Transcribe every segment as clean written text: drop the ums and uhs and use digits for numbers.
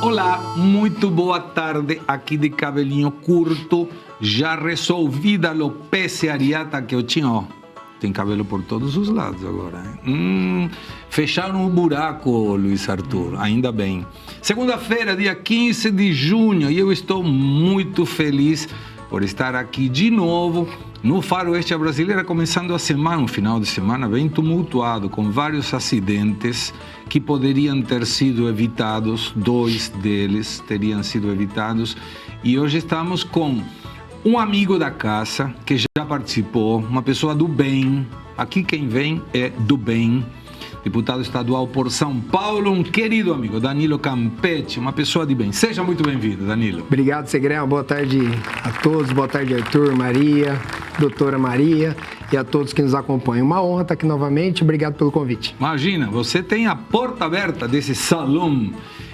Olá, muito boa tarde, aqui de cabelinho curto, já resolvida a alopecia areata que eu tinha, ó. Tem cabelo por todos os lados agora, hein? Fecharam o buraco, Luiz Arthur, ainda bem. Segunda-feira, dia 15 de junho, e eu estou muito feliz por estar aqui de novo no Faroeste Brasileira, começando a semana, um final de semana bem tumultuado, com vários acidentes que poderiam ter sido evitados, 2 deles teriam sido evitados, e hoje estamos com um amigo da casa que já participou, uma pessoa do bem, aqui quem vem é do bem, deputado estadual por São Paulo, um querido amigo, Danilo Campetti, uma pessoa de bem. Seja muito bem-vindo, Danilo. Obrigado, Segrão. Boa tarde a todos. Boa tarde, Arthur, Maria, doutora Maria e a todos que nos acompanham. Uma honra estar aqui novamente. Obrigado pelo convite. Imagina, você tem a porta aberta desse salão.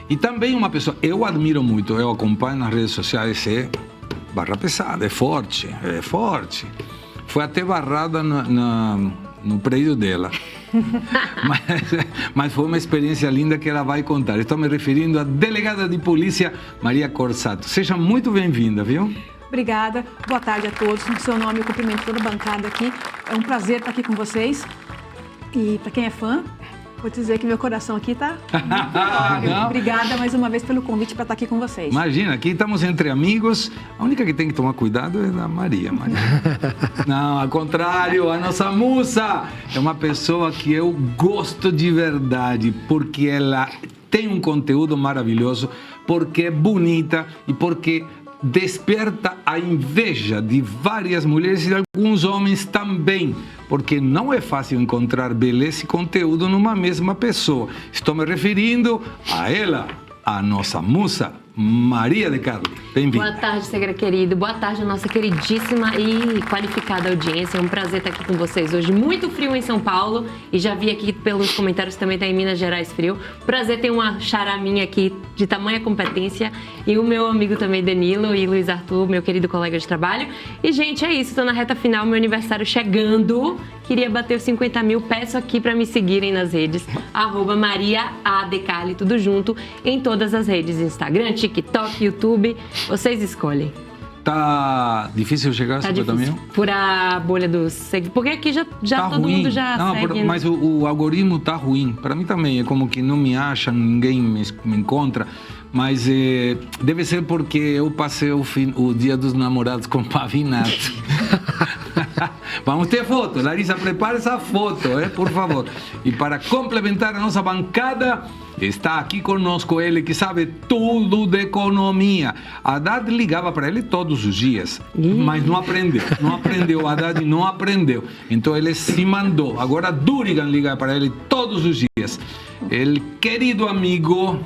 E também uma pessoa, eu admiro muito, eu acompanho nas redes sociais, é barra pesada, é forte, é forte. Foi até barrada no prédio dela. mas foi uma experiência linda que ela vai contar. Estou me referindo à delegada de polícia, Maria Corsato. Seja muito bem-vinda, viu? Obrigada. Boa tarde a todos. No seu nome, eu cumprimento toda a bancada aqui. É um prazer estar aqui com vocês. E para quem é fã, vou dizer que meu coração aqui está... Obrigada mais uma vez pelo convite para estar aqui com vocês. Imagina, aqui estamos entre amigos. A única que tem que tomar cuidado é a Maria. Não, ao contrário, a nossa musa é uma pessoa que eu gosto de verdade, porque ela tem um conteúdo maravilhoso, porque é bonita e porque desperta a inveja de várias mulheres e de alguns homens também, porque não é fácil encontrar beleza e conteúdo numa mesma pessoa. Estou me referindo a ela, a nossa musa, Maria de Carli. Bem-vinda. Boa tarde, Segra querido. Boa tarde, nossa queridíssima e qualificada audiência. É um prazer estar aqui com vocês hoje. Muito frio em São Paulo e já vi aqui pelos comentários também tá em Minas Gerais frio. Prazer ter uma charaminha aqui de tamanha competência e o meu amigo também, Danilo, e Luiz Arthur, meu querido colega de trabalho. E, gente, é isso. Estou na reta final, meu aniversário chegando. Queria bater os 50 mil. Peço aqui para me seguirem nas redes. @MariaADeCarli, tudo junto, em todas as redes. Instagram, TikTok, YouTube. Vocês escolhem. Tá difícil chegar a 50 mil? Por a bolha dos seguidores. Porque aqui já tá todo ruim. mundo já não, segue. Mas o algoritmo tá ruim. Para mim também. É como que não me acha, ninguém me encontra. Mas deve ser porque eu passei o dia dos namorados com Pavinato. Vamos ter foto. Larissa, prepara essa foto, por favor. E para complementar a nossa bancada, está aqui conosco ele que sabe tudo de economia. A Haddad ligava para ele todos os dias, mas não aprendeu. Não aprendeu, a Haddad não aprendeu. Então ele se mandou. Agora Durigan liga para ele todos os dias. El querido amigo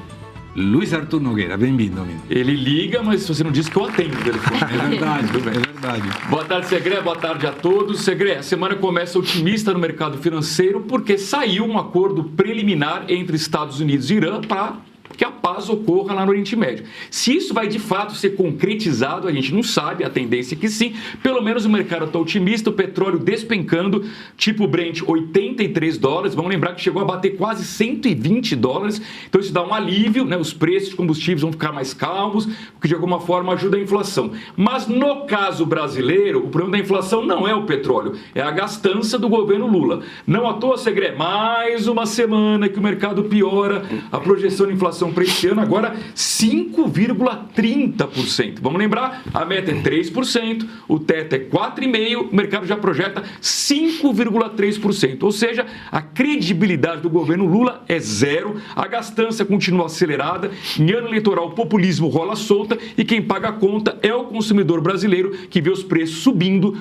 Luiz Arthur Nogueira, bem-vindo, amigo. Ele liga, mas você não disse que eu atendo o telefone. É verdade, é verdade. Boa tarde, Segré, boa tarde a todos. Segré, a semana começa otimista no mercado financeiro porque saiu um acordo preliminar entre Estados Unidos e Irã para que a paz ocorra lá no Oriente Médio. Se isso vai de fato ser concretizado, a gente não sabe, a tendência é que sim. Pelo menos o mercado está otimista, o petróleo despencando, tipo Brent, $83. Vamos lembrar que chegou a bater quase $120. Então isso dá um alívio, né? Os preços de combustíveis vão ficar mais calmos, o que de alguma forma ajuda a inflação. Mas no caso brasileiro, o problema da inflação não é o petróleo, é a gastança do governo Lula. Não à toa, Segré, mais uma semana que o mercado piora, a projeção de inflação para esse ano agora 5,30%. Vamos lembrar, a meta é 3%, o teto é 4,5%, o mercado já projeta 5,3%. Ou seja, a credibilidade do governo Lula é zero, a gastança continua acelerada, em ano eleitoral o populismo rola solta e quem paga a conta é o consumidor brasileiro que vê os preços subindo,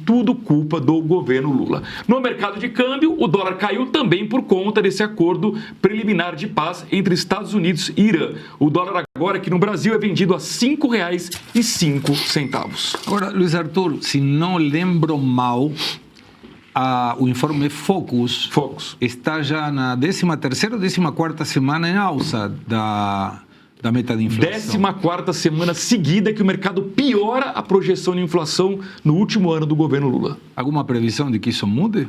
tudo culpa do governo Lula. No mercado de câmbio, o dólar caiu também por conta desse acordo preliminar de paz entre Estados Unidos e Irã. O dólar agora aqui no Brasil é vendido a R$ 5,05. Agora, Luiz Arthur, se não lembro mal, o informe Focus está já na 13ª ou 14ª semana em alça da meta de inflação. 14ª semana seguida que o mercado piora a projeção de inflação no último ano do governo Lula. Alguma previsão de que isso mude?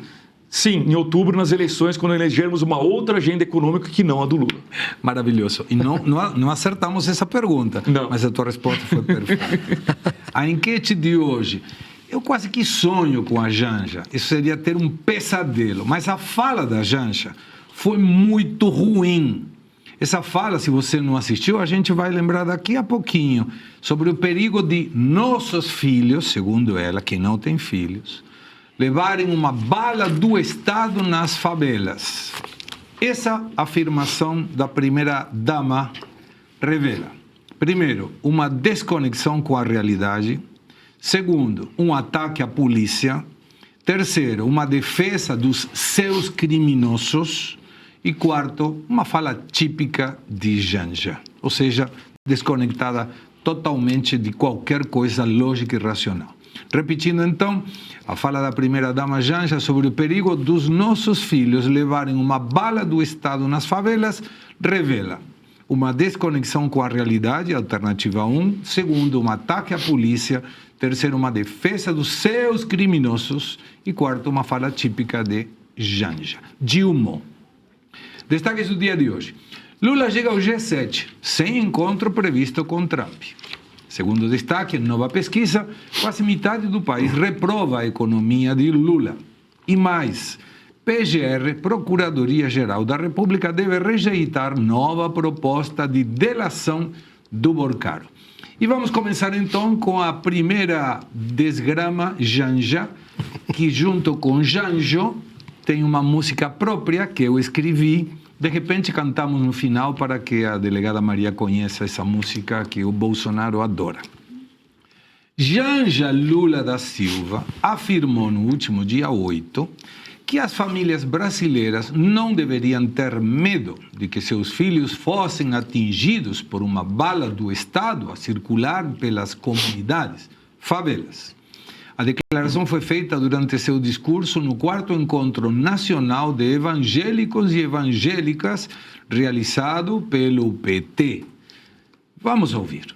Sim, em outubro, nas eleições, quando elegermos uma outra agenda econômica que não a do Lula. Maravilhoso. E não acertamos essa pergunta, Não. mas a tua resposta foi perfeita. A enquete de hoje, eu quase que sonho com a Janja. Isso seria ter um pesadelo. Mas a fala da Janja foi muito ruim. Essa fala, se você não assistiu, a gente vai lembrar daqui a pouquinho sobre o perigo de nossos filhos, segundo ela, que não tem filhos, levarem uma bala do Estado nas favelas. Essa afirmação da primeira-dama revela, primeiro, uma desconexão com a realidade, segundo, um ataque à polícia, terceiro, uma defesa dos seus criminosos e quarto, uma fala típica de Janja, ou seja, desconectada totalmente de qualquer coisa lógica e racional. Repetindo então, a fala da primeira-dama Janja sobre o perigo dos nossos filhos levarem uma bala do Estado nas favelas revela uma desconexão com a realidade, alternativa 1, segundo, um ataque à polícia, terceiro, uma defesa dos seus criminosos e quarto, uma fala típica de Janja. Dilma. Destaques do dia de hoje. Lula chega ao G7, sem encontro previsto com Trump. Segundo destaque, nova pesquisa, quase metade do país reprova a economia de Lula. E mais, PGR, Procuradoria-Geral da República, deve rejeitar nova proposta de delação do Borcaro. E vamos começar então com a primeira desgrama, Janja, que junto com Janjo tem uma música própria que eu escrevi. De repente cantamos no final para que a delegada Maria conheça essa música que o Bolsonaro adora. Janja Lula da Silva afirmou no último dia 8 que as famílias brasileiras não deveriam ter medo de que seus filhos fossem atingidos por uma bala do Estado a circular pelas comunidades, favelas. A declaração foi feita durante seu discurso no 4º Encontro Nacional de Evangélicos e Evangélicas, realizado pelo PT. Vamos ouvir.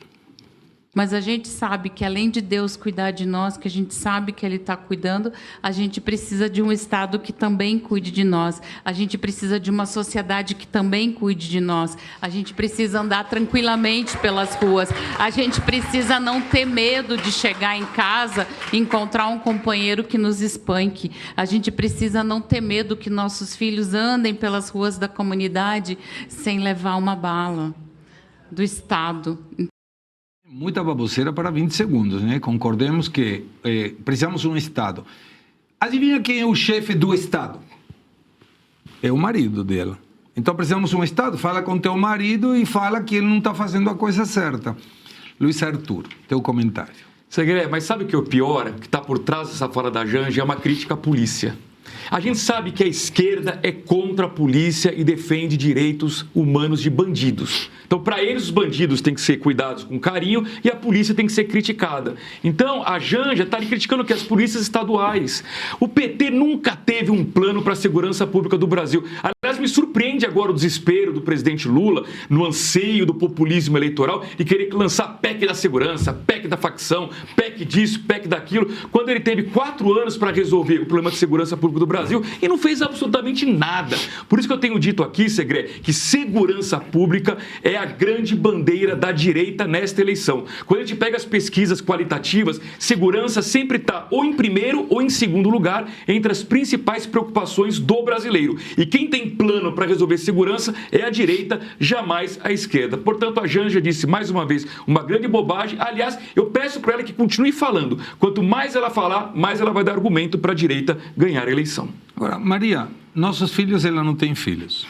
Mas a gente sabe que, além de Deus cuidar de nós, que a gente sabe que Ele está cuidando, a gente precisa de um Estado que também cuide de nós. A gente precisa de uma sociedade que também cuide de nós. A gente precisa andar tranquilamente pelas ruas. A gente precisa não ter medo de chegar em casa e encontrar um companheiro que nos espanque. A gente precisa não ter medo que nossos filhos andem pelas ruas da comunidade sem levar uma bala do Estado. Muita baboseira para 20 segundos, né? Concordemos que precisamos de um Estado. Adivinha quem é o chefe do Estado? É o marido dela. Então precisamos de um Estado. Fala com teu marido e fala que ele não está fazendo a coisa certa. Luiz Arthur, teu comentário. Segre, mas sabe o que é o pior? Que está por trás dessa fala da Janja é uma crítica à polícia. A gente sabe que a esquerda é contra a polícia e defende direitos humanos de bandidos. Então, para eles, os bandidos têm que ser cuidados com carinho e a polícia tem que ser criticada. Então, a Janja está criticando que as polícias estaduais. O PT nunca teve um plano para a segurança pública do Brasil. Aliás, me surpreende agora o desespero do presidente Lula no anseio do populismo eleitoral e querer lançar PEC da segurança, PEC da facção, PEC disso, PEC daquilo, quando ele teve 4 anos para resolver o problema de segurança pública do Brasil e não fez absolutamente nada. Por isso que eu tenho dito aqui, Segre, que segurança pública é a grande bandeira da direita nesta eleição. Quando a gente pega as pesquisas qualitativas, segurança sempre está ou em primeiro ou em segundo lugar entre as principais preocupações do brasileiro. E quem tem plano para resolver segurança é a direita, jamais a esquerda. Portanto, a Janja disse mais uma vez uma grande bobagem. Aliás, eu peço para ela que continue falando. Quanto mais ela falar, mais ela vai dar argumento para a direita ganhar a eleição. Agora, Maria, nossos filhos, ela não tem filhos.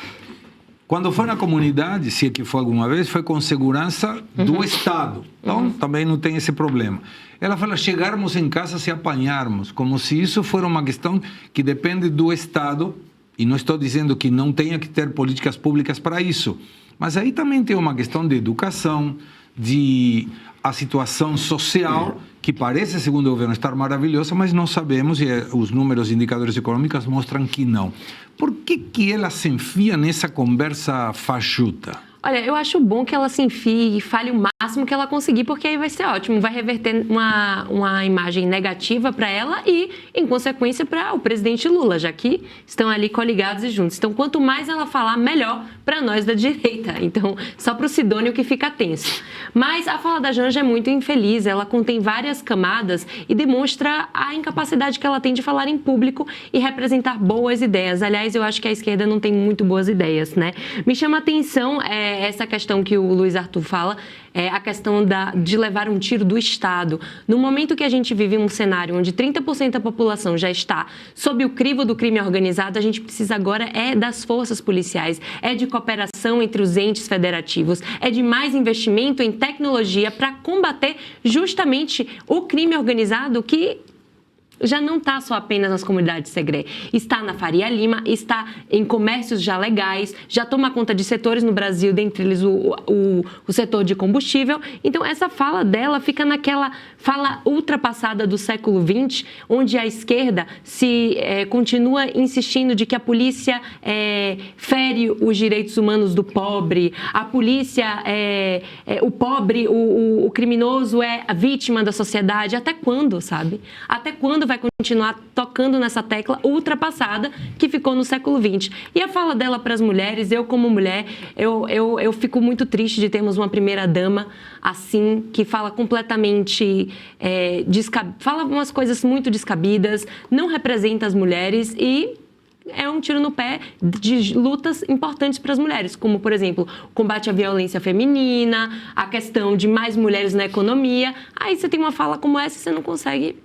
Quando foi na comunidade, se é que foi alguma vez, foi com segurança do Estado. Então, também não tem esse problema. Ela fala, chegarmos em casa se apanharmos, como se isso fosse uma questão que depende do Estado, e não estou dizendo que não tenha que ter políticas públicas para isso, mas aí também tem uma questão de educação, de a situação social, que parece, segundo o governo, estar maravilhosa, mas não sabemos, e os números e indicadores econômicos mostram que não. Por que ela se enfia nessa conversa fajuta? Olha, eu acho bom que ela se enfie e fale o máximo que ela conseguir, porque aí vai ser ótimo, vai reverter uma imagem negativa para ela e, em consequência, para o presidente Lula, já que estão ali coligados e juntos. Então, quanto mais ela falar, melhor para nós da direita. Então, só para o Sidônio que fica tenso. Mas a fala da Janja é muito infeliz, ela contém várias camadas e demonstra a incapacidade que ela tem de falar em público e representar boas ideias. Aliás, eu acho que a esquerda não tem muito boas ideias, né? Me chama a atenção essa questão que o Luiz Arthur fala, a questão de levar um tiro do Estado. No momento que a gente vive um cenário onde 30% da população já está sob o crivo do crime organizado, a gente precisa agora das forças policiais, de cooperação entre os entes federativos, de mais investimento em tecnologia para combater justamente o crime organizado que já não está só apenas nas comunidades Segré, está na Faria Lima, está em comércios já legais, já toma conta de setores no Brasil, dentre eles o setor de combustível. Então, essa fala dela fica naquela fala ultrapassada do século XX, onde a esquerda continua insistindo de que a polícia fere os direitos humanos do pobre, a polícia, o pobre, o criminoso é a vítima da sociedade. Até quando, sabe? Até quando vai continuar tocando nessa tecla ultrapassada que ficou no século XX? E a fala dela para as mulheres, eu como mulher, eu fico muito triste de termos uma primeira-dama assim, que fala completamente, fala umas coisas muito descabidas, não representa as mulheres e é um tiro no pé de lutas importantes para as mulheres, como, por exemplo, o combate à violência feminina, a questão de mais mulheres na economia. Aí você tem uma fala como essa e você não consegue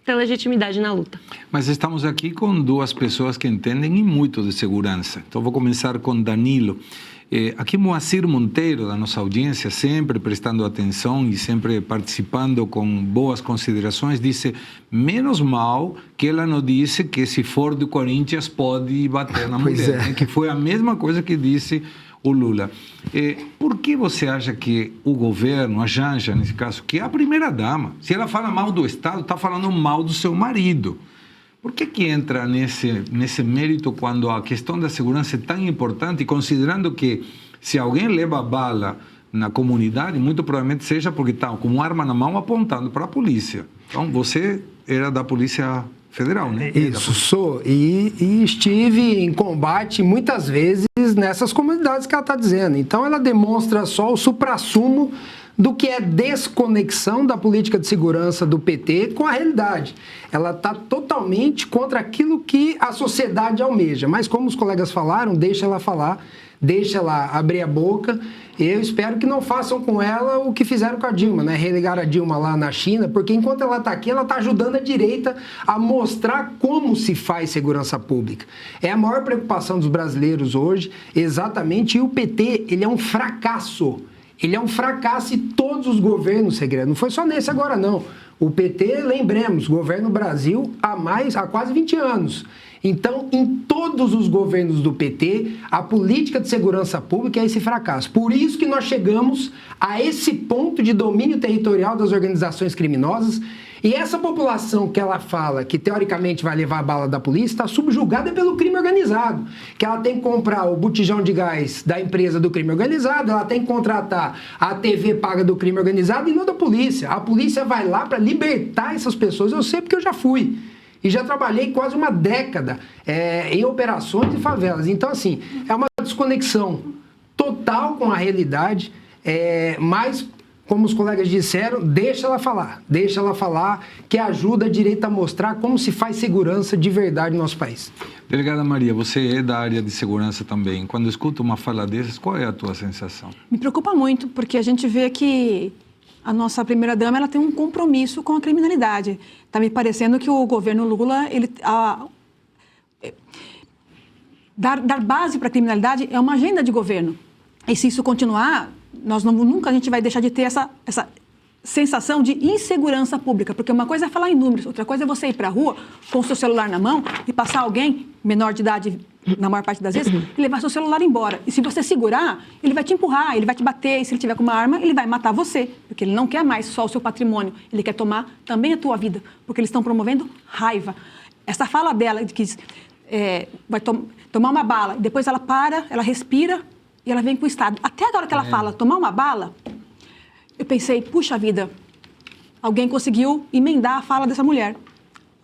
ter legitimidade na luta. Mas estamos aqui com duas pessoas que entendem e muito de segurança. Então, vou começar com Danilo. Aqui Moacir Monteiro, da nossa audiência, sempre prestando atenção e sempre participando com boas considerações, disse, menos mal que ela não disse que se for do Corinthians pode bater na mulher, né? Que foi a mesma coisa que disse o Lula. Por que você acha que o governo, a Janja, nesse caso, que é a primeira-dama, se ela fala mal do Estado, está falando mal do seu marido? Por que entra nesse mérito quando a questão da segurança é tão importante, considerando que se alguém leva bala na comunidade, muito provavelmente seja porque está com uma arma na mão apontando para a polícia. Então, você era da Polícia Federal, né? Isso, sou. E estive em combate muitas vezes nessas comunidades que ela está dizendo. Então, ela demonstra só o suprassumo do que é desconexão da política de segurança do PT com a realidade. Ela está totalmente contra aquilo que a sociedade almeja. Mas, como os colegas falaram, deixa ela falar, deixa ela abrir a boca. Eu espero que não façam com ela o que fizeram com a Dilma, né? Relegar a Dilma lá na China, porque enquanto ela está aqui, ela está ajudando a direita a mostrar como se faz segurança pública. É a maior preocupação dos brasileiros hoje, exatamente, e o PT, ele é um fracasso. Ele é um fracasso em todos os governos, Segredo. Não foi só nesse agora, não. O PT, lembremos, governa o Brasil há quase 20 anos. Então, em todos os governos do PT, a política de segurança pública é esse fracasso. Por isso que nós chegamos a esse ponto de domínio territorial das organizações criminosas. E essa população que ela fala que teoricamente vai levar a bala da polícia está subjugada pelo crime organizado. Que ela tem que comprar o botijão de gás da empresa do crime organizado, ela tem que contratar a TV paga do crime organizado e não da polícia. A polícia vai lá para libertar essas pessoas. Eu sei porque eu já fui. E já trabalhei quase uma década em operações de favelas. Então, assim, é uma desconexão total com a realidade, mas, como os colegas disseram, deixa ela falar, que ajuda a direita a mostrar como se faz segurança de verdade no nosso país. Delegada Maria, você é da área de segurança também. Quando escuta uma fala dessas, qual é a tua sensação? Me preocupa muito, porque a gente vê que a nossa primeira-dama ela tem um compromisso com a criminalidade. Está me parecendo que o governo Lula, dar base para a criminalidade é uma agenda de governo. E se isso continuar, nunca a gente vai deixar de ter essa sensação de insegurança pública, porque uma coisa é falar em números, outra coisa é você ir para a rua com o seu celular na mão e passar alguém, menor de idade, na maior parte das vezes, e levar seu celular embora. E se você segurar, ele vai te empurrar, ele vai te bater, e se ele tiver com uma arma, ele vai matar você, porque ele não quer mais só o seu patrimônio, ele quer tomar também a tua vida, porque eles estão promovendo raiva. Essa fala dela de que vai tomar uma bala, e depois ela para, ela respira, e ela vem com o Estado. Até a hora que ela fala tomar uma bala, eu pensei, puxa vida, alguém conseguiu emendar a fala dessa mulher.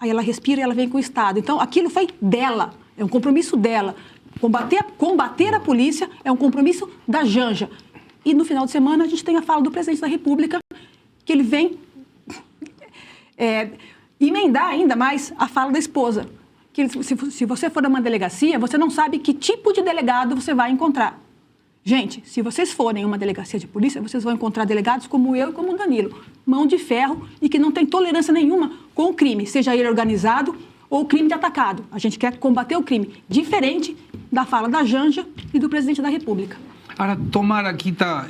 Aí ela respira e ela vem com o Estado. Então, aquilo foi dela, é um compromisso dela. Combater a polícia é um compromisso da Janja. E no final de semana a gente tem a fala do presidente da República, que ele vem emendar ainda mais a fala da esposa. Que se você for a uma delegacia, você não sabe que tipo de delegado você vai encontrar. Gente, se vocês forem a uma delegacia de polícia, vocês vão encontrar delegados como eu e como o Danilo, mão de ferro e que não tem tolerância nenhuma com o crime, seja ele organizado ou crime de atacado. A gente quer combater o crime, diferente da fala da Janja e do presidente da República. Ahora, tomar aqui está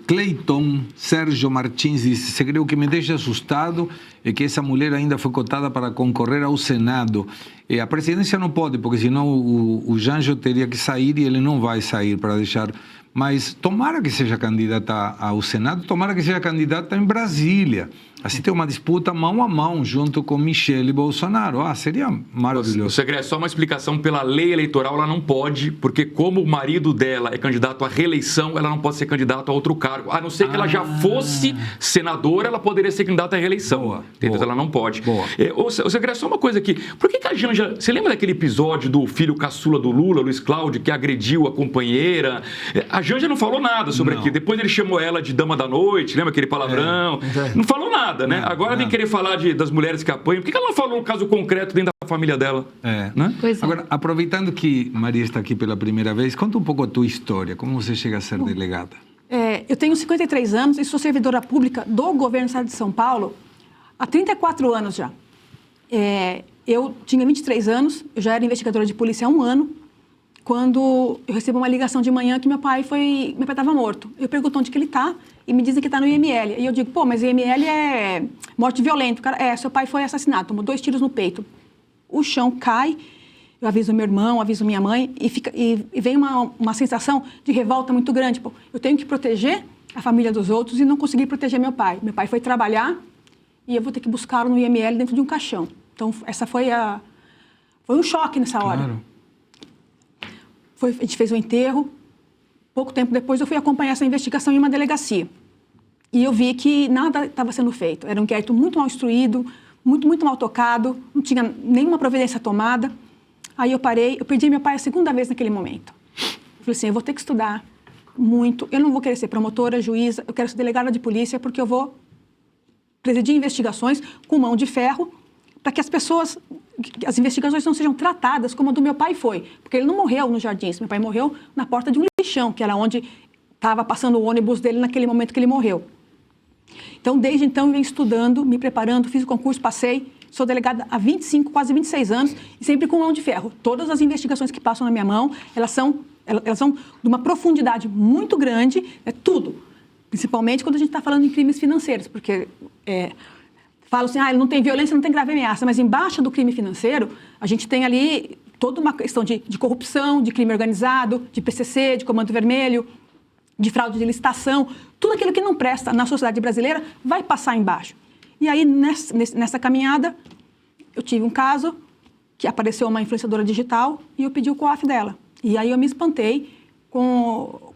Cleiton Sérgio Martins, dice, Segredo, o que me deixa assustado é que essa mulher ainda foi cotada para concorrer ao Senado. A presidência não pode, porque senão o Janjo teria que sair e ele não vai sair para deixar. Mas tomara que seja candidata ao Senado, tomara que seja candidata em Brasília. Assim tem uma disputa mão a mão junto com Michele Bolsonaro. Seria maravilhoso. Segredo, só uma explicação, pela lei eleitoral ela não pode, porque como o marido dela é candidato à reeleição, ela não pode ser candidata a outro cargo. A não ser que ela já fosse senadora, ela poderia ser candidata à reeleição. Boa. Ela não pode. Boa. Segredo, só uma coisa aqui. Por que a Janja... Você lembra daquele episódio do filho caçula do Lula, Luiz Cláudio, que agrediu a companheira? A Janja não falou nada sobre aquilo. Depois ele chamou ela de dama da noite, lembra aquele palavrão? Não falou nada, né? Agora vem querer falar das mulheres que apanham. Por que ela não falou um caso concreto dentro da família dela? Né? Pois é. Agora, aproveitando que Maria está aqui pela primeira vez, conta um pouco a tua história. Como você chega a ser delegada? Eu tenho 53 anos e sou servidora pública do governo do estado de São Paulo há 34 anos já. Eu tinha 23 anos, eu já era investigadora de polícia há 1 ano, quando eu recebo uma ligação de manhã que meu pai estava morto. Eu pergunto onde que ele está e me dizem que está no IML. E eu digo, pô, mas IML é morte violenta. O cara, seu pai foi assassinado, tomou 2 tiros no peito. O chão cai, eu aviso meu irmão, aviso minha mãe e vem uma sensação de revolta muito grande. Pô, eu tenho que proteger a família dos outros e não consegui proteger meu pai. Meu pai foi trabalhar e eu vou ter que buscá-lo no IML dentro de um caixão. Então, essa foi um choque nessa hora. Claro. A gente fez o enterro. Pouco tempo depois, eu fui acompanhar essa investigação em uma delegacia. E eu vi que nada estava sendo feito. Era um inquérito muito mal instruído, muito mal tocado, não tinha nenhuma providência tomada. Aí eu parei, eu perdi meu pai a 2ª vez naquele momento. Eu falei assim, eu vou ter que estudar muito. Eu não vou querer ser promotora, juíza, eu quero ser delegada de polícia, porque eu vou presidir investigações com mão de ferro, para que as investigações não sejam tratadas como a do meu pai foi. Porque ele não morreu nos Jardins, meu pai morreu na porta de um lixão, que era onde estava passando o ônibus dele naquele momento que ele morreu. Então, desde então, eu venho estudando, me preparando, fiz o concurso, passei, sou delegada há 25, quase 26 anos, e sempre com mão de ferro. Todas as investigações que passam na minha mão, elas são de uma profundidade muito grande, tudo. Principalmente quando a gente está falando em crimes financeiros, porque... Falo assim, ele não tem violência, não tem grave ameaça, mas embaixo do crime financeiro, a gente tem ali toda uma questão de corrupção, de crime organizado, de PCC, de Comando Vermelho, de fraude de licitação, tudo aquilo que não presta na sociedade brasileira vai passar embaixo. E aí, nessa caminhada, eu tive um caso que apareceu uma influenciadora digital e eu pedi o COAF dela. E aí eu me espantei com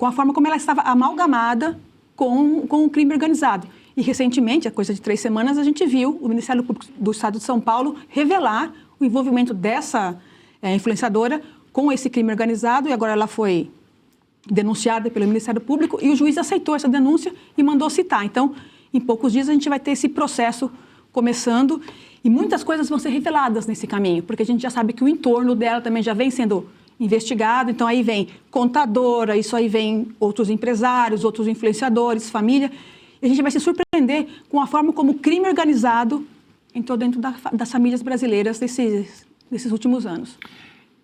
a forma como ela estava amalgamada com o crime organizado. E recentemente, há coisa de 3 semanas, a gente viu o Ministério Público do Estado de São Paulo revelar o envolvimento dessa influenciadora com esse crime organizado, e agora ela foi denunciada pelo Ministério Público e o juiz aceitou essa denúncia e mandou citar. Então, em poucos dias a gente vai ter esse processo começando e muitas coisas vão ser reveladas nesse caminho, porque a gente já sabe que o entorno dela também já vem sendo investigado, então aí vem contadora, isso aí vem outros empresários, outros influenciadores, família. E a gente vai se surpreender com a forma como o crime organizado entrou dentro das famílias brasileiras desses últimos anos.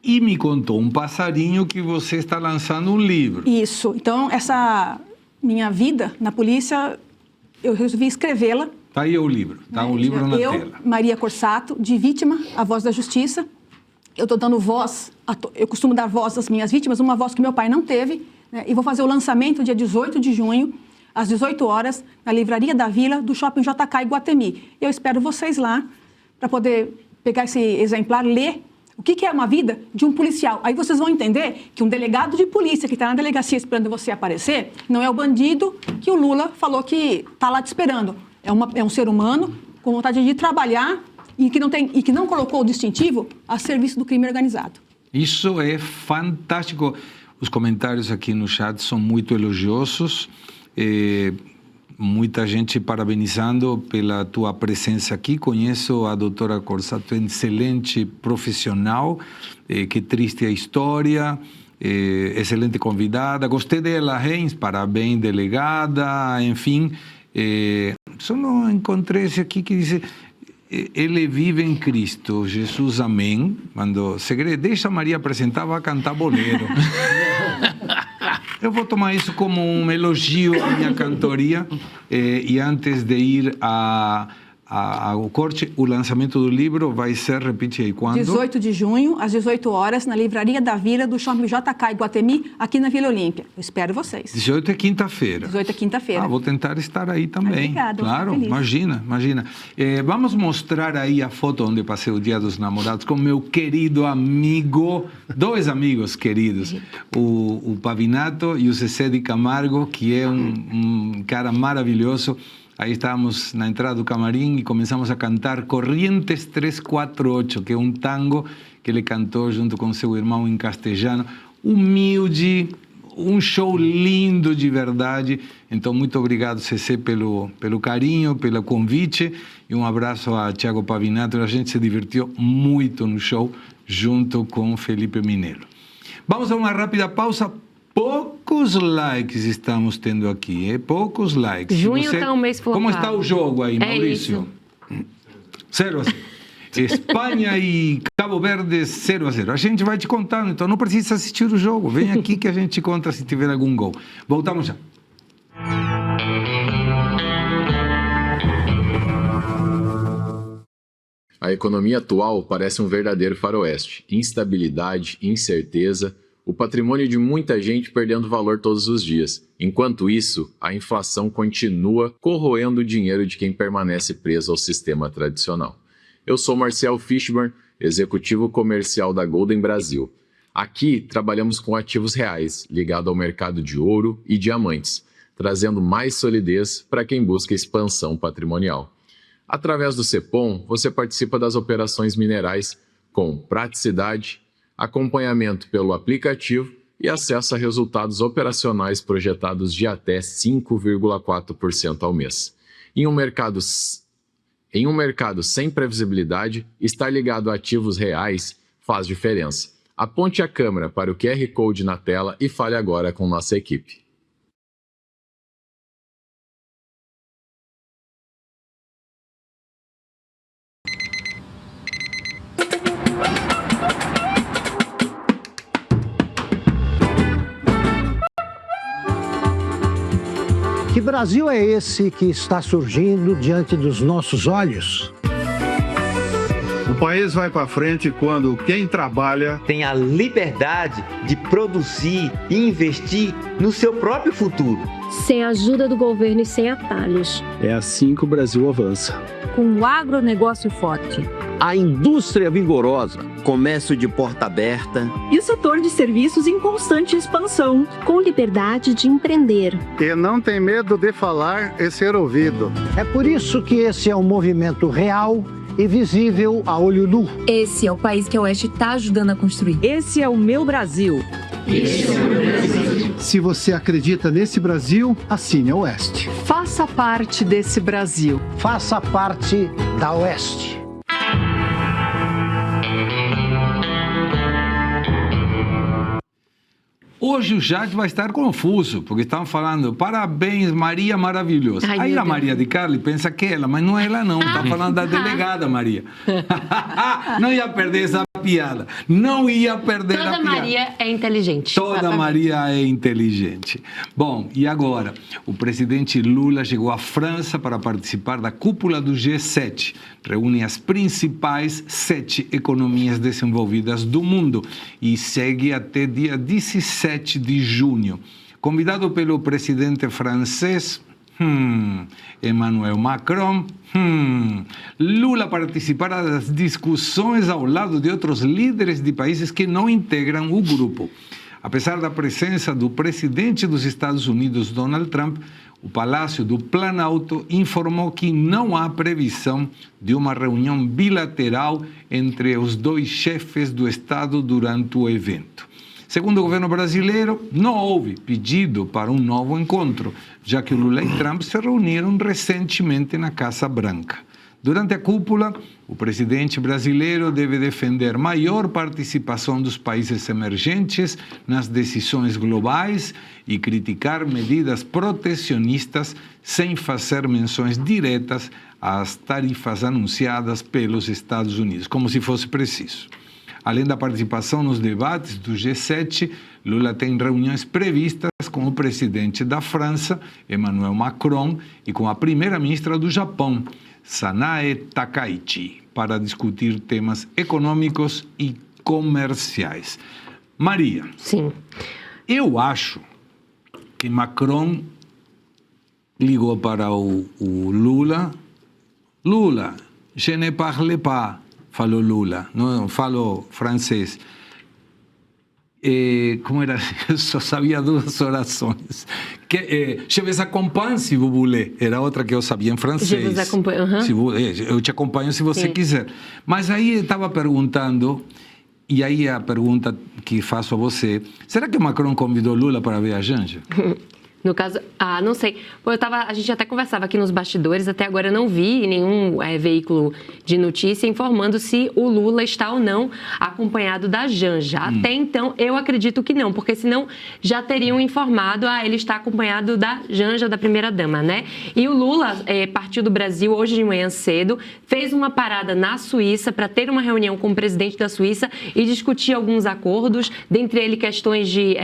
E me contou um passarinho que você está lançando um livro. Isso. Então, essa minha vida na polícia, eu resolvi escrevê-la. Está aí o livro. Está o livro na tela. Maria Corsato, de vítima, a voz da justiça. Eu estou dando voz, eu costumo dar voz às minhas vítimas, uma voz que meu pai não teve. Né? E vou fazer o lançamento dia 18 de junho, às 18 horas, na Livraria da Vila, do Shopping JK Iguatemi. Eu espero vocês lá para poder pegar esse exemplar, ler O que é uma vida de um policial? Aí vocês vão entender que um delegado de polícia que está na delegacia esperando você aparecer não é o bandido que o Lula falou que está lá te esperando. É um ser humano com vontade de trabalhar e que não colocou o distintivo a serviço do crime organizado. Isso é fantástico. Os comentários aqui no chat são muito elogiosos. Muita gente parabenizando pela tua presença aqui. Conheço a doutora Corsato, excelente profissional. Que triste a história. Excelente convidada. Gostei dela, Reis. Parabéns, delegada. Enfim, só não encontrei esse aqui que diz... Ele vive em Cristo, Jesus, amém. Quando Segredo, deixa a Maria apresentar, vai cantar bolero. Eu vou tomar isso como um elogio à minha cantoria. E antes de ir ao corte, o lançamento do livro vai ser, repete aí, quando? 18 de junho, às 18 horas, na Livraria da Vila do Shopping JK Iguatemi, aqui na Vila Olímpia. Eu espero vocês. 18 é quinta-feira. 18 é quinta-feira. Vou tentar estar aí também. Obrigada, claro, imagina. Vamos mostrar aí a foto onde passei o Dia dos Namorados com meu querido amigo, dois amigos queridos, o Pavinato e o Cecé de Camargo, que é um cara maravilhoso. Aí estávamos na entrada do camarim e começamos a cantar Corrientes 348, que é um tango que ele cantou junto com seu irmão em castelhano. Humilde, um show lindo de verdade. Então, muito obrigado, Cecé, pelo carinho, pelo convite. E um abraço a Thiago Pavinato. A gente se divertiu muito no show junto com Felipe Minelo. Vamos a uma rápida pausa. Poucos likes estamos tendo aqui, poucos likes. Junho está um mês flopado. Como está o jogo aí, Maurício? 0-0. Espanha e Cabo Verde 0-0. A gente vai te contando, então não precisa assistir o jogo. Vem aqui que a gente te conta se tiver algum gol. Voltamos já. A economia atual parece um verdadeiro faroeste. Instabilidade, incerteza... O patrimônio de muita gente perdendo valor todos os dias. Enquanto isso, a inflação continua corroendo o dinheiro de quem permanece preso ao sistema tradicional. Eu sou Marcel Fishburne, executivo comercial da Golden Brasil. Aqui trabalhamos com ativos reais, ligados ao mercado de ouro e diamantes, trazendo mais solidez para quem busca expansão patrimonial. Através do Cepom, você participa das operações minerais com praticidade, acompanhamento pelo aplicativo e acesso a resultados operacionais projetados de até 5,4% ao mês. Em um mercado sem previsibilidade, estar ligado a ativos reais faz diferença. Aponte a câmera para o QR Code na tela e fale agora com nossa equipe. Que Brasil é esse que está surgindo diante dos nossos olhos? O país vai para frente quando quem trabalha tem a liberdade de produzir e investir no seu próprio futuro. Sem a ajuda do governo e sem atalhos. É assim que o Brasil avança. Com o agronegócio forte. A indústria vigorosa, comércio de porta aberta. E o setor de serviços em constante expansão. Com liberdade de empreender. E não tem medo de falar e ser ouvido. É por isso que esse é um movimento real e visível a olho nu. Esse é o país que a Oeste está ajudando a construir. Esse é o meu Brasil. Esse é o meu Brasil. Se você acredita nesse Brasil, assine a Oeste. Faça parte desse Brasil. Faça parte da Oeste. Hoje o chat vai estar confuso, porque estão falando parabéns, Maria maravilhosa. Ai, aí a Maria de Carli pensa que é ela, mas não é ela não, está falando da delegada Maria. Não ia perder essa piada, não ia perder Toda a piada. Maria é inteligente. Toda exatamente. Maria é inteligente. Bom, e agora? O presidente Lula chegou à França para participar da cúpula do G7. Reúne as principais 7 economias desenvolvidas do mundo e segue até dia 17 de junho. Convidado pelo presidente francês, Emmanuel Macron. Lula participará das discussões ao lado de outros líderes de países que não integram o grupo. Apesar da presença do presidente dos Estados Unidos, Donald Trump, o Palácio do Planalto informou que não há previsão de uma reunião bilateral entre os dois chefes do Estado durante o evento. Segundo o governo brasileiro, não houve pedido para um novo encontro, já que Lula e Trump se reuniram recentemente na Casa Branca. Durante a cúpula, o presidente brasileiro deve defender maior participação dos países emergentes nas decisões globais e criticar medidas protecionistas sem fazer menções diretas às tarifas anunciadas pelos Estados Unidos, como se fosse preciso. Além da participação nos debates do G7, Lula tem reuniões previstas com o presidente da França, Emmanuel Macron, e com a primeira-ministra do Japão, Sanae Takaichi, para discutir temas econômicos e comerciais. Maria. Sim. Eu acho que Macron ligou para o Lula. Lula, je ne parle pas, falou Lula, não falou francês. Como era? Eu só sabia 2 orações. Je vous accompagne si vous voulez. Era outra que eu sabia em francês. Je vous accompagne. Eu te acompanho se você quiser. Mas aí eu estava perguntando, e aí a pergunta que faço a você, será que o Macron convidou Lula para ver a Janja? No caso, não sei. A gente até conversava aqui nos bastidores, até agora eu não vi nenhum veículo de notícia informando se o Lula está ou não acompanhado da Janja. Até então, eu acredito que não, porque senão já teriam informado, ele está acompanhado da Janja, da primeira-dama, né? E o Lula partiu do Brasil hoje de manhã cedo, fez uma parada na Suíça para ter uma reunião com o presidente da Suíça e discutir alguns acordos, dentre eles questões de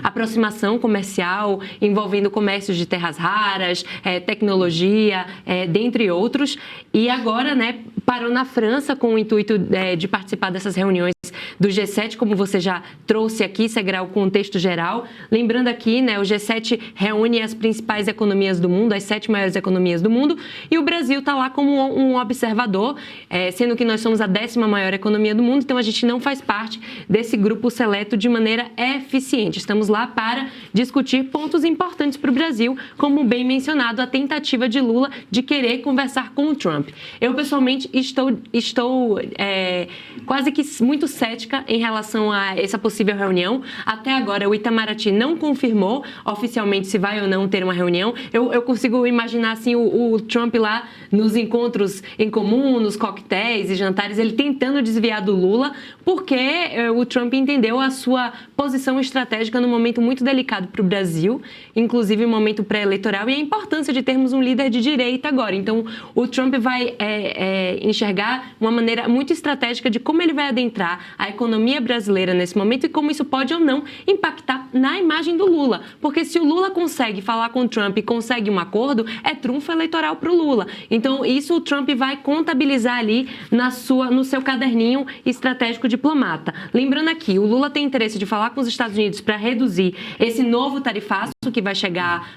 aproximação comercial, envolvendo comércio de terras raras, tecnologia, dentre outros. E agora, né, parou na França com o intuito de participar dessas reuniões do G7, como você já trouxe aqui, Segral, o contexto geral. Lembrando aqui, né, o G7 reúne as principais economias do mundo, as 7 maiores economias do mundo, e o Brasil está lá como um observador, sendo que nós somos a 10ª maior economia do mundo, então a gente não faz parte desse grupo seleto de maneira eficiente. Estamos lá para discutir pontos importantes para o Brasil, como bem mencionado, a tentativa de Lula de querer conversar com o Trump. Eu, pessoalmente, estou quase que muito cética em relação a essa possível reunião. Até agora, o Itamaraty não confirmou oficialmente se vai ou não ter uma reunião. Eu consigo imaginar assim, o Trump lá nos encontros em comum, nos coquetéis e jantares, ele tentando desviar do Lula, porque o Trump entendeu a sua posição estratégica num momento muito delicado para o Brasil, inclusive um momento pré-eleitoral, e a importância de termos um líder de direita agora. Então, o Trump vai enxergar uma maneira muito estratégica de como ele vai adentrar a economia brasileira nesse momento e como isso pode ou não impactar na imagem do Lula. Porque se o Lula consegue falar com o Trump e consegue um acordo, é trunfo eleitoral para o Lula. Então, isso o Trump vai contabilizar ali no seu caderninho estratégico diplomata. Lembrando aqui, o Lula tem interesse de falar com os Estados Unidos para reduzir esse novo tarifaço que vai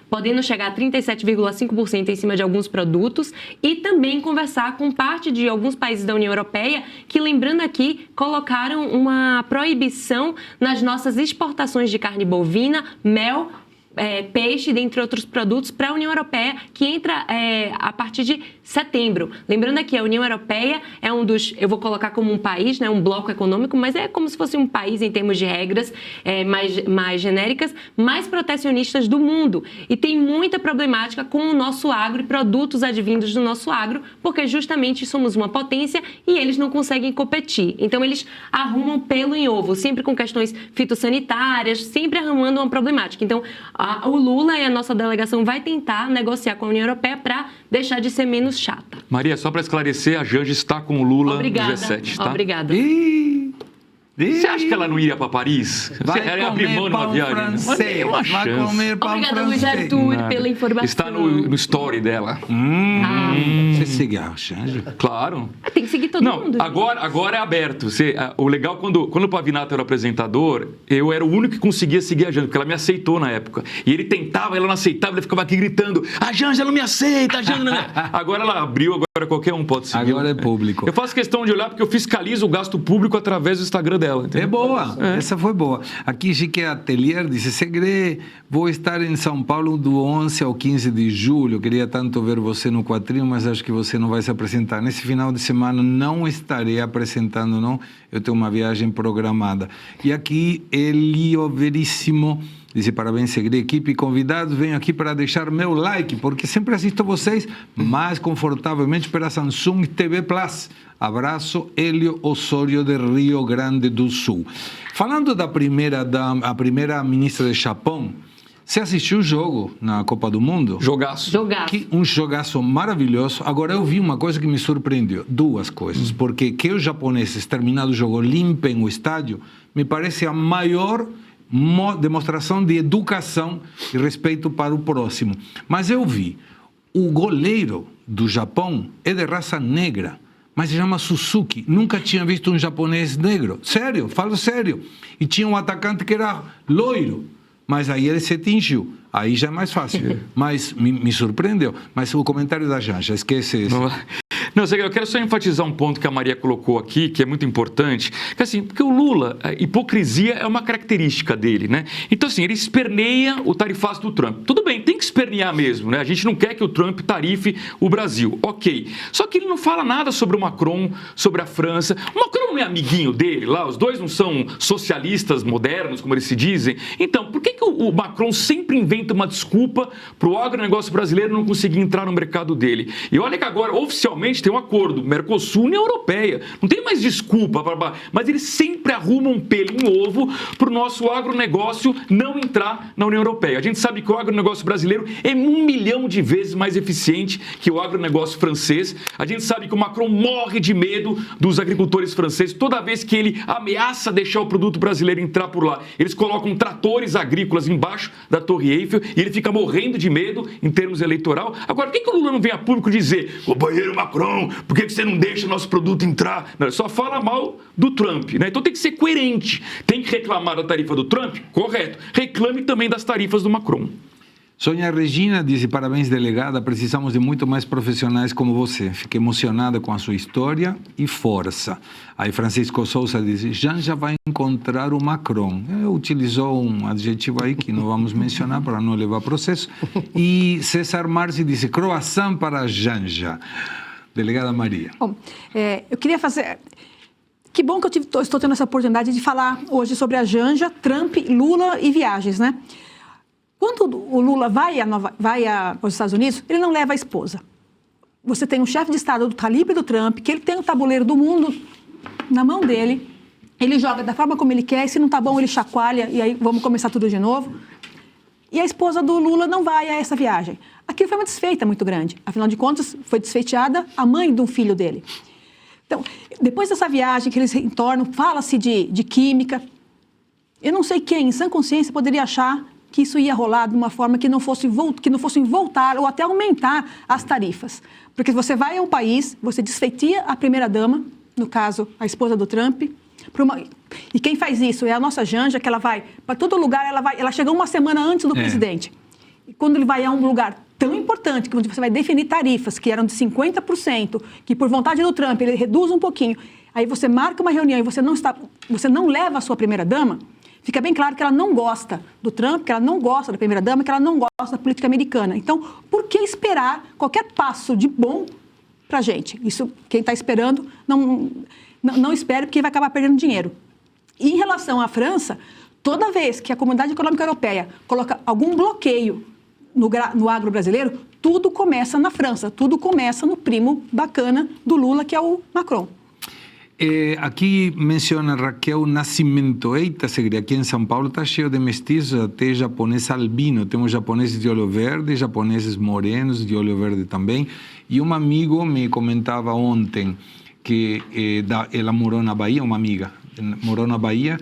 podendo chegar a 37,5% em cima de alguns produtos, e também conversar com parte de alguns países da União Europeia que, lembrando aqui, colocaram uma proibição nas nossas exportações de carne bovina, mel, peixe, dentre outros produtos, para a União Europeia, que entra a partir de setembro. Lembrando aqui, a União Europeia é um dos, eu vou colocar como um país, né, um bloco econômico, mas é como se fosse um país em termos de regras mais genéricas, mais protecionistas do mundo. E tem muita problemática com o nosso agro e produtos advindos do nosso agro, porque justamente somos uma potência e eles não conseguem competir. Então, eles arrumam pelo em ovo, sempre com questões fitossanitárias, sempre arrumando uma problemática. Então, o Lula e a nossa delegação vai tentar negociar com a União Europeia para deixar de ser menos chata. Maria, só para esclarecer, a Janja está com o Lula. Obrigada, no G7, tá? Obrigada. Você acha que ela não iria para Paris? Ela ia abrir mão numa viagem? Francês, vai comer pão Obrigada, Luiz francês. Arthur, pela informação. Está no story dela. Você segue a Janja? Claro. Tem que seguir todo mundo. Agora é aberto. O legal, quando o Pavinato era apresentador, eu era o único que conseguia seguir a Janja, porque ela me aceitou na época. E ele tentava, ela não aceitava, ele ficava aqui gritando: a Janja não me aceita, a Janja não me... Agora ela abriu, agora qualquer um pode seguir. Agora é público. Eu faço questão de olhar porque eu fiscalizo o gasto público através do Instagram dela. Entendeu? É boa, essa foi boa. Aqui Chique Atelier disse: Segre, vou estar em São Paulo do 11 ao 15 de julho. Queria tanto ver você no quadrinho, mas acho que você não vai se apresentar. Nesse final de semana não estarei apresentando, não. Eu tenho uma viagem programada. E aqui Elio Veríssimo disse: parabéns, Segre, equipe e convidados. Venho aqui para deixar meu like, porque sempre assisto vocês mais confortavelmente pela Samsung TV Plus. Abraço, Hélio Osório de Rio Grande do Sul. Falando da a primeira ministra do Japão, você assistiu o jogo na Copa do Mundo? Jogaço. Um jogaço maravilhoso. Agora, eu vi uma coisa que me surpreendeu. Duas coisas. Porque que os japoneses, terminado o jogo, limpem o estádio, me parece a maior demonstração de educação e respeito para o próximo. Mas eu vi, o goleiro do Japão é de raça negra, mas se chama Suzuki. Nunca tinha visto um japonês negro. Sério, falo sério. E tinha um atacante que era loiro, mas aí ele se tingiu. Aí já é mais fácil. Mas me surpreendeu. Mas o comentário da Janja, esquece isso. Não, eu quero só enfatizar um ponto que a Maria colocou aqui, que é muito importante, que assim, porque o Lula, a hipocrisia é uma característica dele, né? Então, assim, ele esperneia o tarifaço do Trump. Tudo bem, tem que espernear mesmo, né? A gente não quer que o Trump tarife o Brasil, ok. Só que ele não fala nada sobre o Macron, sobre a França. O Macron não é amiguinho dele lá? Os dois não são socialistas modernos, como eles se dizem? Então, por que o Macron sempre inventa uma desculpa para o agronegócio brasileiro não conseguir entrar no mercado dele? E olha que agora, oficialmente, tem um acordo Mercosul-União Europeia. Não tem mais desculpa, mas eles sempre arrumam um pelo em ovo para o nosso agronegócio não entrar na União Europeia. A gente sabe que o agronegócio brasileiro é 1 milhão de vezes mais eficiente que o agronegócio francês. A gente sabe que o Macron morre de medo dos agricultores franceses. Toda vez que ele ameaça deixar o produto brasileiro entrar por lá, eles colocam tratores agrícolas embaixo da Torre Eiffel e ele fica morrendo de medo em termos eleitoral. Agora, por que o Lula não vem a público dizer: companheiro Macron, por que você não deixa o nosso produto entrar? Não, só fala mal do Trump, né? Então tem que ser coerente. Tem que reclamar da tarifa do Trump? Correto. Reclame também das tarifas do Macron. Sônia Regina disse: parabéns, delegada, precisamos de muito mais profissionais como você. Fiquei emocionada com a sua história e força. Aí Francisco Souza disse: Janja vai encontrar o Macron. Utilizou um adjetivo aí que não vamos mencionar para não levar processo. E César Marci disse: croissant para Janja. Delegada Maria. Bom, eu queria fazer... Que bom que estou tendo essa oportunidade de falar hoje sobre a Janja, Trump, Lula e viagens, né? Quando o Lula vai aos Estados Unidos, ele não leva a esposa. Você tem um chefe de Estado do calibre do Trump, que ele tem o tabuleiro do mundo na mão dele, ele joga da forma como ele quer, e se não está bom, ele chacoalha, e aí vamos começar tudo de novo. E a esposa do Lula não vai a essa viagem. Aquilo foi uma desfeita muito grande. Afinal de contas, foi desfeiteada a mãe de um filho dele. Então, depois dessa viagem que eles retornam, fala-se de química. Eu não sei quem, em sã consciência, poderia achar que isso ia rolar de uma forma que não fossem voltar ou até aumentar as tarifas. Porque você vai a um país, você desfeitia a primeira-dama, no caso, a esposa do Trump, e quem faz isso é a nossa Janja, que ela vai para todo lugar, ela chega uma semana antes do presidente. E quando ele vai a um lugar tão importante, que você vai definir tarifas, que eram de 50%, que por vontade do Trump ele reduz um pouquinho, aí você marca uma reunião e você não leva a sua primeira-dama, fica bem claro que ela não gosta do Trump, que ela não gosta da primeira-dama, que ela não gosta da política americana. Então, por que esperar qualquer passo de bom para a gente? Isso, quem está esperando, não espere, porque vai acabar perdendo dinheiro. E em relação à França, toda vez que a Comunidade Econômica Europeia coloca algum bloqueio no agro brasileiro, tudo começa na França, tudo começa no primo bacana do Lula, que é o Macron. Aqui menciona Raquel Nascimento. Eita, Segre, aqui em São Paulo está cheio de mestiços, até japonês albino. Temos japoneses de olho verde, japoneses morenos de olho verde também. E um amigo me comentava ontem que ela morou na Bahia, uma amiga, morou na Bahia,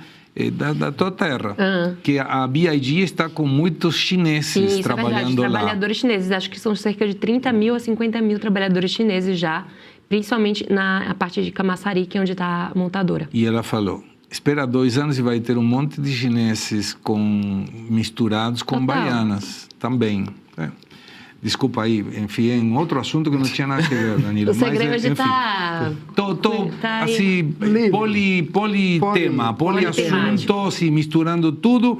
da tua terra, que a BIG está com muitos chineses trabalhando lá. Trabalhadores chineses, acho que são cerca de 30 mil a 50 mil trabalhadores chineses já, principalmente na parte de Camaçari, que é onde está a montadora. E ela falou, espera 2 anos e vai ter um monte de chineses misturados com baianas também. Desculpa aí, enfiei em outro assunto que não tinha nada a ver, Danilo. O segredo hoje está... Estou assim, politema, poliassunto, assim, misturando tudo.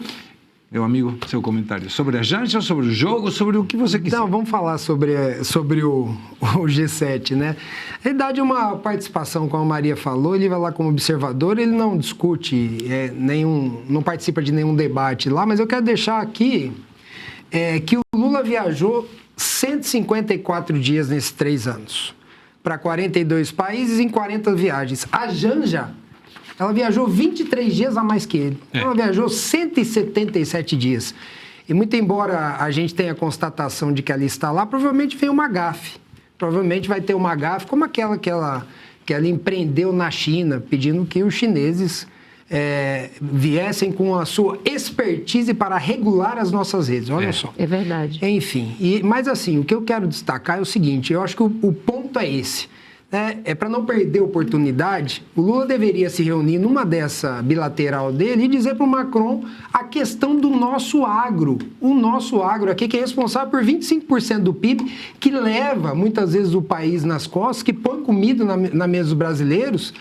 Meu amigo, seu comentário. Sobre a Janja, sobre o jogo, sobre o que você quiser. Não, vamos falar sobre o G7, né? Na verdade, uma participação, como a Maria falou, ele vai lá como observador, ele não discute não participa de nenhum debate lá, mas eu quero deixar aqui que o Lula viajou 154 dias nesses 3 anos, para 42 países em 40 viagens. A Janja, ela viajou 23 dias a mais que ele. Ela viajou 177 dias. E muito embora a gente tenha a constatação de que ela está lá, provavelmente vem uma gafe. Provavelmente vai ter uma gafe como aquela que ela empreendeu na China, pedindo que os chineses viessem com a sua expertise para regular as nossas redes. Olha só. É verdade. Enfim, mas assim, o que eu quero destacar é o seguinte, eu acho que o ponto é esse. Para não perder a oportunidade, o Lula deveria se reunir numa dessa bilateral dele e dizer para o Macron a questão do nosso agro. O nosso agro aqui, que é responsável por 25% do PIB, que leva muitas vezes o país nas costas, que põe comida na mesa dos brasileiros,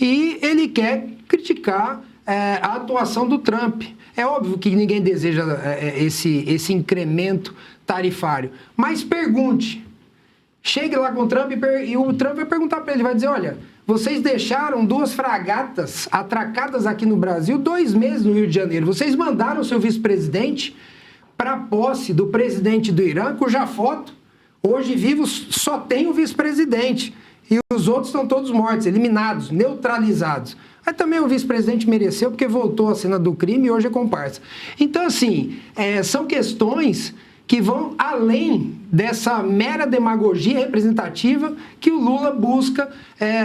e ele quer criticar a atuação do Trump. É óbvio que ninguém deseja esse incremento tarifário, mas pergunte. Chegue lá com o Trump e o Trump vai perguntar para ele, vai dizer, olha, vocês deixaram 2 fragatas atracadas aqui no Brasil 2 meses no Rio de Janeiro. Vocês mandaram o seu vice-presidente para a posse do presidente do Irã, cuja foto, hoje vivos, só tem o vice-presidente. E os outros estão todos mortos, eliminados, neutralizados. Mas também o vice-presidente mereceu, porque voltou à cena do crime e hoje é comparsa. Então, assim, são questões que vão além dessa mera demagogia representativa que o Lula busca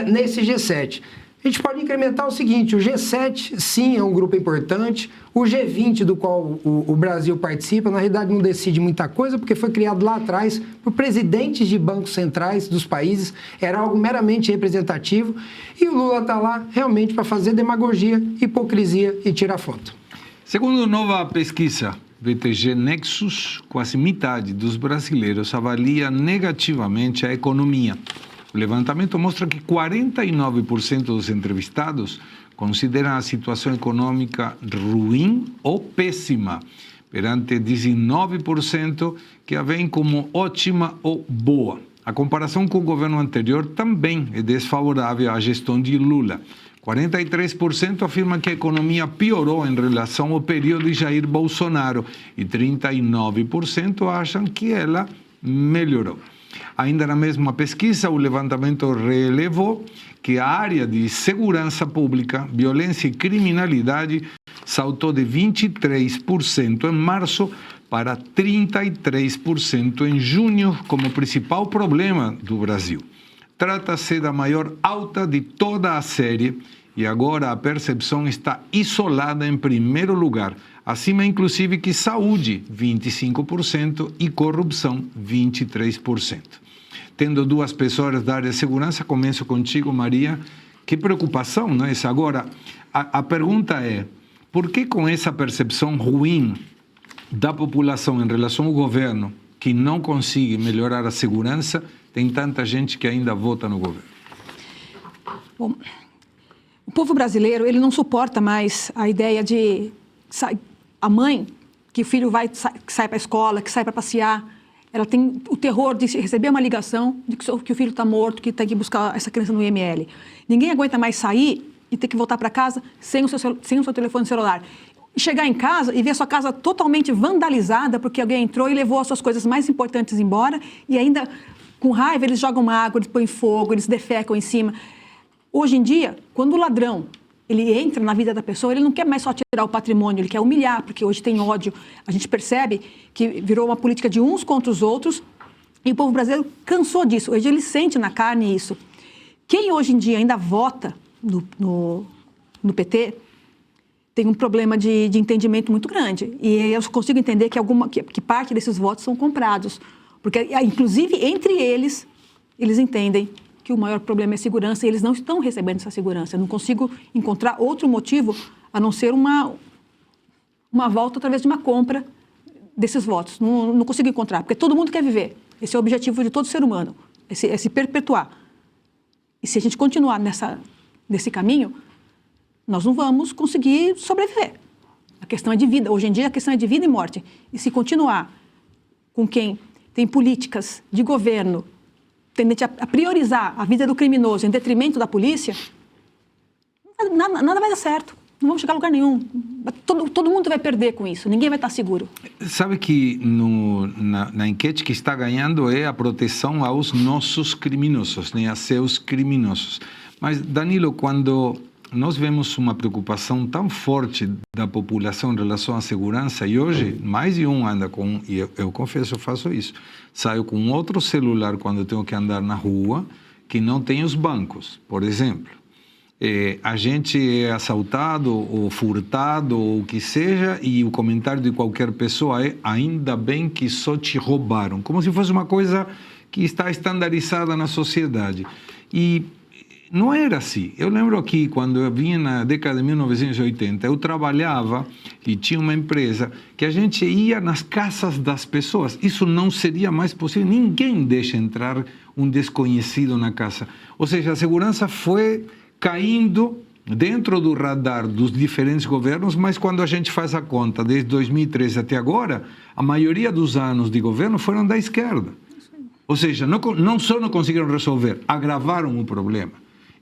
nesse G7. A gente pode incrementar o seguinte, o G7, sim, é um grupo importante, o G20, do qual o Brasil participa, na realidade não decide muita coisa, porque foi criado lá atrás por presidentes de bancos centrais dos países, era algo meramente representativo, e o Lula está lá realmente para fazer demagogia, hipocrisia e tirar foto. Segundo nova pesquisa, BTG Nexus, quase metade dos brasileiros avalia negativamente a economia. O levantamento mostra que 49% dos entrevistados consideram a situação econômica ruim ou péssima, perante 19% que a veem como ótima ou boa. A comparação com o governo anterior também é desfavorável à gestão de Lula. 43% afirma que a economia piorou em relação ao período de Jair Bolsonaro e 39% acham que ela melhorou. Ainda na mesma pesquisa, o levantamento relevou que a área de segurança pública, violência e criminalidade saltou de 23% em março para 33% em junho como principal problema do Brasil. Trata-se da maior alta de toda a série e agora a percepção está isolada em primeiro lugar, acima inclusive que saúde, 25% e corrupção, 23%. Tendo 2 pessoas da área de segurança, começo contigo, Maria. Que preocupação, não é isso? Agora, a pergunta é, por que com essa percepção ruim da população em relação ao governo, que não consegue melhorar a segurança, tem tanta gente que ainda vota no governo? Bom, o povo brasileiro, ele não suporta mais a ideia de a mãe, que o filho que sai para a escola, que sai para passear, ela tem o terror de receber uma ligação de que o filho está morto, que tem que buscar essa criança no IML. Ninguém aguenta mais sair e ter que voltar para casa sem o seu telefone celular. Chegar em casa e ver a sua casa totalmente vandalizada porque alguém entrou e levou as suas coisas mais importantes embora e ainda, com raiva, eles jogam água, eles põem fogo, eles defecam em cima. Hoje em dia, quando o ladrão ele entra na vida da pessoa, ele não quer mais só tirar o patrimônio, ele quer humilhar, porque hoje tem ódio. A gente percebe que virou uma política de uns contra os outros e o povo brasileiro cansou disso. Hoje ele sente na carne isso. Quem hoje em dia ainda vota no no PT tem um problema de entendimento muito grande. E eu consigo entender que parte desses votos são comprados. Porque, inclusive, entre eles entendem que o maior problema é a segurança e eles não estão recebendo essa segurança. Eu não consigo encontrar outro motivo a não ser uma volta através de uma compra desses votos. Não consigo encontrar, porque todo mundo quer viver. Esse é o objetivo de todo ser humano, é se perpetuar. E se a gente continuar nesse caminho, nós não vamos conseguir sobreviver. A questão é de vida. Hoje em dia, a questão é de vida e morte. E se continuar com quem tem políticas de governo tendente a priorizar a vida do criminoso em detrimento da polícia, nada vai dar certo. Não vamos chegar a lugar nenhum. Todo mundo vai perder com isso. Ninguém vai estar seguro. Sabe que na enquete que está ganhando é a proteção aos nossos criminosos, né? A seus criminosos. Mas, Danilo, quando nós vemos uma preocupação tão forte da população em relação à segurança, e hoje mais de um anda com, e eu confesso, eu faço isso, saio com outro celular quando tenho que andar na rua, que não tem os bancos, por exemplo. A gente é assaltado ou furtado ou o que seja, e o comentário de qualquer pessoa é: ainda bem que só te roubaram, como se fosse uma coisa que está estandarizada na sociedade. E não era assim. Eu lembro que quando eu vinha na década de 1980, eu trabalhava e tinha uma empresa que a gente ia nas casas das pessoas. Isso não seria mais possível. Ninguém deixa entrar um desconhecido na casa. Ou seja, a segurança foi caindo dentro do radar dos diferentes governos, mas quando a gente faz a conta, desde 2013 até agora, a maioria dos anos de governo foram da esquerda. Ou seja, não só não conseguiram resolver, agravaram o problema.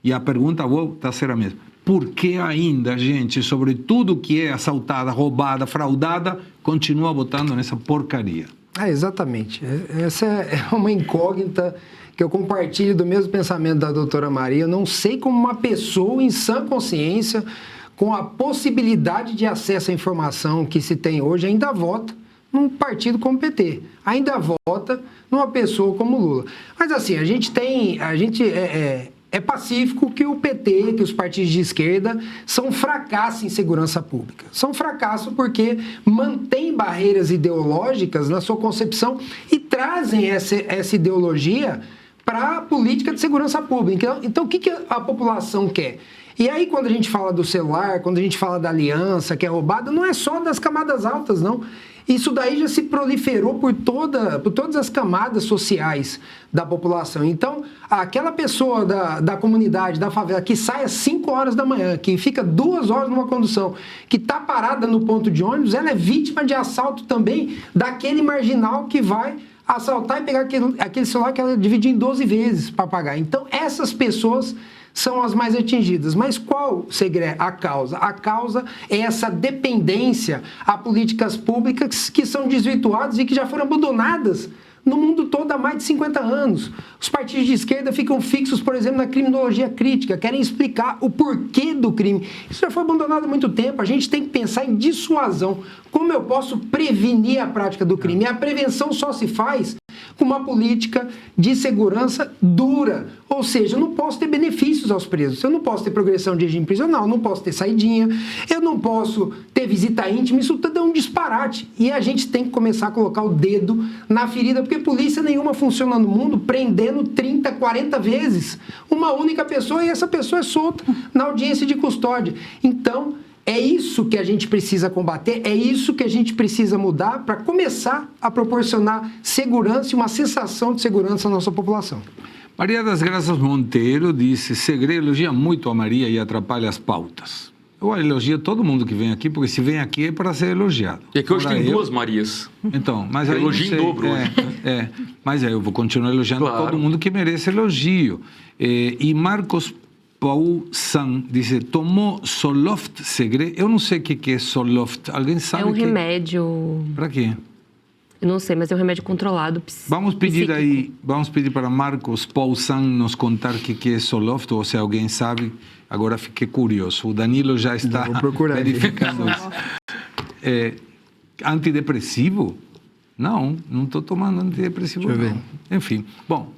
E a pergunta volta a ser a mesma. Por que ainda a gente, sobre tudo que é assaltada, roubada, fraudada, continua votando nessa porcaria? Exatamente. Essa é uma incógnita que eu compartilho do mesmo pensamento da doutora Maria. Eu não sei como uma pessoa em sã consciência, com a possibilidade de acesso à informação que se tem hoje, ainda vota num partido como o PT, ainda vota numa pessoa como Lula. Mas assim, é pacífico que o PT, que os partidos de esquerda são um fracasso em segurança pública. São um fracasso porque mantêm barreiras ideológicas na sua concepção e trazem essa ideologia para a política de segurança pública. Então, o que a população quer? E aí, quando a gente fala do celular, quando a gente fala da aliança que é roubada, não é só das camadas altas, não. Isso daí já se proliferou por todas as camadas sociais da população. Então, aquela pessoa da comunidade, da favela, que sai às 5 horas da manhã, que fica 2 horas numa condução, que está parada no ponto de ônibus, ela é vítima de assalto também daquele marginal que vai assaltar e pegar aquele celular que ela divide em 12 vezes para pagar. Então, essas pessoas são as mais atingidas. Mas qual, Segré, a causa? A causa é essa dependência a políticas públicas que são desvirtuadas e que já foram abandonadas no mundo todo há mais de 50 anos. Os partidos de esquerda ficam fixos, por exemplo, na criminologia crítica, querem explicar o porquê do crime. Isso já foi abandonado há muito tempo. A gente tem que pensar em dissuasão. Como eu posso prevenir a prática do crime? E a prevenção só se faz com uma política de segurança dura. Ou seja, eu não posso ter benefícios aos presos, eu não posso ter progressão de regime prisional, eu não posso ter saidinha, eu não posso ter visita íntima, isso tudo é um disparate. E a gente tem que começar a colocar o dedo na ferida, porque polícia nenhuma funciona no mundo prendendo 30, 40 vezes uma única pessoa, e essa pessoa é solta na audiência de custódia. Então, é isso que a gente precisa combater, é isso que a gente precisa mudar para começar a proporcionar segurança e uma sensação de segurança à nossa população. Maria das Graças Monteiro disse: Segré elogia muito a Maria e atrapalha as pautas. Eu elogio todo mundo que vem aqui, porque se vem aqui é para ser elogiado. E que hoje tem 2 Marias. Então, mas aí elogio em dobro hoje. Mas aí eu vou continuar elogiando todo mundo que merece elogio. E Marcos Paul San disse: tomou Zoloft, Segré? Eu não sei o que é Zoloft. Alguém sabe? É um remédio. Para quê? Eu não sei, mas é um remédio controlado. Vamos pedir para Marcos Paul San nos contar o que é Zoloft, ou se alguém sabe. Agora fiquei curioso. O Danilo já está verificando isso. Antidepressivo? Não estou tomando antidepressivo. Deixa eu ver. Enfim, bom.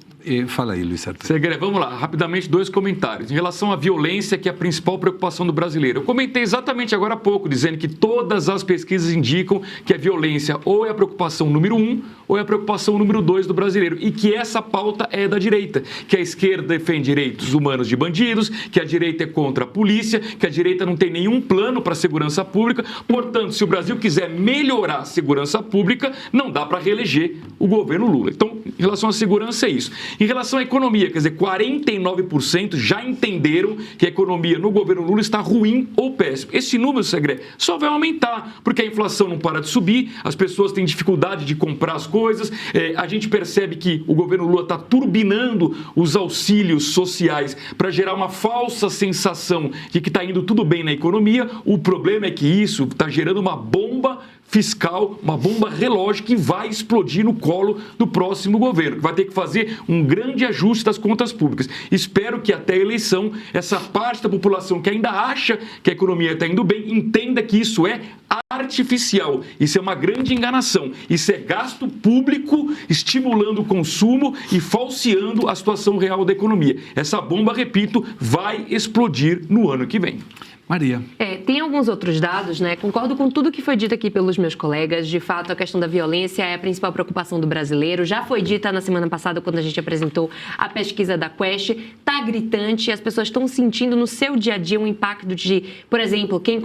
Fala aí, Luiz Arthur. Segre, vamos lá, rapidamente 2 comentários. Em relação à violência, que é a principal preocupação do brasileiro. Eu comentei exatamente agora há pouco, dizendo que todas as pesquisas indicam que a violência ou é a preocupação número 1 ou é a preocupação número 2 do brasileiro. E que essa pauta é da direita. Que a esquerda defende direitos humanos de bandidos, que a direita é contra a polícia, que a direita não tem nenhum plano para a segurança pública. Portanto, se o Brasil quiser melhorar a segurança pública, não dá para reeleger o governo Lula. Então, em relação à segurança, é isso. Em relação à economia, quer dizer, 49% já entenderam que a economia no governo Lula está ruim ou péssimo. Esse número, Segre, só vai aumentar, porque a inflação não para de subir, as pessoas têm dificuldade de comprar as coisas, a gente percebe que o governo Lula está turbinando os auxílios sociais para gerar uma falsa sensação de que está indo tudo bem na economia. O problema é que isso está gerando uma bomba fiscal, uma bomba relógio que vai explodir no colo do próximo governo, que vai ter que fazer um grande ajuste das contas públicas. Espero que até a eleição, essa parte da população que ainda acha que a economia está indo bem, entenda que isso é artificial. Isso é uma grande enganação. Isso é gasto público estimulando o consumo e falseando a situação real da economia. Essa bomba, repito, vai explodir no ano que vem. Maria. Tem alguns outros dados, né? Concordo com tudo que foi dito aqui pelos meus colegas. De fato, a questão da violência é a principal preocupação do brasileiro. Já foi dita na semana passada, quando a gente apresentou a pesquisa da Quest. Está gritante, as pessoas estão sentindo no seu dia a dia um impacto de, por exemplo, quem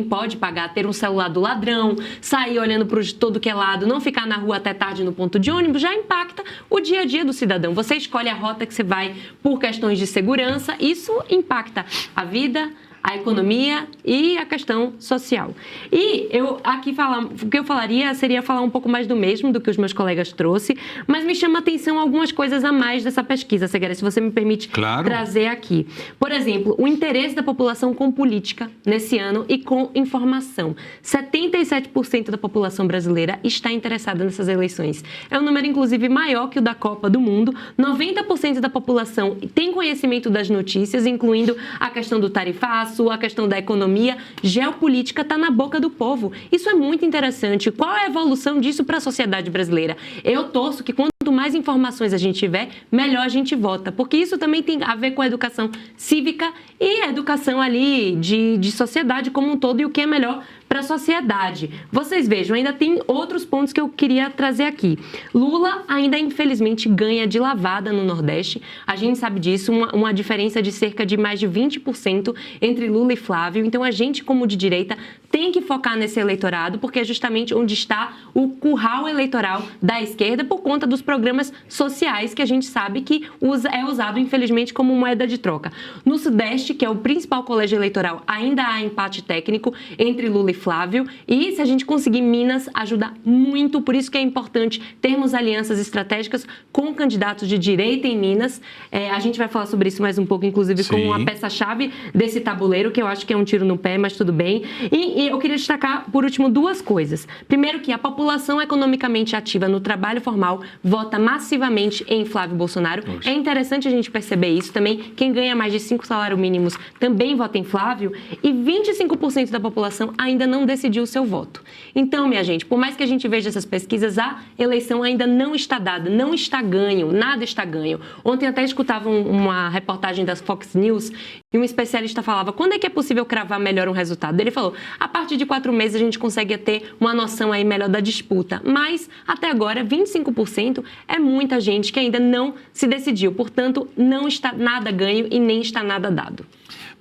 pode pagar, ter um celular do ladrão, sair olhando para todo que é lado, não ficar na rua até tarde no ponto de ônibus, já impacta o dia a dia do cidadão. Você escolhe a rota que você vai por questões de segurança, isso impacta a vida, a economia e a questão social. E o que eu falaria seria falar um pouco mais do mesmo do que os meus colegas trouxe, mas me chama a atenção algumas coisas a mais dessa pesquisa, Segre, se você me permite trazer aqui. Por exemplo, o interesse da população com política nesse ano e com informação. 77% da população brasileira está interessada nessas eleições. É um número, inclusive, maior que o da Copa do Mundo. 90% da população tem conhecimento das notícias, incluindo a questão do tarifaço, a questão da economia, geopolítica está na boca do povo. Isso é muito interessante. Qual é a evolução disso para a sociedade brasileira? Eu torço que quanto mais informações a gente tiver, melhor a gente vota, porque isso também tem a ver com a educação cívica e a educação ali de sociedade como um todo e o que é melhor para a sociedade. Vocês vejam, ainda tem outros pontos que eu queria trazer aqui. Lula ainda, infelizmente, ganha de lavada no Nordeste. A gente sabe disso, uma diferença de cerca de mais de 20% entre Lula e Flávio. Então, a gente, como de direita, tem que focar nesse eleitorado, porque é justamente onde está o curral eleitoral da esquerda por conta dos programas sociais que a gente sabe que é usado, infelizmente, como moeda de troca. No Sudeste, que é o principal colégio eleitoral, ainda há empate técnico entre Lula e Flávio, e se a gente conseguir Minas, ajuda muito, por isso que é importante termos alianças estratégicas com candidatos de direita em Minas. A gente vai falar sobre isso mais um pouco, inclusive com a peça-chave desse tabuleiro, que eu acho que é um tiro no pé, mas tudo bem. E eu queria destacar, por último, 2 coisas. Primeiro, que a população economicamente ativa no trabalho formal vota massivamente em Flávio Bolsonaro. É interessante a gente perceber isso também. Quem ganha mais de 5 salários mínimos também vota em Flávio, e 25% da população ainda não decidiu o seu voto. Então, minha gente, por mais que a gente veja essas pesquisas, a eleição ainda não está dada, não está ganho, nada está ganho. Ontem até escutava uma reportagem das Fox News e um especialista falava, quando é que é possível cravar melhor um resultado? Ele falou, a partir de 4 meses a gente consegue ter uma noção aí melhor da disputa, mas até agora 25% é muita gente que ainda não se decidiu, portanto não está nada ganho e nem está nada dado.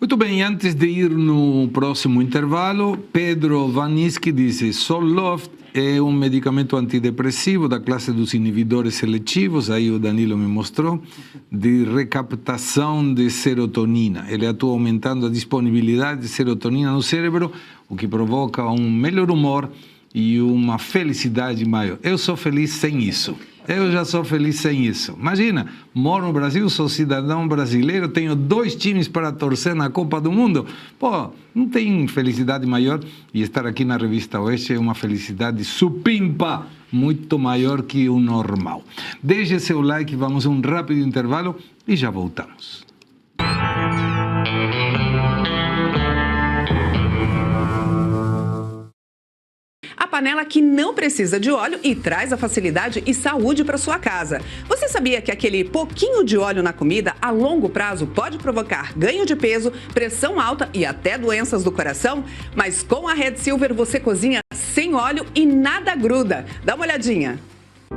Muito bem, antes de ir no próximo intervalo, Pedro Vanisky disse: Zoloft é um medicamento antidepressivo da classe dos inibidores seletivos, aí o Danilo me mostrou, de recaptação de serotonina. Ele atua aumentando a disponibilidade de serotonina no cérebro, o que provoca um melhor humor e uma felicidade maior. Eu sou feliz sem isso. Eu já sou feliz sem isso. Imagina, moro no Brasil, sou cidadão brasileiro, tenho 2 times para torcer na Copa do Mundo. Pô, não tem felicidade maior. E estar aqui na Revista Oeste é uma felicidade supimpa, muito maior que o normal. Deixe seu like, vamos a um rápido intervalo e já voltamos. A panela que não precisa de óleo e traz a facilidade e saúde para sua casa. Você sabia que aquele pouquinho de óleo na comida, a longo prazo, pode provocar ganho de peso, pressão alta e até doenças do coração? Mas com a Red Silver você cozinha sem óleo e nada gruda. Dá uma olhadinha.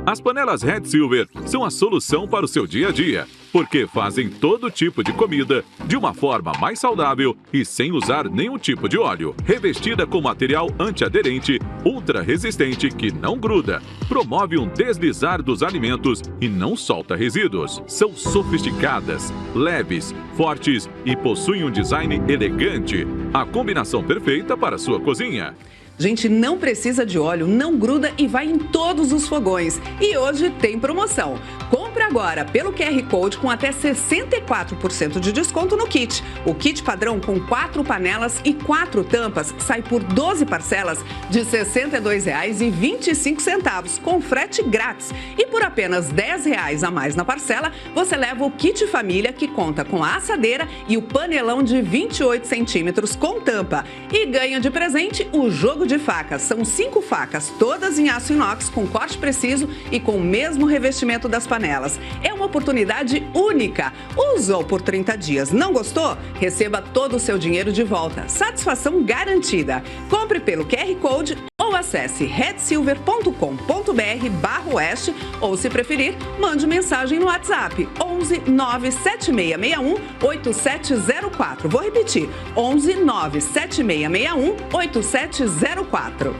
As panelas Red Silver são a solução para o seu dia a dia, porque fazem todo tipo de comida de uma forma mais saudável e sem usar nenhum tipo de óleo. Revestida com material antiaderente, ultra resistente que não gruda, promove um deslizar dos alimentos e não solta resíduos. São sofisticadas, leves, fortes e possuem um design elegante. A combinação perfeita para a sua cozinha. Gente, não precisa de óleo, não gruda e vai em todos os fogões. E hoje tem promoção. Compre agora pelo QR Code com até 64% de desconto no kit. O kit padrão com 4 panelas e 4 tampas sai por 12 parcelas de R$ 62,25 com frete grátis. E por apenas R$ 10 a mais na parcela, você leva o kit família que conta com a assadeira e o panelão de 28 centímetros com tampa. E ganha de presente o jogo de facas. São 5 facas, todas em aço inox com corte preciso e com o mesmo revestimento das panelas. É uma oportunidade única. Usou por 30 dias, não gostou? Receba todo o seu dinheiro de volta. Satisfação garantida. Compre pelo QR Code ou acesse redsilver.com.br/oeste ou, se preferir, mande mensagem no WhatsApp 11 97661 8704. Vou repetir, 11 97661 8704.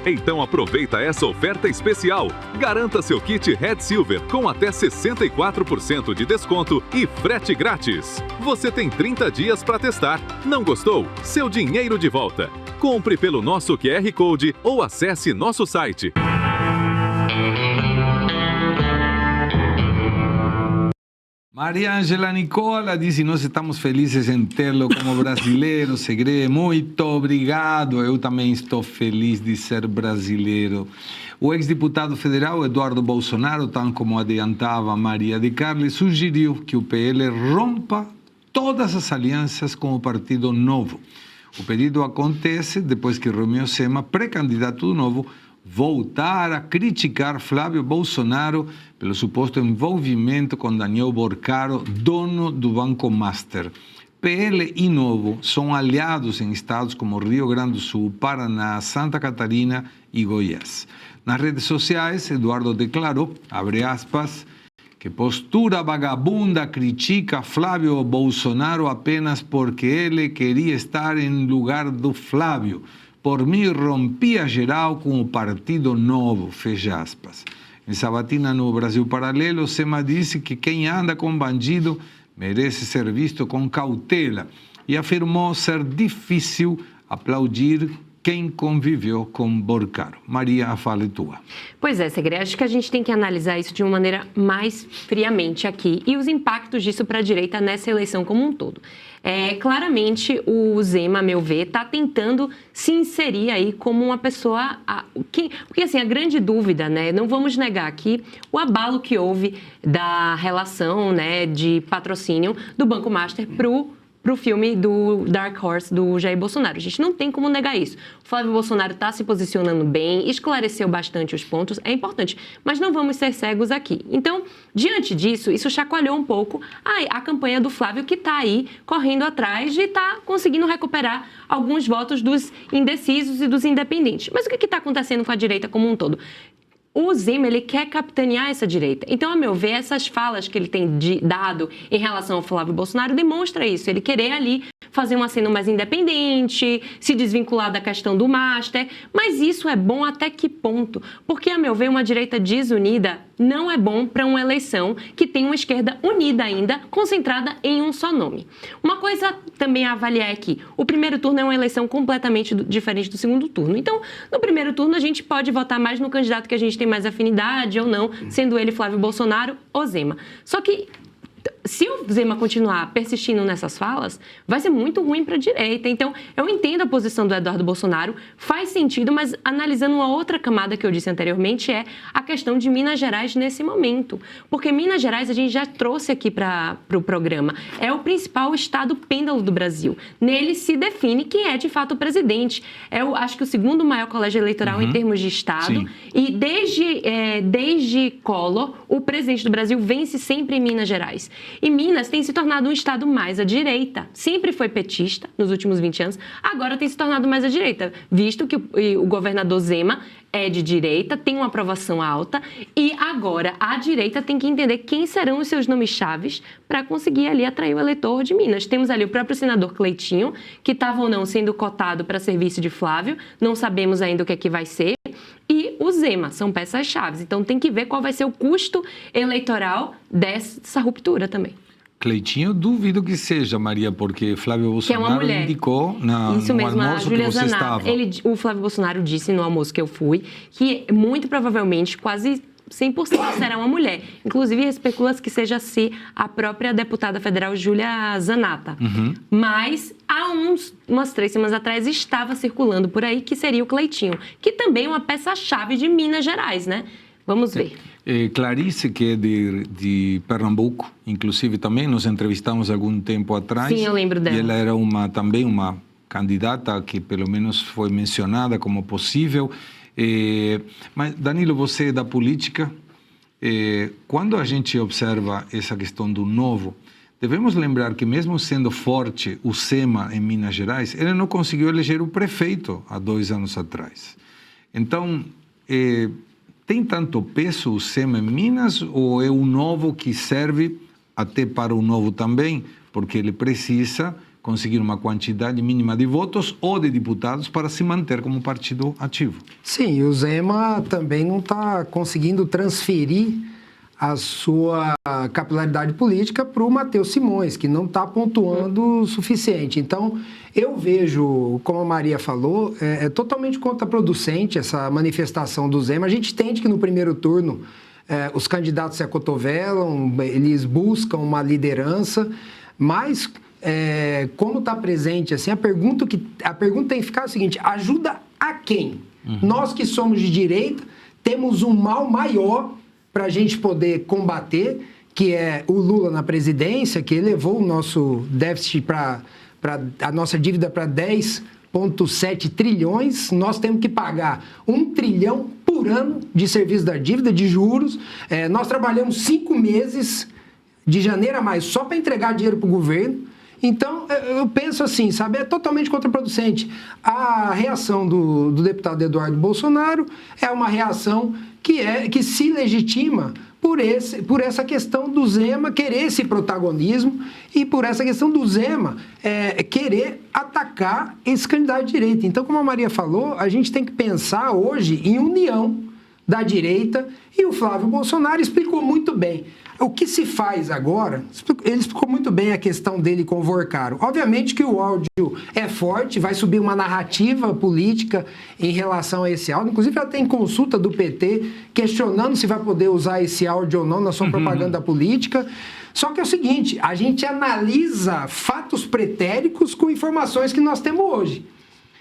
Então aproveita essa oferta especial. Garanta seu kit Red Silver com até 64% de desconto e frete grátis. Você tem 30 dias para testar. Não gostou? Seu dinheiro de volta. Compre pelo nosso QR Code ou acesse nosso site. Maria Angela Nicola diz: nós estamos felizes em tê-lo como brasileiro. Segre, muito obrigado. Eu também estou feliz de ser brasileiro. O ex-deputado federal Eduardo Bolsonaro, tal como adiantava Maria de Carli, sugeriu que o PL rompa todas as alianças com o Partido Novo. O pedido acontece depois que Romeu Zema, pré-candidato do Novo, voltar a criticar Flávio Bolsonaro pelo suposto envolvimento com Daniel Borcaro, dono do Banco Master. PL e Novo são aliados em estados como Rio Grande do Sul, Paraná, Santa Catarina e Goiás. Nas redes sociais, Eduardo declarou, abre aspas, que postura vagabunda critica Flávio Bolsonaro apenas porque ele queria estar em lugar do Flávio. Por mim, rompia geral com o Partido Novo, fecha aspas. Em sabatina no Brasil Paralelo, Zema disse que quem anda com bandido merece ser visto com cautela e afirmou ser difícil aplaudir quem conviveu com Borcaro. Maria, a fala é tua. Pois é, Segre, acho que a gente tem que analisar isso de uma maneira mais friamente aqui e os impactos disso para a direita nessa eleição como um todo. Claramente, o Zema, a meu ver, está tentando se inserir aí como uma pessoa... Porque, assim, a grande dúvida, né, não vamos negar aqui o abalo que houve da relação, né, de patrocínio do Banco Master para o filme do Dark Horse do Jair Bolsonaro. A gente não tem como negar isso. O Flávio Bolsonaro está se posicionando bem, esclareceu bastante os pontos, é importante, mas não vamos ser cegos aqui. Então, diante disso, isso chacoalhou um pouco a campanha do Flávio, que está aí correndo atrás e está conseguindo recuperar alguns votos dos indecisos e dos independentes. Mas o que está acontecendo com a direita como um todo? O Zema, ele quer capitanear essa direita. Então, a meu ver, essas falas que ele tem dado em relação ao Flávio Bolsonaro demonstra isso. Ele querer ali fazer uma cena mais independente, se desvincular da questão do Master. Mas isso é bom até que ponto? Porque, a meu ver, uma direita desunida não é bom para uma eleição que tem uma esquerda unida ainda, concentrada em um só nome. Uma coisa também a avaliar aqui. O primeiro turno é uma eleição completamente diferente do segundo turno. Então, no primeiro turno, a gente pode votar mais no candidato que a gente tem mais afinidade ou não, sendo ele Flávio Bolsonaro ou Zema. Só que se o Zema continuar persistindo nessas falas, vai ser muito ruim para a direita. Então, eu entendo a posição do Eduardo Bolsonaro, faz sentido, mas analisando uma outra camada que eu disse anteriormente, é a questão de Minas Gerais nesse momento. Porque Minas Gerais, a gente já trouxe aqui para o programa, é o principal estado pêndulo do Brasil. Nele se define quem é de fato o presidente. Eu acho que o segundo maior colégio eleitoral em termos de estado. Sim. E desde Collor, o presidente do Brasil vence sempre em Minas Gerais. E Minas tem se tornado um estado mais à direita. Sempre foi petista nos últimos 20 anos, agora tem se tornado mais à direita, visto que o governador Zema é de direita, tem uma aprovação alta e agora a direita tem que entender quem serão os seus nomes chaves para conseguir ali atrair o eleitor de Minas. Temos ali o próprio senador Cleitinho, que estava ou não sendo cotado para serviço de Flávio, não sabemos ainda o que é que vai ser, e o Zema, são peças-chaves. Então tem que ver qual vai ser o custo eleitoral dessa ruptura também. Cleitinho, duvido que seja, Maria, porque Flávio Bolsonaro indicou no almoço que você estava. O Flávio Bolsonaro disse no almoço que eu fui que muito provavelmente quase 100% será uma mulher. Inclusive, especula-se que seja a própria deputada federal Júlia Zanata. Mas há umas 3 semanas atrás estava circulando por aí que seria o Cleitinho, que também é uma peça-chave de Minas Gerais, né? Vamos ver. Clarice, que é de Pernambuco, inclusive também nos entrevistamos algum tempo atrás. Sim, eu lembro dela. E ela era também uma candidata que pelo menos foi mencionada como possível. Mas, Danilo, você é da política. Quando a gente observa essa questão do novo, devemos lembrar que mesmo sendo forte o Zema em Minas Gerais, ele não conseguiu eleger o prefeito há 2 anos atrás. Então, tem tanto peso o Zema em Minas ou é o novo que serve até para o novo também? Porque ele precisa conseguir uma quantidade mínima de votos ou de deputados para se manter como partido ativo. Sim, o Zema também não está conseguindo transferir a sua capilaridade política para o Matheus Simões, que não está pontuando o suficiente. Então, eu vejo, como a Maria falou, é totalmente contraproducente essa manifestação do Zema. A gente entende que no primeiro turno os candidatos se acotovelam, eles buscam uma liderança, mas como está presente, assim, a pergunta tem que ficar a seguinte: ajuda a quem? Nós que somos de direita temos um mal maior para a gente poder combater, que é o Lula na presidência, que elevou o nosso déficit a nossa dívida para 10,7 trilhões. Nós temos que pagar 1 trilhão por ano de serviço da dívida, de juros. Nós trabalhamos 5 meses, de janeiro a maio, só para entregar dinheiro para o governo. Então, eu penso assim, sabe, é totalmente contraproducente. A reação do deputado Eduardo Bolsonaro é uma reação que se legitima por essa questão do Zema querer esse protagonismo e por essa questão do Zema querer atacar esse candidato de direita. Então, como a Maria falou, a gente tem que pensar hoje em união da direita, e o Flávio Bolsonaro explicou muito bem. O que se faz agora, ele explicou muito bem a questão dele com o Vorcaro. Obviamente que o áudio é forte, vai subir uma narrativa política em relação a esse áudio. Inclusive, já tem consulta do PT questionando se vai poder usar esse áudio ou não na sua propaganda política. Só que é o seguinte, a gente analisa fatos pretéricos com informações que nós temos hoje.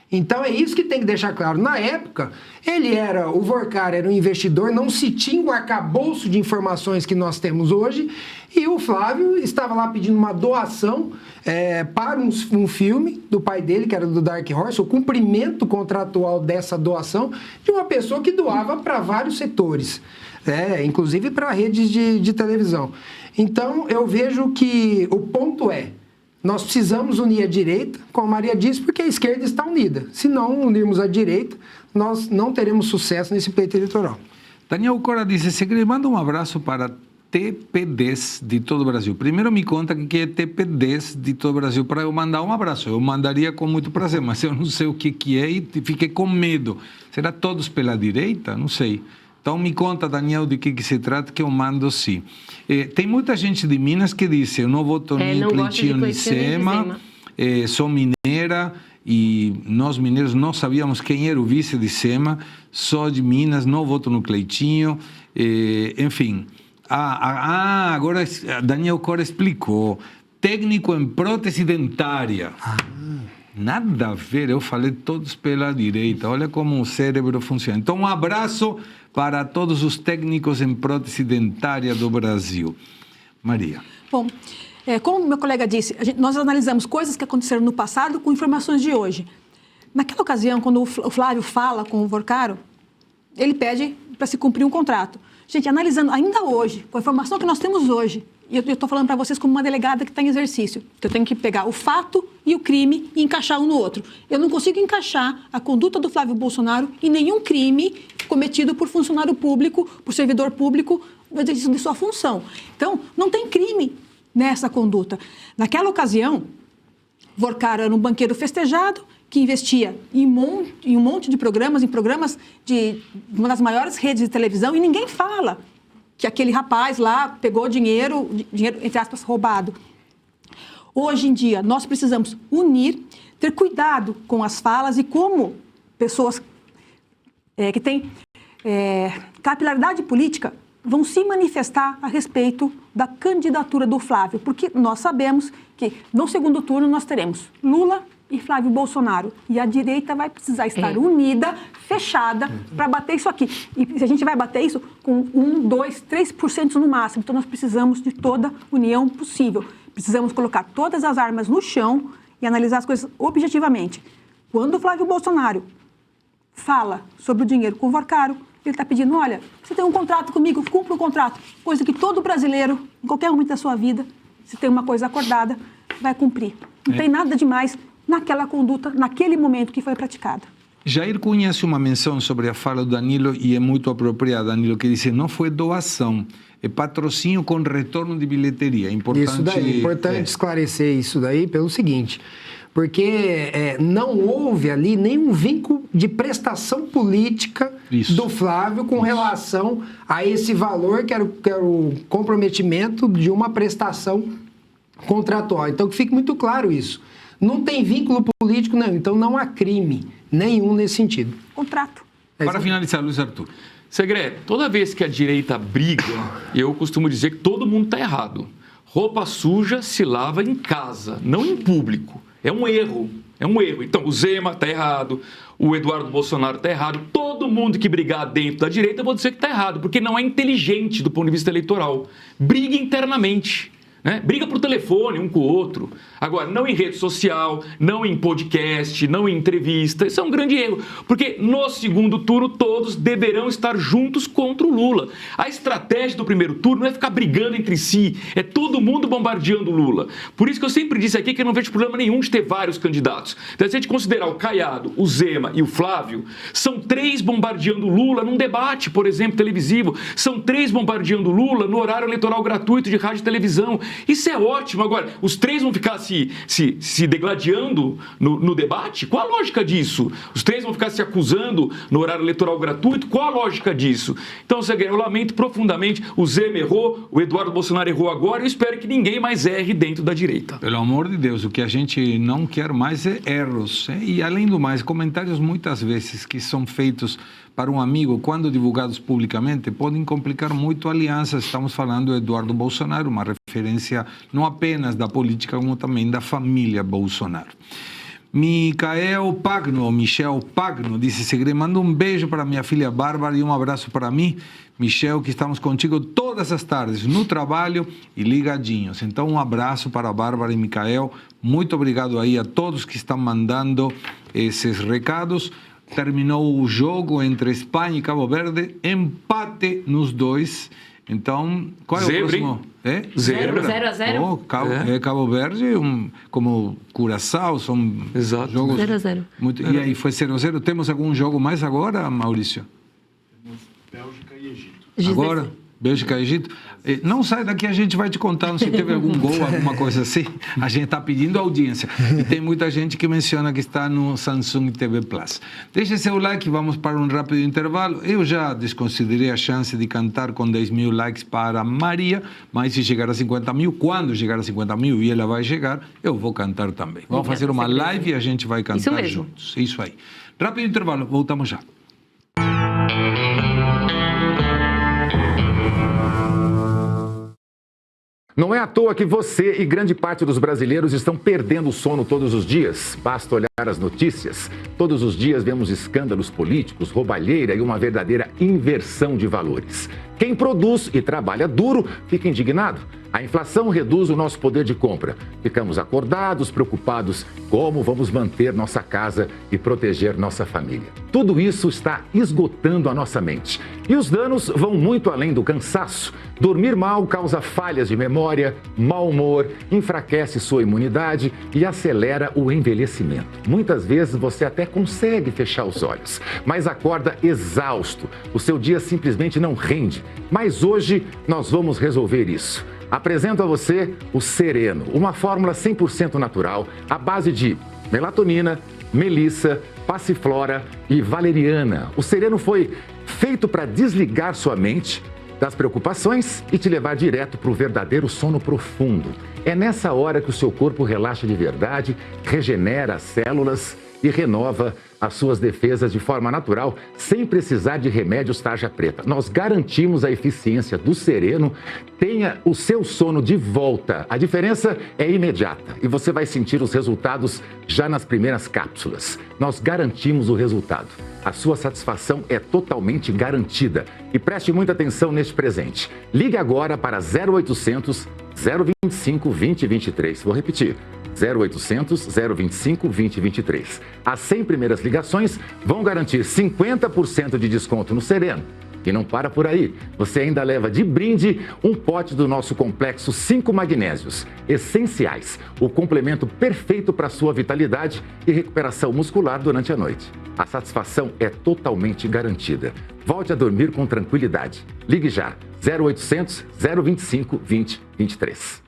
Então, é isso que tem que deixar claro. Na época, o Vorcaro era um investidor, não se tinha o arcabouço de informações que nós temos hoje, e o Flávio estava lá pedindo uma doação para um filme do pai dele, que era do Dark Horse, o cumprimento contratual dessa doação de uma pessoa que doava para vários setores, inclusive para redes de televisão. Então, eu vejo que o ponto nós precisamos unir a direita, como a Maria disse, porque a esquerda está unida. Se não unirmos a direita, nós não teremos sucesso nesse pleito eleitoral. Daniel Cora disse: Segre, manda um abraço para TP10 de todo o Brasil. Primeiro me conta que é TP10 de todo o Brasil para eu mandar um abraço. Eu mandaria com muito prazer, mas eu não sei o que é e fiquei com medo. Será todos pela direita? Não sei. Então, me conta, Daniel, de que se trata, que eu mando sim. Tem muita gente de Minas que diz: eu não voto nem Cleitinho nem Zema, sou mineira e nós mineiros não sabíamos quem era o vice de Zema, sou de Minas, não voto no Cleitinho. Enfim, Agora Daniel Cora explicou. Técnico em prótese dentária. Nada a ver, eu falei todos pela direita. Olha como o cérebro funciona. Então, um abraço para todos os técnicos em prótese dentária do Brasil. Maria. Bom, como meu colega disse, nós analisamos coisas que aconteceram no passado com informações de hoje. Naquela ocasião, quando o Flávio fala com o Vorcaro, ele pede para se cumprir um contrato. Gente, analisando ainda hoje, com a informação que nós temos hoje, e eu estou falando para vocês como uma delegada que está em exercício, que eu tenho que pegar o fato e o crime e encaixar um no outro. Eu não consigo encaixar a conduta do Flávio Bolsonaro em nenhum crime cometido por funcionário público, por servidor público, no exercício de sua função. Então, não tem crime nessa conduta. Naquela ocasião, Vorcaro era um banqueiro festejado que investia em um monte de programas, em programas de uma das maiores redes de televisão, e ninguém fala que aquele rapaz lá pegou dinheiro, entre aspas, roubado. Hoje em dia, nós precisamos unir, ter cuidado com as falas e como pessoas que têm capilaridade política vão se manifestar a respeito da candidatura do Flávio, porque nós sabemos que no segundo turno nós teremos Lula e Flávio Bolsonaro. E a direita vai precisar estar unida, fechada, para bater isso aqui. E a gente vai bater isso com 1, 2, 3% no máximo. Então, nós precisamos de toda união possível. Precisamos colocar todas as armas no chão e analisar as coisas objetivamente. Quando o Flávio Bolsonaro fala sobre o dinheiro com o Vorcaro, ele está pedindo, olha, você tem um contrato comigo, cumpra o contrato. Coisa que todo brasileiro, em qualquer momento da sua vida, se tem uma coisa acordada, vai cumprir. Não tem nada demais naquela conduta, naquele momento que foi praticada. Jair conhece uma menção sobre a fala do Danilo e é muito apropriada, Danilo, que diz, não foi doação, é patrocínio com retorno de bilheteria. Importante, isso daí, é importante esclarecer isso daí pelo seguinte, porque não houve ali nenhum vínculo de prestação política do Flávio com relação a esse valor que era o comprometimento de uma prestação contratual. Então, que fique muito claro isso. Não tem vínculo político, não. Então, não há crime nenhum nesse sentido. Contrato. Para finalizar, Luiz Arthur. Segredo, toda vez que a direita briga, eu costumo dizer que todo mundo está errado. Roupa suja se lava em casa, não em público. É um erro. Então, o Zema está errado, o Eduardo Bolsonaro está errado. Todo mundo que brigar dentro da direita, eu vou dizer que está errado, porque não é inteligente do ponto de vista eleitoral. Briga internamente. Briga por telefone um com o outro. Agora, não em rede social, não em podcast, não em entrevista. Isso é um grande erro. Porque no segundo turno todos deverão estar juntos contra o Lula. A estratégia do primeiro turno não é ficar brigando entre si. É todo mundo bombardeando o Lula. Por isso que eu sempre disse aqui que eu não vejo problema nenhum de ter vários candidatos. Então, se a gente considerar o Caiado, o Zema e o Flávio, são 3 bombardeando o Lula num debate, por exemplo, televisivo. São 3 bombardeando o Lula no horário eleitoral gratuito de rádio e televisão. Isso é ótimo. Agora, os 3 vão ficar se degladiando no debate? Qual a lógica disso? Os 3 vão ficar se acusando no horário eleitoral gratuito? Qual a lógica disso? Então, eu lamento profundamente. O Zema errou, o Eduardo Bolsonaro errou agora. Eu espero que ninguém mais erre dentro da direita. Pelo amor de Deus, o que a gente não quer mais é erros. E, além do mais, comentários muitas vezes que são feitos para um amigo, quando divulgados publicamente, podem complicar muito a aliança. Estamos falando de Eduardo Bolsonaro, uma referência não apenas da política, como também da família Bolsonaro. Michel Pagno disse, Segre, manda um beijo para minha filha Bárbara e um abraço para mim, Michel, que estamos contigo todas as tardes, no trabalho e ligadinhos. Então, um abraço para a Bárbara e Michel. Muito obrigado aí a todos que estão mandando esses recados. Terminou o jogo entre Espanha e Cabo Verde, empate nos dois. Então, qual é o próximo? 0-0. Cabo Verde, como Curaçao, são jogos... 0-0. E aí, foi 0-0. Temos algum jogo mais agora, Maurício? Temos Bélgica e Egito. Agora? Bélgica e Egito? Não sai daqui, a gente vai te contar se teve algum gol, alguma coisa assim. A gente está pedindo audiência. E tem muita gente que menciona que está no Samsung TV Plus. Deixe seu like, vamos para um rápido intervalo. Eu já desconsiderei a chance de cantar com 10 mil likes para Maria, mas se chegar a 50 mil, quando chegar a 50 mil e ela vai chegar, eu vou cantar também. Vamos fazer uma live e a gente vai cantar juntos. Isso aí. Rápido intervalo, voltamos já. Não é à toa que você e grande parte dos brasileiros estão perdendo o sono todos os dias. Basta olhar as notícias. Todos os dias vemos escândalos políticos, roubalheira e uma verdadeira inversão de valores. Quem produz e trabalha duro fica indignado. A inflação reduz o nosso poder de compra. Ficamos acordados, preocupados como vamos manter nossa casa e proteger nossa família. Tudo isso está esgotando a nossa mente. E os danos vão muito além do cansaço. Dormir mal causa falhas de memória, mau humor, enfraquece sua imunidade e acelera o envelhecimento. Muitas vezes você até consegue fechar os olhos, mas acorda exausto. O seu dia simplesmente não rende. Mas hoje nós vamos resolver isso. Apresento a você o Sereno, uma fórmula 100% natural à base de melatonina, melissa, passiflora e valeriana. O Sereno foi feito para desligar sua mente das preocupações e te levar direto para o verdadeiro sono profundo. É nessa hora que o seu corpo relaxa de verdade, regenera as células e renova as suas defesas de forma natural, sem precisar de remédios tarja preta. Nós garantimos a eficiência do Sereno. Tenha o seu sono de volta. A diferença é imediata e você vai sentir os resultados já nas primeiras cápsulas. Nós garantimos o resultado. A sua satisfação é totalmente garantida. E preste muita atenção neste presente. Ligue agora para 0800 025 2023. Vou repetir. 0800 025 2023. As 100 primeiras ligações vão garantir 50% de desconto no Sereno. E não para por aí. Você ainda leva de brinde um pote do nosso complexo 5 magnésios essenciais, o complemento perfeito para sua vitalidade e recuperação muscular durante a noite. A satisfação é totalmente garantida. Volte a dormir com tranquilidade. Ligue já. 0800 025 2023.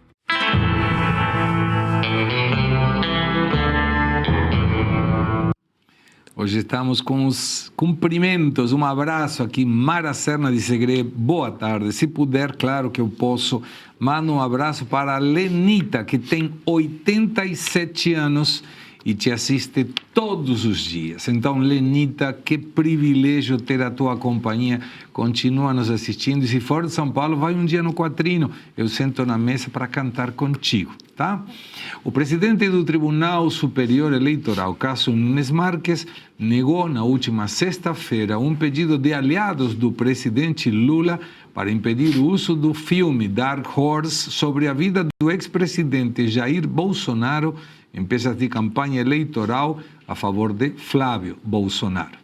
Hoje estamos com os cumprimentos. Um abraço aqui. Mara Serna de Segre, boa tarde. Se puder, claro que eu posso. Mando um abraço para a Lenita, que tem 87 anos e te assiste todos os dias. Então, Lenita, que privilégio ter a tua companhia. Continua nos assistindo. E se for de São Paulo, vai um dia no Quatrino. Eu sento na mesa para cantar contigo, tá? O presidente do Tribunal Superior Eleitoral, Cássio Nunes Marques, negou na última sexta-feira um pedido de aliados do presidente Lula para impedir o uso do filme Dark Horse sobre a vida do ex-presidente Jair Bolsonaro em peças de campanha eleitoral a favor de Flávio Bolsonaro.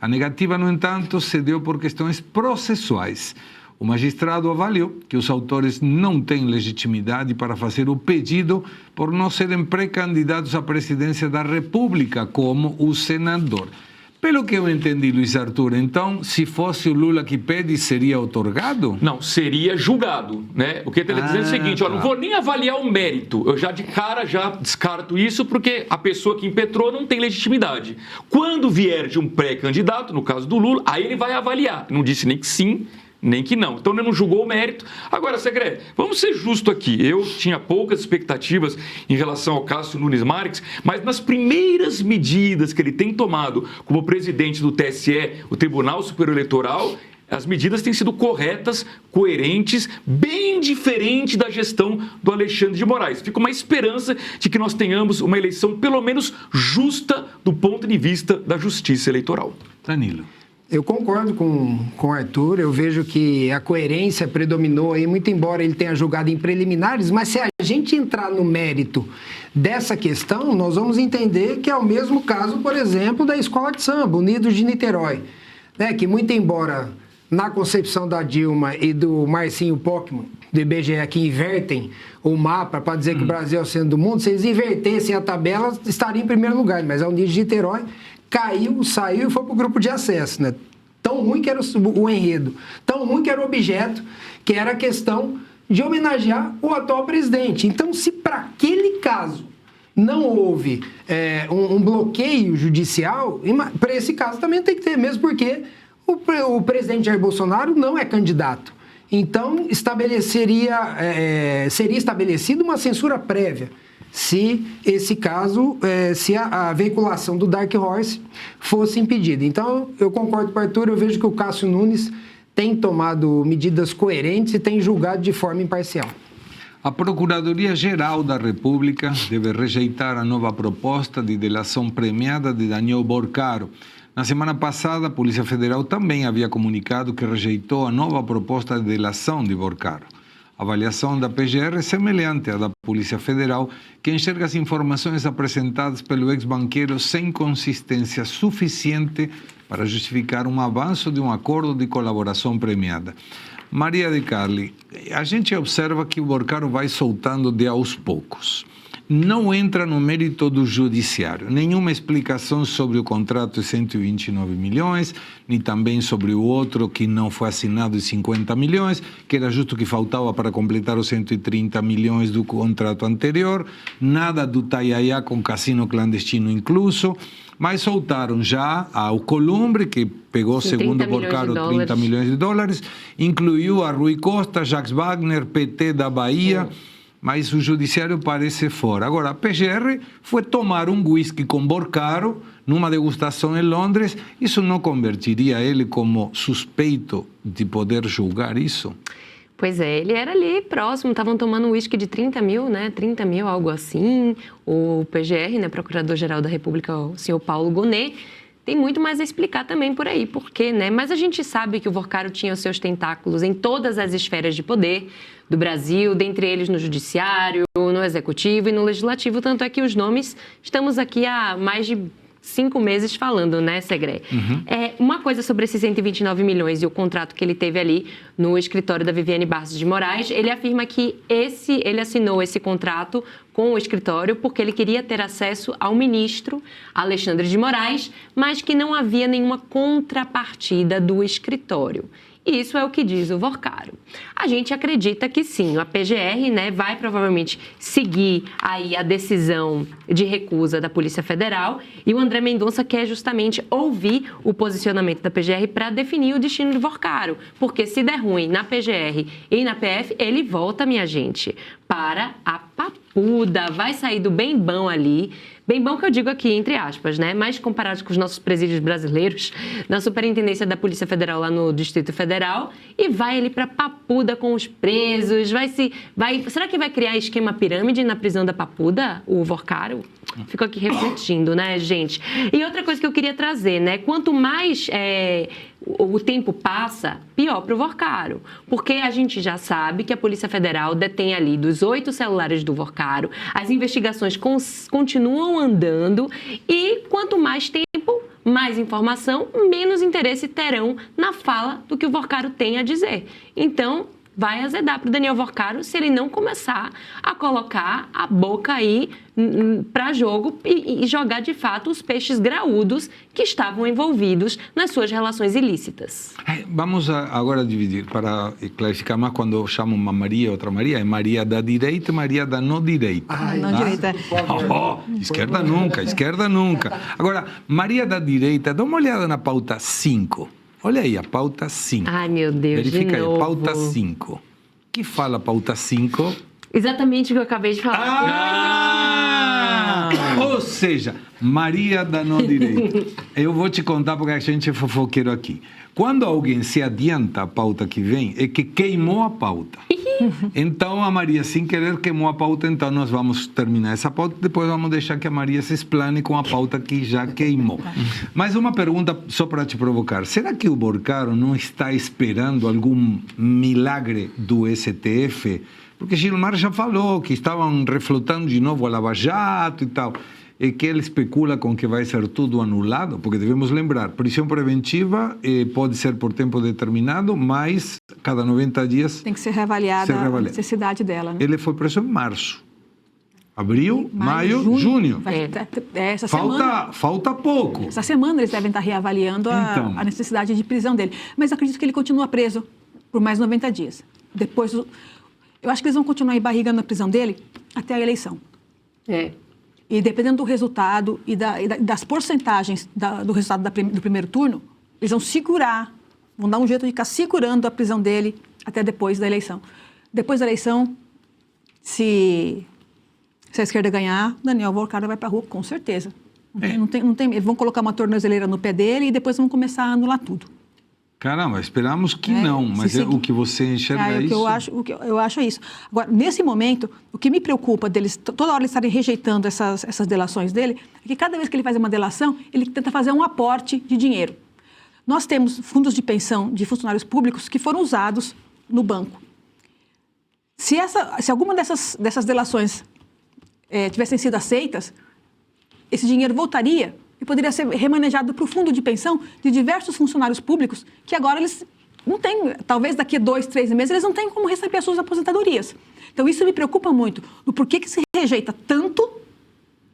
A negativa, no entanto, se deu por questões processuais. O magistrado avaliou que os autores não têm legitimidade para fazer o pedido por não serem pré-candidatos à presidência da República, como o senador. Pelo que eu entendi, Luiz Arthur, então, se fosse o Lula que pede, seria otorgado? Não, seria julgado, né? O que ele está dizendo é o seguinte, ó, não vou nem avaliar o mérito, eu já de cara já descarto isso porque a pessoa que impetrou não tem legitimidade. Quando vier de um pré-candidato, no caso do Lula, aí ele vai avaliar. Não disse nem que sim, nem que não. Então, ele não julgou o mérito. Agora, Segre, vamos ser justos aqui. Eu tinha poucas expectativas em relação ao Cássio Nunes Marques, mas nas primeiras medidas que ele tem tomado como presidente do TSE, o Tribunal Superior Eleitoral, as medidas têm sido corretas, coerentes, bem diferente da gestão do Alexandre de Moraes. Fica uma esperança de que nós tenhamos uma eleição, pelo menos, justa do ponto de vista da justiça eleitoral. Danilo. Eu concordo com o Arthur, eu vejo que a coerência predominou aí, muito embora ele tenha julgado em preliminares, mas se a gente entrar no mérito dessa questão, nós vamos entender que é o mesmo caso, por exemplo, da Escola de Samba, Unidos de Niterói, né, que muito embora na concepção da Dilma e do Marcinho Pockmann, do IBGE, que invertem o mapa para dizer que o Brasil é o centro do mundo, se eles invertessem a tabela, estaria em primeiro lugar, mas a Unidos de Niterói caiu, saiu e foi para o grupo de acesso, né? Tão ruim que era o enredo, tão ruim que era o objeto, que era a questão de homenagear o atual presidente. Então, se para aquele caso não houve um bloqueio judicial, para esse caso também tem que ter, mesmo porque o presidente Jair Bolsonaro não é candidato. Então, seria estabelecida uma censura prévia, se esse caso, se a veiculação do Dark Horse fosse impedida. Então, eu concordo com o Arthur, eu vejo que o Cássio Nunes tem tomado medidas coerentes e tem julgado de forma imparcial. A Procuradoria-Geral da República deve rejeitar a nova proposta de delação premiada de Daniel Borcaro. Na semana passada, a Polícia Federal também havia comunicado que rejeitou a nova proposta de delação de Borcaro. A avaliação da PGR é semelhante à da Polícia Federal, que enxerga as informações apresentadas pelo ex-banqueiro sem consistência suficiente para justificar um avanço de um acordo de colaboração premiada. Maria de Carli, a gente observa que o Borcaro vai soltando de aos poucos. Não entra no mérito do judiciário. Nenhuma explicação sobre o contrato de 129 milhões, nem também sobre o outro que não foi assinado de 50 milhões, que era justo que faltava para completar os 130 milhões do contrato anterior. Nada do Taiaiá com cassino clandestino incluso. Mas soltaram já ao Columbre, que pegou, segundo Borcaro, 30 milhões de dólares. Incluiu a Rui Costa, Jacques Wagner, PT da Bahia. Mas o judiciário parece fora. Agora, a PGR foi tomar um whisky com Borcaro numa degustação em Londres. Isso não convertiria ele como suspeito de poder julgar isso? Pois é, ele era ali próximo, estavam tomando um uísque de 30 mil, né? 30 mil, algo assim. O PGR, né, Procurador-Geral da República, o senhor Paulo Gonet, tem muito mais a explicar também por aí, por quê, né? Mas a gente sabe que o Borcaro tinha os seus tentáculos em todas as esferas de poder do Brasil, dentre eles no judiciário, no executivo e no legislativo, tanto é que os nomes, estamos aqui há mais de 5 meses falando, né, Segré? Uma coisa sobre esses 129 milhões e o contrato que ele teve ali no escritório da Viviane Barros de Moraes, ele afirma que ele assinou esse contrato com o escritório porque ele queria ter acesso ao ministro Alexandre de Moraes, mas que não havia nenhuma contrapartida do escritório. Isso é o que diz o Borcaro. A gente acredita que sim, a PGR, né, vai provavelmente seguir aí a decisão de recusa da Polícia Federal e o André Mendonça quer justamente ouvir o posicionamento da PGR para definir o destino do Borcaro, porque se der ruim na PGR e na PF, ele volta, minha gente, para a Papuda, vai sair do bem bom ali. Bem bom que eu digo aqui, entre aspas, né? Mas comparado com os nossos presídios brasileiros, na Superintendência da Polícia Federal lá no Distrito Federal, e vai ali para Papuda com os presos, será que vai criar esquema pirâmide na prisão da Papuda, o Borcaro? Fico aqui refletindo, né, gente? E outra coisa que eu queria trazer, né? Quanto mais o tempo passa, pior para o Borcaro. Porque a gente já sabe que a Polícia Federal detém ali dos 8 celulares do Borcaro, as investigações continuam andando e quanto mais tempo, mais informação, menos interesse terão na fala do que o Borcaro tem a dizer. Então, vai azedar para o Daniel Borcaro se ele não começar a colocar a boca aí para jogo e jogar de fato os peixes graúdos que estavam envolvidos nas suas relações ilícitas. Vamos agora dividir para clarificar mais quando chamo uma Maria, outra Maria, é Maria da direita e Maria da não direita. Não direita. Esquerda nunca. Agora, Maria da direita, dá uma olhada na pauta 5. Olha aí, a pauta 5. Ai, meu Deus, verifica de novo. Aí, pauta 5. O que fala a pauta 5? Exatamente o que eu acabei de falar. Ou seja, Maria da não direita. Eu vou te contar porque a gente é fofoqueiro aqui. Quando alguém se adianta à pauta que vem, é que queimou a pauta. Então a Maria, sem querer, queimou a pauta, então nós vamos terminar essa pauta, depois vamos deixar que a Maria se explane com a pauta que já queimou. Mas uma pergunta só para te provocar. Será que o Borcaro não está esperando algum milagre do STF? Porque Gilmar já falou que estavam reflotando de novo a Lava Jato e tal. E que ele especula com que vai ser tudo anulado, porque devemos lembrar, prisão preventiva pode ser por tempo determinado, mas cada 90 dias... Tem que ser reavaliada a necessidade dela. Né? Ele foi preso em março. Abril, maio, junho. Essa falta pouco. Essa semana eles devem estar reavaliando a necessidade de prisão dele. Mas acredito que ele continua preso por mais 90 dias. Depois, eu acho que eles vão continuar barrigando a prisão dele até a eleição. E dependendo do resultado e das porcentagens do resultado do primeiro turno, eles vão dar um jeito de ficar segurando a prisão dele até depois da eleição. Depois da eleição, se a esquerda ganhar, Daniel Borcaro vai para a rua, com certeza. Não tem, eles vão colocar uma tornozeleira no pé dele e depois vão começar a anular tudo. Caramba, esperamos que não, mas o que você enxerga é isso? O que eu acho é isso. Agora, nesse momento, o que me preocupa deles, toda hora eles estarem rejeitando essas delações dele, é que cada vez que ele faz uma delação, ele tenta fazer um aporte de dinheiro. Nós temos fundos de pensão de funcionários públicos que foram usados no banco. Se alguma dessas delações tivessem sido aceitas, esse dinheiro voltaria e poderia ser remanejado para o fundo de pensão de diversos funcionários públicos que agora eles não têm, talvez daqui a 2, 3 meses, eles não têm como receber as suas aposentadorias. Então isso me preocupa muito, do porquê que se rejeita tanto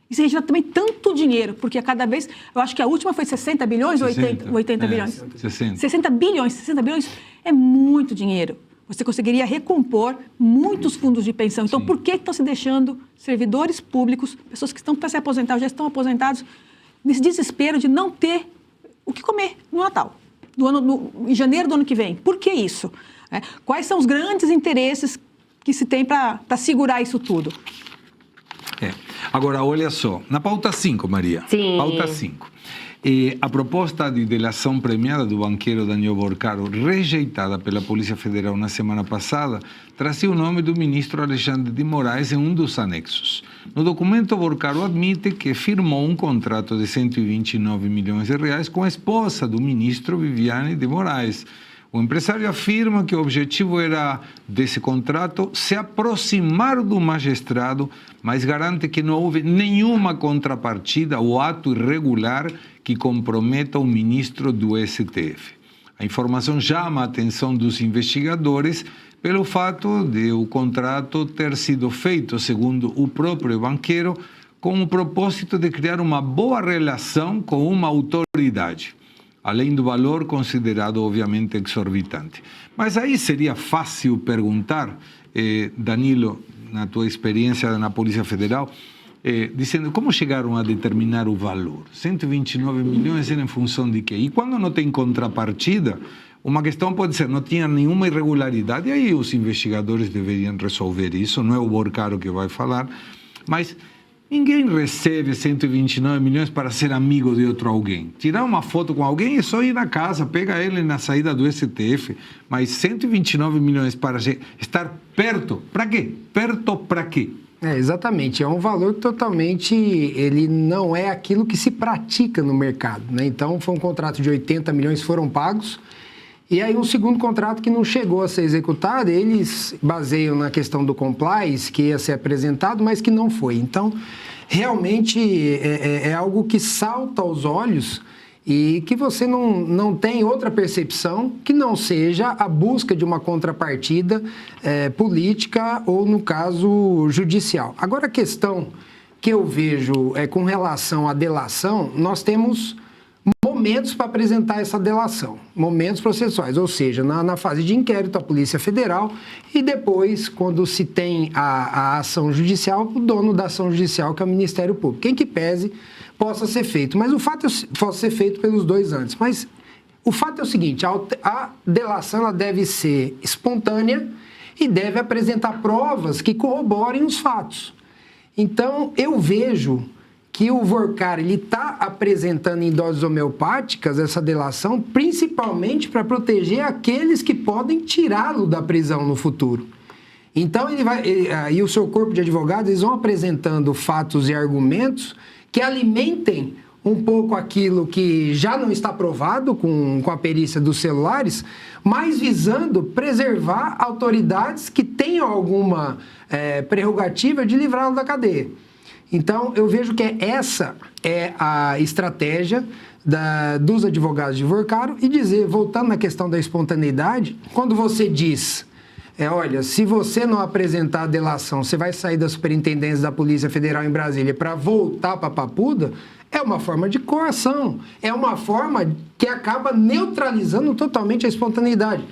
e se rejeita também tanto dinheiro, porque a cada vez, eu acho que a última foi 60 bilhões ou 80 bilhões? 60 bilhões é muito dinheiro. Você conseguiria recompor muitos fundos de pensão. Então, por que estão se deixando servidores públicos, pessoas que estão para se aposentar ou já estão aposentados, nesse desespero de não ter o que comer no Natal, em janeiro do ano que vem? Por que isso? Quais são os grandes interesses que se tem para segurar isso tudo? Agora, olha só, na pauta 5, Maria. Sim. Pauta 5. A proposta de delação premiada do banqueiro Daniel Borcaro, rejeitada pela Polícia Federal na semana passada, trazia o nome do ministro Alexandre de Moraes em um dos anexos. No documento, Borcaro admite que firmou um contrato de 129 milhões de reais com a esposa do ministro Viviane de Moraes. O empresário afirma que o objetivo era, desse contrato, se aproximar do magistrado, mas garante que não houve nenhuma contrapartida ou ato irregular que comprometa o ministro do STF. A informação chama a atenção dos investigadores pelo fato de o contrato ter sido feito, segundo o próprio banqueiro, com o propósito de criar uma boa relação com uma autoridade, além do valor considerado, obviamente, exorbitante. Mas aí seria fácil perguntar, Danilo, na tua experiência na Polícia Federal, dizendo como chegaram a determinar o valor. 129 milhões era em função de quê? E quando não tem contrapartida, uma questão pode ser, não tinha nenhuma irregularidade, e aí os investigadores deveriam resolver isso, não é o Borcaro que vai falar, mas ninguém recebe 129 milhões para ser amigo de outro alguém. Tirar uma foto com alguém é só ir na casa, pega ele na saída do STF, mas 129 milhões para estar perto, para quê? Perto para quê? Exatamente, é um valor que totalmente, ele não é aquilo que se pratica no mercado, né? Então, foi um contrato de 80 milhões que foram pagos, e aí um segundo contrato que não chegou a ser executado, eles baseiam na questão do compliance, que ia ser apresentado, mas que não foi. Então, realmente é algo que salta aos olhos e que você não tem outra percepção que não seja a busca de uma contrapartida política ou, no caso, judicial. Agora, a questão que eu vejo com relação à delação, nós temos momentos para apresentar essa delação, momentos processuais, ou seja, na fase de inquérito, a Polícia Federal, e depois, quando se tem a ação judicial, o dono da ação judicial, que é o Ministério Público. Quem que pese possa ser feito, mas o fato possa ser feito pelos dois antes. Mas o fato é o seguinte, a delação ela deve ser espontânea e deve apresentar provas que corroborem os fatos. Então, eu vejo que o Borcaro está apresentando em doses homeopáticas essa delação, principalmente para proteger aqueles que podem tirá-lo da prisão no futuro. Então, e o seu corpo de advogados, eles vão apresentando fatos e argumentos que alimentem um pouco aquilo que já não está provado com a perícia dos celulares, mas visando preservar autoridades que tenham alguma prerrogativa de livrá-lo da cadeia. Então, eu vejo que essa é a estratégia dos advogados de Borcaro e dizer, voltando na questão da espontaneidade, quando você diz, olha, se você não apresentar a delação, você vai sair da Superintendência da Polícia Federal em Brasília para voltar para Papuda, é uma forma de coação, é uma forma que acaba neutralizando totalmente a espontaneidade.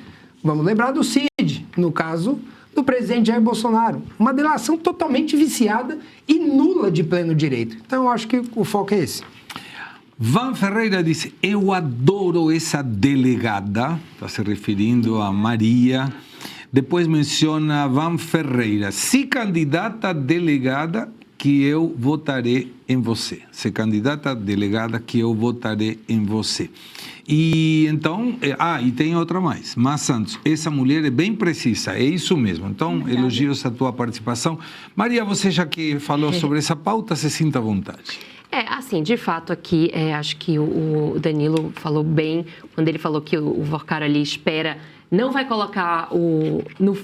Vamos lembrar do CID, no caso do presidente Jair Bolsonaro. Uma delação totalmente viciada e nula de pleno direito. Então, eu acho que o foco é esse. Van Ferreira disse, eu adoro essa delegada, está se referindo a Maria. Depois menciona Van Ferreira, se candidata a delegada, que eu votarei em você. Se candidata a delegada, que eu votarei em você. E então, e tem outra mais. Mas Santos, essa mulher é bem precisa, é isso mesmo. Então, elogios a tua participação. Maria, você já que falou sobre essa pauta, se sinta à vontade. Assim, de fato aqui, acho que o Danilo falou bem quando ele falou que o Vorcaro ali espera, não vai colocar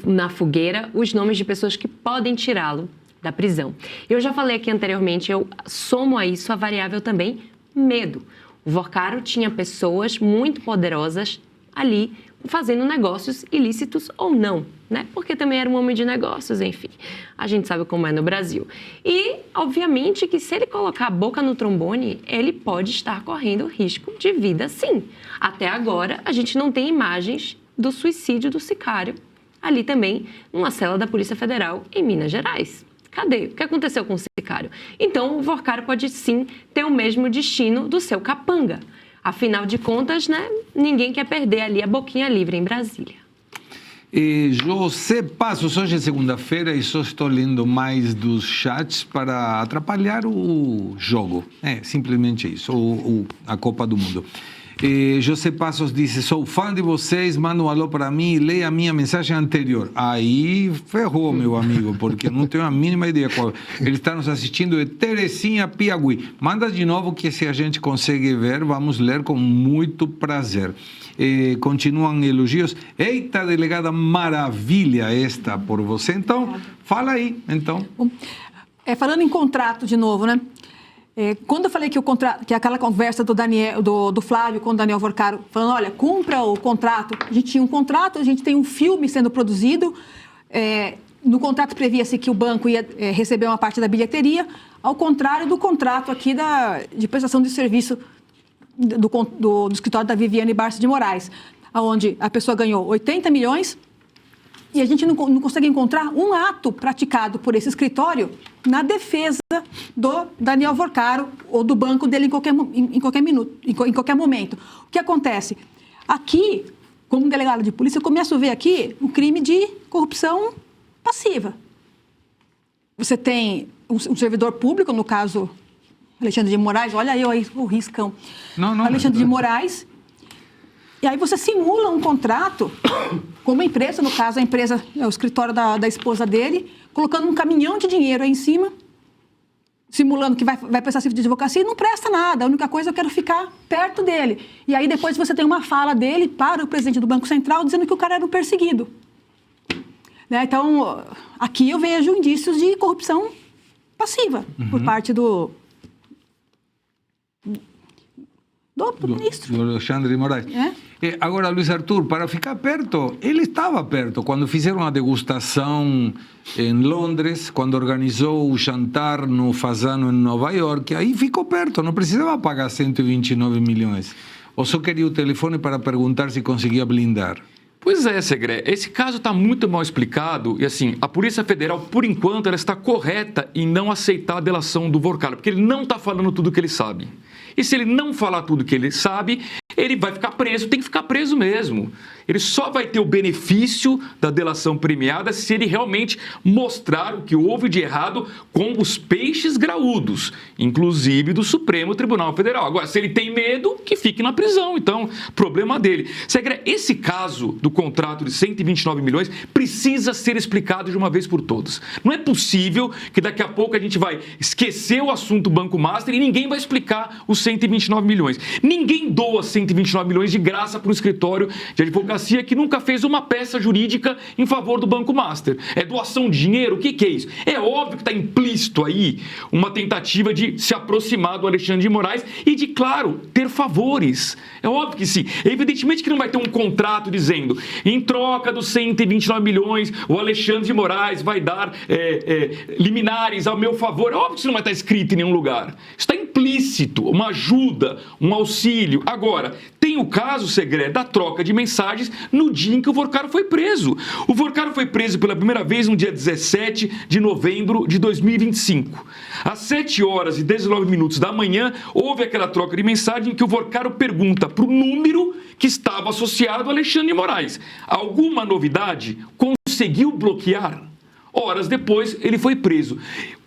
na fogueira os nomes de pessoas que podem tirá-lo da prisão. Eu já falei aqui anteriormente, eu somo a isso a variável também medo. O Vorcaro tinha pessoas muito poderosas ali fazendo negócios ilícitos ou não, né? Porque também era um homem de negócios, enfim. A gente sabe como é no Brasil. E, obviamente, que se ele colocar a boca no trombone, ele pode estar correndo risco de vida, sim. Até agora, a gente não tem imagens do suicídio do sicário ali também, numa cela da Polícia Federal em Minas Gerais. Cadê? O que aconteceu com o sicário? Então, o Vorcaro pode, sim, ter o mesmo destino do seu capanga. Afinal de contas, né, ninguém quer perder ali a boquinha livre em Brasília. José Passos, hoje é segunda-feira e só estou lendo mais dos chats para atrapalhar o jogo. Simplesmente isso, a Copa do Mundo. José Passos disse, sou fã de vocês, manda um alô para mim e leia a minha mensagem anterior. Aí ferrou, meu amigo, porque eu não tenho a mínima ideia qual. Ele está nos assistindo, é Terezinha Piauí. Manda de novo que se a gente consegue ver, vamos ler com muito prazer. Continuam elogios. Eita, delegada, maravilha esta por você. Então, fala aí, então. Falando em contrato de novo, né? Quando eu falei que aquela conversa do Flávio com o Daniel Vorcaro, falando, olha, cumpra o contrato, a gente tinha um contrato, a gente tem um filme sendo produzido, no contrato previa-se que o banco ia receber uma parte da bilheteria, ao contrário do contrato aqui de prestação de serviço do escritório da Viviane Barça de Moraes, onde a pessoa ganhou 80 milhões e a gente não consegue encontrar um ato praticado por esse escritório na defesa do Daniel Vorcaro ou do banco dele em qualquer momento. O que acontece? Aqui, como delegado de polícia, eu começo a ver aqui o crime de corrupção passiva. Você tem um servidor público, no caso Alexandre de Moraes, olha aí o riscão. Alexandre de Moraes. E aí você simula um contrato com uma empresa, no caso a empresa é o escritório da esposa dele, colocando um caminhão de dinheiro aí em cima, simulando que vai prestar serviço de advocacia e não presta nada. A única coisa é que eu quero ficar perto dele. E aí depois você tem uma fala dele para o presidente do Banco Central dizendo que o cara era um perseguido. Né? Então, aqui eu vejo indícios de corrupção passiva por parte do ministro. Do Alexandre de Moraes. Agora, Luiz Arthur, para ficar perto, ele estava perto. Quando fizeram a degustação em Londres, quando organizou o jantar no Fasano em Nova York, aí ficou perto, não precisava pagar 129 milhões. Ou só queria o telefone para perguntar se conseguia blindar. Pois é, Segré, esse caso está muito mal explicado e, assim, a Polícia Federal, por enquanto, ela está correta em não aceitar a delação do Vorcaro, porque ele não está falando tudo o que ele sabe. E se ele não falar tudo o que ele sabe, ele vai ficar preso, tem que ficar preso mesmo. Ele só vai ter o benefício da delação premiada se ele realmente mostrar o que houve de errado com os peixes graúdos, inclusive do Supremo Tribunal Federal. Agora, se ele tem medo, que fique na prisão, então, problema dele. Segré, esse caso do contrato de 129 milhões precisa ser explicado de uma vez por todas. Não é possível que daqui a pouco a gente vai esquecer o assunto Banco Master e ninguém vai explicar os 129 milhões. Ninguém doa 129 milhões de graça para um escritório de advocacia que nunca fez uma peça jurídica em favor do Banco Master. É doação de dinheiro? O que é isso? É óbvio que está implícito aí uma tentativa de se aproximar do Alexandre de Moraes e de, claro, ter favores. É óbvio que sim. Evidentemente que não vai ter um contrato dizendo, em troca dos 129 milhões, o Alexandre de Moraes vai dar liminares ao meu favor. É óbvio que isso não vai estar escrito em nenhum lugar. Está implícito, uma ajuda, um auxílio. Agora, tem o caso, Segré, da troca de mensagens no dia em que o Vorcaro foi preso. O Vorcaro foi preso pela primeira vez no dia 17 de novembro de 2025. Às 7 horas e 19 minutos da manhã, houve aquela troca de mensagem em que o Vorcaro pergunta para o número que estava associado ao Alexandre de Moraes. Alguma novidade? Conseguiu bloquear? Horas depois, ele foi preso.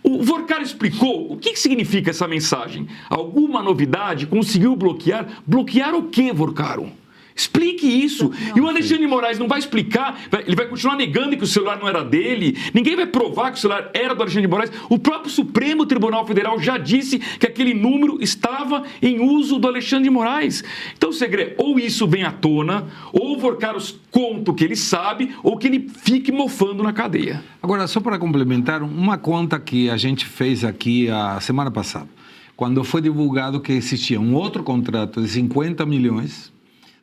O O Vorcaro explicou o que significa essa mensagem. Alguma novidade? Conseguiu bloquear? Bloquear o quê, Vorcaro? Explique isso. E o Alexandre de Moraes não vai explicar, ele vai continuar negando que o celular não era dele, ninguém vai provar que o celular era do Alexandre de Moraes. O próprio Supremo Tribunal Federal já disse que aquele número estava em uso do Alexandre de Moraes. Então, Segre, ou isso vem à tona, ou o Vorcaro conta o que ele sabe, ou que ele fique mofando na cadeia. Agora, só para complementar, uma conta que a gente fez aqui a semana passada, quando foi divulgado que existia um outro contrato de 50 milhões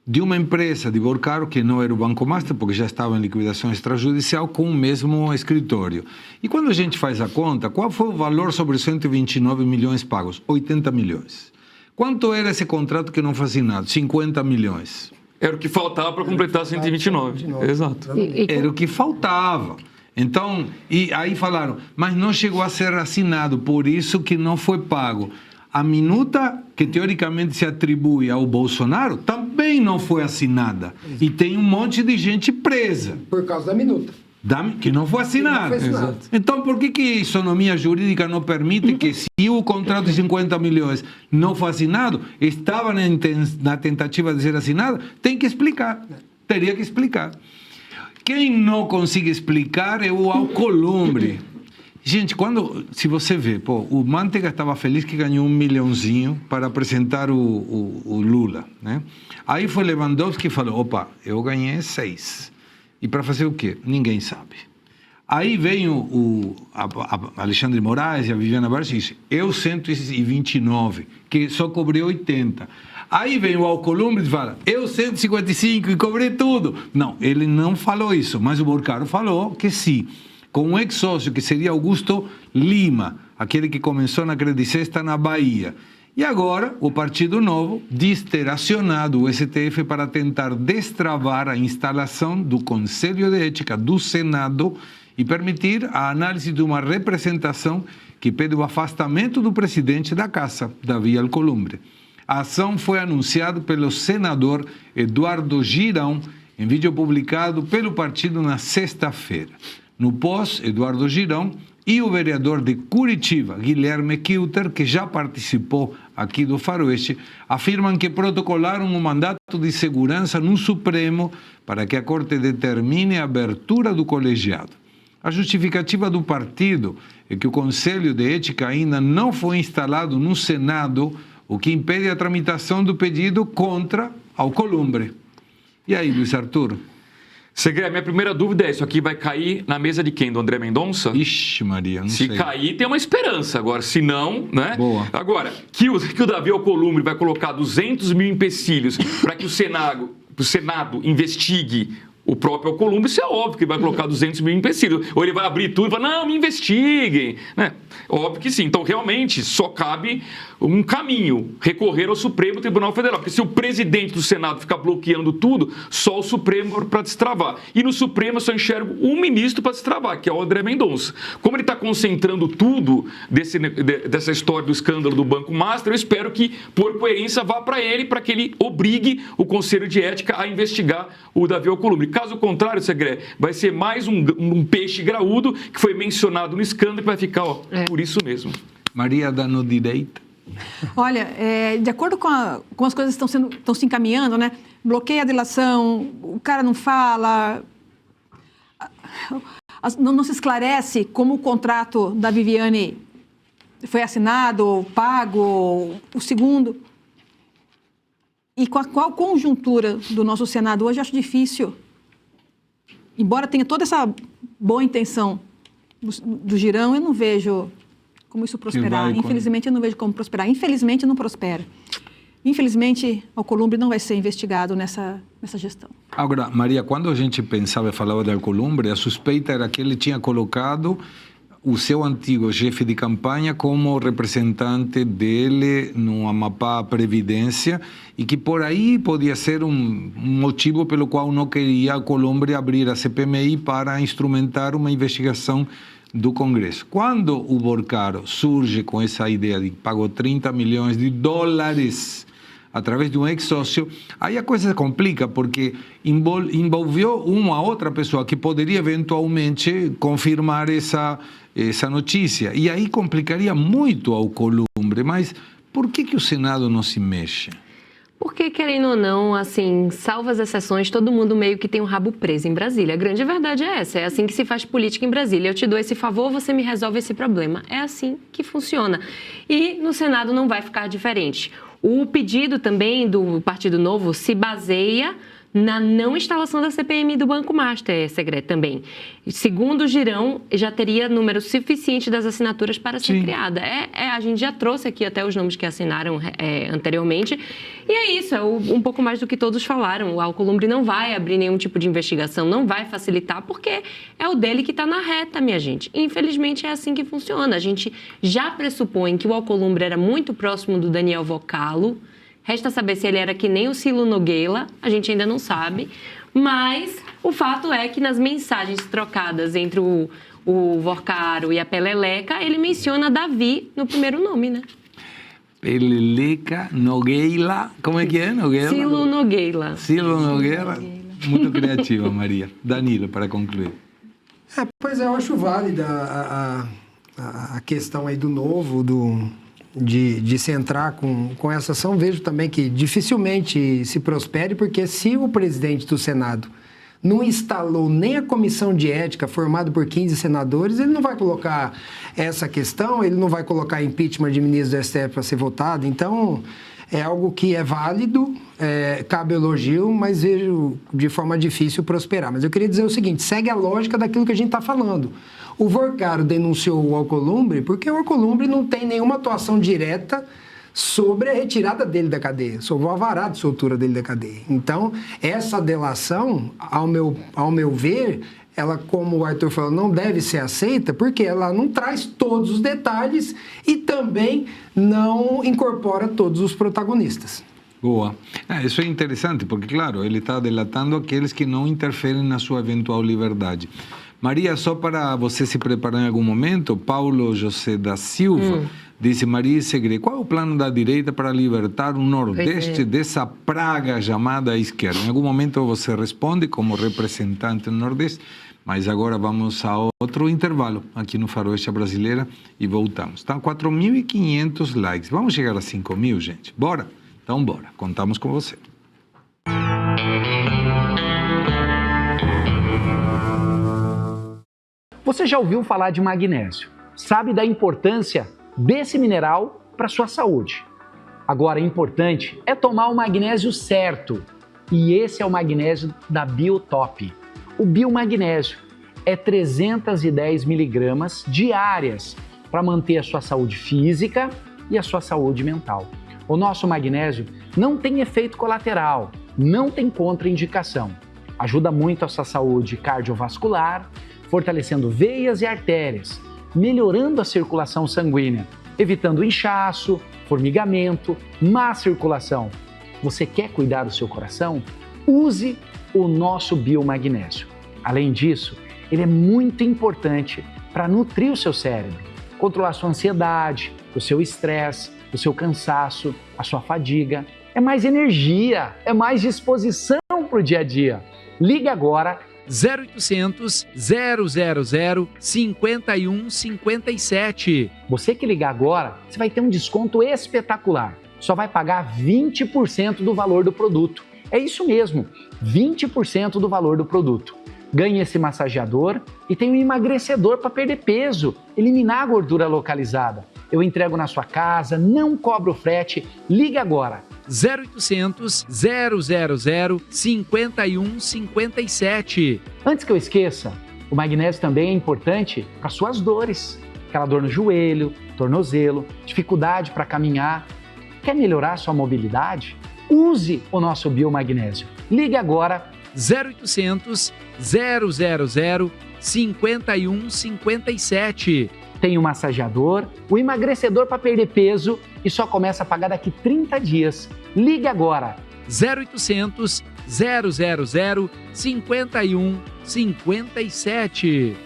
de uma empresa de Vorcaro, que não era o Banco Master, porque já estava em liquidação extrajudicial, com o mesmo escritório. E quando a gente faz a conta, qual foi o valor sobre os 129 milhões pagos? 80 milhões. Quanto era esse contrato que não foi assinado? 50 milhões. Era o que faltava para completar 129. Exato. Era o que faltava. Então, e aí falaram, mas não chegou a ser assinado, por isso que não foi pago. A minuta que teoricamente se atribui ao Bolsonaro também não foi assinada. E tem um monte de gente presa. Por causa da minuta. Que não foi assinada. Então, por que a isonomia jurídica não permite que, se o contrato de 50 milhões não foi assinado, estava na tentativa de ser assinado, tem que explicar. Teria que explicar. Quem não consegue explicar é o Alcolumbre. Gente, se você vê, o Manteiga estava feliz que ganhou 1 milhãozinho para apresentar o Lula, né? Aí foi Lewandowski e falou, opa, eu ganhei 6. E para fazer o quê? Ninguém sabe. Aí vem o Alexandre de Moraes e a Viviane Barros e disse, eu 129, que só cobrei 80. Aí vem o Alcolumbre e fala, eu 155 e cobrei tudo. Não, ele não falou isso, mas o Vorcaro falou que sim. Com um ex-sócio, que seria Augusto Lima, aquele que começou na Credicesta na Bahia. E agora, o Partido Novo diz ter acionado o STF para tentar destravar a instalação do Conselho de Ética do Senado e permitir a análise de uma representação que pede o afastamento do presidente da Casa, Davi Alcolumbre. A ação foi anunciada pelo senador Eduardo Girão em vídeo publicado pelo partido na sexta-feira. No pós, Eduardo Girão e o vereador de Curitiba, Guilherme Kilter, que já participou aqui do Faroeste, afirmam que protocolaram um mandato de segurança no Supremo para que a Corte determine a abertura do colegiado. A justificativa do partido é que o Conselho de Ética ainda não foi instalado no Senado, o que impede a tramitação do pedido contra Alcolumbre. E aí, Luiz Arthur? Segre, a minha primeira dúvida é, isso aqui vai cair na mesa de quem? Do André Mendonça? Ixi, Maria, não sei. Se cair, tem uma esperança. Agora, se não, né? Boa. Agora, que o Davi Alcolumbre vai colocar 200 mil empecilhos para que o Senado investigue o próprio Alcolumbre, isso é óbvio que ele vai colocar 200 mil empecilhos. Ou ele vai abrir tudo e falar, não, me investiguem. Né? Óbvio que sim. Então, realmente, só cabe um caminho, recorrer ao Supremo Tribunal Federal. Porque se o presidente do Senado ficar bloqueando tudo, só o Supremo para destravar. E no Supremo eu só enxergo um ministro para destravar, que é o André Mendonça. Como ele está concentrando tudo dessa história do escândalo do Banco Master, eu espero que, por coerência, vá para ele, para que ele obrigue o Conselho de Ética a investigar o Davi Alcolumbre. Caso contrário, Segre, vai ser mais um peixe graúdo que foi mencionado no escândalo e vai ficar por isso mesmo. Maria dando direito. Olha, de acordo com as coisas estão se encaminhando, né? Bloqueia a delação, o cara não fala, não se esclarece como o contrato da Viviane foi assinado, pago, o segundo. E com a qual conjuntura do nosso Senado hoje, eu acho difícil, embora tenha toda essa boa intenção do Girão, eu não vejo como isso prosperar. Infelizmente, eu não vejo como prosperar. Infelizmente, não prospera. Infelizmente, Alcolumbre não vai ser investigado nessa gestão. Agora, Maria, quando a gente pensava e falava de Alcolumbre, a suspeita era que ele tinha colocado o seu antigo chefe de campanha como representante dele no Amapá Previdência e que por aí podia ser um motivo pelo qual não queria Alcolumbre abrir a CPMI para instrumentar uma investigação do Congresso. Quando o Vorcaro surge com essa ideia de que pagou 30 milhões de dólares através de um ex-sócio, aí a coisa se complica, porque envolveu uma outra pessoa que poderia eventualmente confirmar essa notícia. E aí complicaria muito ao Alcolumbre. Mas por que o Senado não se mexe? Porque, querendo ou não, assim, salvo as exceções, todo mundo meio que tem um rabo preso em Brasília. A grande verdade é essa, é assim que se faz política em Brasília. Eu te dou esse favor, você me resolve esse problema. É assim que funciona. E no Senado não vai ficar diferente. O pedido também do Partido Novo se baseia na não instalação da CPMI do Banco Master, Segredo, também. Segundo o Girão, já teria número suficiente das assinaturas para ser criada. A gente já trouxe aqui até os nomes que assinaram anteriormente. E é isso, é um pouco mais do que todos falaram. O Alcolumbre não vai abrir nenhum tipo de investigação, não vai facilitar, porque é o dele que está na reta, minha gente. Infelizmente, é assim que funciona. A gente já pressupõe que o Alcolumbre era muito próximo do Daniel Vocalo. Resta saber se ele era que nem o Cilo Nogueira, a gente ainda não sabe. Mas o fato é que nas mensagens trocadas entre o Vocaro e a Peleleca, ele menciona Davi no primeiro nome, né? Peleleca, Nogueira, como é que é? Nogueira? Cilo Nogueira. Cilo Nogueira, muito criativa, Maria. Danilo, para concluir. Pois é, eu acho válida a questão aí do Novo, de se entrar com essa ação. Vejo também que dificilmente se prospere, porque se o presidente do Senado não instalou nem a comissão de ética formada por 15 senadores, ele não vai colocar essa questão, ele não vai colocar impeachment de ministro do STF para ser votado. Então, é algo que é válido, cabe elogio, mas vejo de forma difícil prosperar. Mas eu queria dizer o seguinte, segue a lógica daquilo que a gente está falando. O Vocaro denunciou o Alcolumbre porque o Alcolumbre não tem nenhuma atuação direta sobre a retirada dele da cadeia, sobre o alvará de soltura dele da cadeia. Então, essa delação, ao meu ver, ela, como o Arthur falou, não deve ser aceita porque ela não traz todos os detalhes e também não incorpora todos os protagonistas. Boa. Isso é interessante, porque, claro, ele está delatando aqueles que não interferem na sua eventual liberdade. Maria, só para você se preparar em algum momento, Paulo José da Silva disse, Maria Segredo, qual é o plano da direita para libertar o Nordeste dessa praga chamada esquerda? Em algum momento você responde como representante do Nordeste, mas agora vamos a outro intervalo aqui no Faroeste Brasileira e voltamos. Tá? 4.500 likes. Vamos chegar a 5.000, gente? Bora? Então bora. Contamos com você. Você já ouviu falar de magnésio? Sabe da importância desse mineral para a sua saúde. Agora, importante é tomar o magnésio certo. E esse é o magnésio da Biotop. O biomagnésio é 310 miligramas diárias para manter a sua saúde física e a sua saúde mental. O nosso magnésio não tem efeito colateral, não tem contraindicação. Ajuda muito a sua saúde cardiovascular, fortalecendo veias e artérias, melhorando a circulação sanguínea, evitando inchaço, formigamento, má circulação. Você quer cuidar do seu coração? Use o nosso biomagnésio. Além disso, ele é muito importante para nutrir o seu cérebro, controlar sua ansiedade, o seu estresse, o seu cansaço, a sua fadiga. É mais energia, é mais disposição para o dia a dia. Ligue agora 0800 000 5157. Você que ligar agora, você vai ter um desconto espetacular. Só vai pagar 20% do valor do produto. É isso mesmo, 20% do valor do produto. Ganhe esse massageador e tem um emagrecedor para perder peso, eliminar a gordura localizada. Eu entrego na sua casa, não cobro frete. Ligue agora. 0800 000 5157. Antes que eu esqueça, o magnésio também é importante para suas dores. Aquela dor no joelho, tornozelo, dificuldade para caminhar. Quer melhorar sua mobilidade? Use o nosso biomagnésio. Ligue agora 0800 000 5157. Tem o massageador, o emagrecedor para perder peso e só começa a pagar daqui 30 dias. Ligue agora. 0800 000 5157.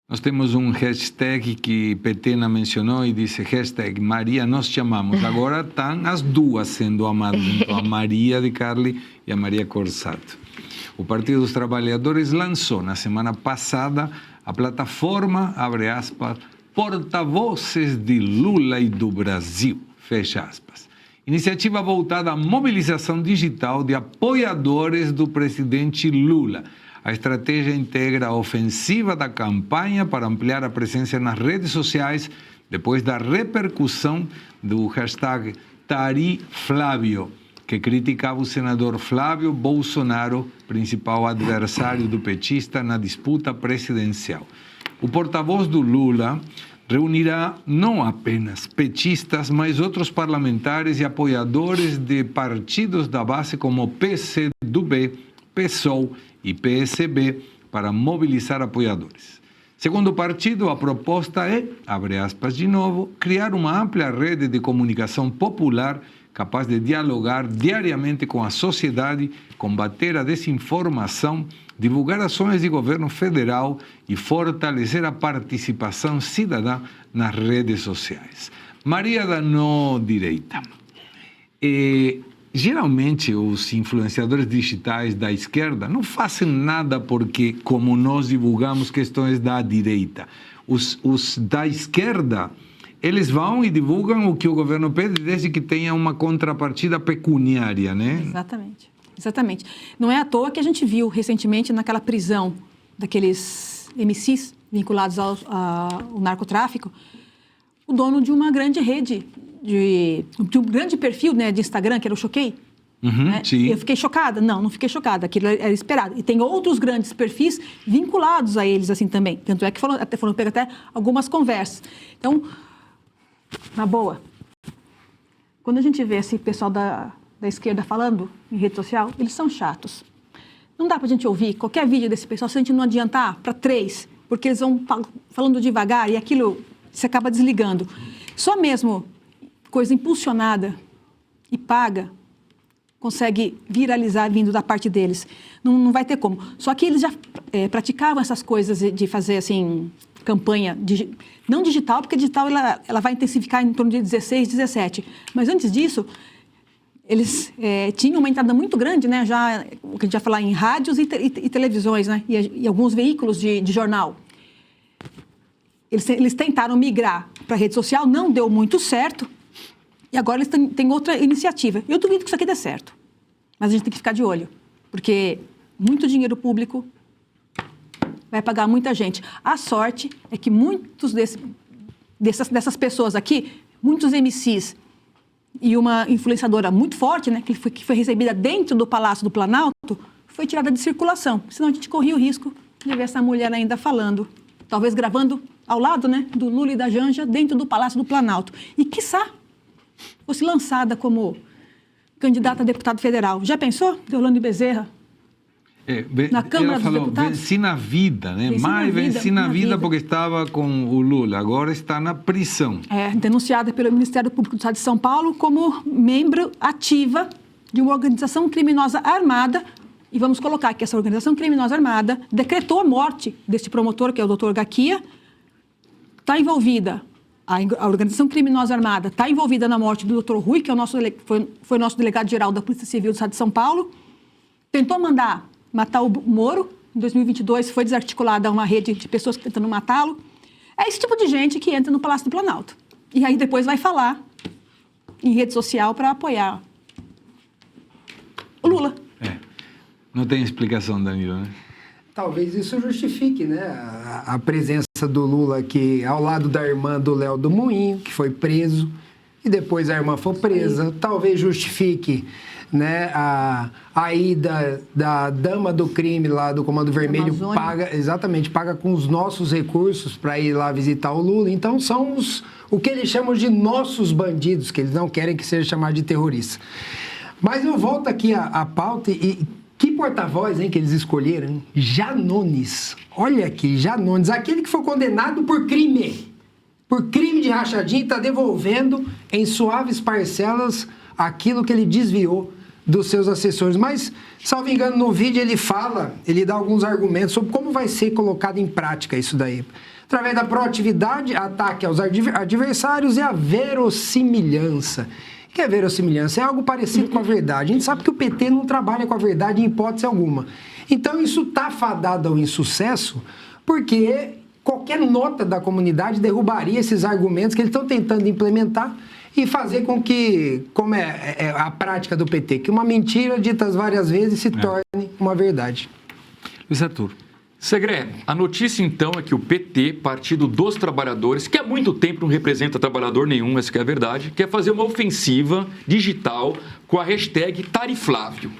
Nós temos um hashtag que Petena mencionou e disse hashtag Maria, nós chamamos. Agora estão as duas sendo amadas, então, a Maria de Carli e a Maria Corsato. O Partido dos Trabalhadores lançou na semana passada a plataforma, abre aspas, Porta-Vozes de Lula e do Brasil, fecha aspas. Iniciativa voltada à mobilização digital de apoiadores do presidente Lula. A estratégia integra a ofensiva da campanha para ampliar a presença nas redes sociais depois da repercussão do hashtag TariFlávio, que criticava o senador Flávio Bolsonaro, principal adversário do petista na disputa presidencial. O porta-voz do Lula reunirá não apenas petistas, mas outros parlamentares e apoiadores de partidos da base como PCdoB, PSOL e PSB para mobilizar apoiadores. Segundo o partido, a proposta é, abre aspas de novo, criar uma ampla rede de comunicação popular capaz de dialogar diariamente com a sociedade, combater a desinformação, divulgar ações de governo federal e fortalecer a participação cidadã nas redes sociais. Maria da No-Direita. Geralmente, os influenciadores digitais da esquerda não fazem nada porque, como nós divulgamos questões da direita. Os da esquerda, eles vão e divulgam o que o governo pede, desde que tenha uma contrapartida pecuniária, né? Exatamente. Não é à toa que a gente viu recentemente naquela prisão daqueles MCs vinculados ao narcotráfico, o dono de uma grande rede, de um grande perfil, né, de Instagram, que era o Choquei. Né? Sim. Eu fiquei chocada? Não fiquei chocada, aquilo era esperado. E tem outros grandes perfis vinculados a eles assim também. Tanto é que foram pego até algumas conversas. Então, na boa, quando a gente vê esse pessoal da esquerda falando em rede social, eles são chatos. Não dá pra gente ouvir qualquer vídeo desse pessoal se a gente não adiantar para 3, porque eles vão falando devagar e aquilo se acaba desligando. Só mesmo coisa impulsionada e paga consegue viralizar vindo da parte deles. Não vai ter como. Só que eles já praticavam essas coisas de fazer assim campanha, não digital, porque digital ela vai intensificar em torno de 16, 17. Mas antes disso, eles tinham uma entrada muito grande, né? Já, o que a gente vai falar em rádios e televisões, né? E alguns veículos de jornal. Eles tentaram migrar para a rede social, não deu muito certo, e agora eles têm outra iniciativa. Eu duvido que isso aqui dê certo, mas a gente tem que ficar de olho, porque muito dinheiro público vai pagar muita gente. A sorte é que muitos dessas pessoas aqui, muitos MCs e uma influenciadora muito forte, né, que foi recebida dentro do Palácio do Planalto, foi tirada de circulação. Senão a gente corria o risco de ver essa mulher ainda falando, talvez gravando ao lado, né, do Lula e da Janja, dentro do Palácio do Planalto. E, quiçá, fosse lançada como candidata a deputado federal. Já pensou? Deolane Bezerra? Na Câmara dos Deputados? Venci na vida, né? Venci na vida porque estava com o Lula. Agora está na prisão. Denunciada pelo Ministério Público do Estado de São Paulo como membro ativa de uma organização criminosa armada. E vamos colocar que essa organização criminosa armada decretou a morte desse promotor, que é o Dr. Gaquia. Está envolvida, a organização criminosa armada está envolvida na morte do Dr. Rui, que é foi nosso delegado-geral da Polícia Civil do Estado de São Paulo. Tentou matar o Moro. Em 2022 foi desarticulada uma rede de pessoas tentando matá-lo. É esse tipo de gente que entra no Palácio do Planalto. E aí depois vai falar em rede social para apoiar o Lula. Não tem explicação, Danilo, né? Talvez isso justifique, né, a presença do Lula aqui ao lado da irmã do Léo do Moinho, que foi preso, e depois a irmã foi presa. Talvez justifique, né, a ida da dama do crime lá do Comando Vermelho, paga com os nossos recursos para ir lá visitar o Lula. Então são o que eles chamam de nossos bandidos, que eles não querem que seja chamado de terrorista. Mas eu volto aqui à pauta e que porta-voz, hein, que eles escolheram, hein? Janones. Olha aqui, Janones, aquele que foi condenado por crime de rachadinha e está devolvendo em suaves parcelas aquilo que ele desviou dos seus assessores. Mas, salvo engano, no vídeo ele dá alguns argumentos sobre como vai ser colocado em prática isso daí. através da proatividade, ataque aos adversários e a verossimilhança. O que é verossimilhança? É algo parecido com a verdade. A gente sabe que o PT não trabalha com a verdade em hipótese alguma. Então, isso está fadado ao insucesso, porque qualquer nota da comunidade derrubaria esses argumentos que eles estão tentando implementar e fazer com que, como é a prática do PT, que uma mentira dita várias vezes se torne uma verdade. Luiz Arthur. Segré, a notícia então é que o PT, Partido dos Trabalhadores, que há muito tempo não representa trabalhador nenhum, essa que é a verdade, quer fazer uma ofensiva digital com a hashtag Tariflávio.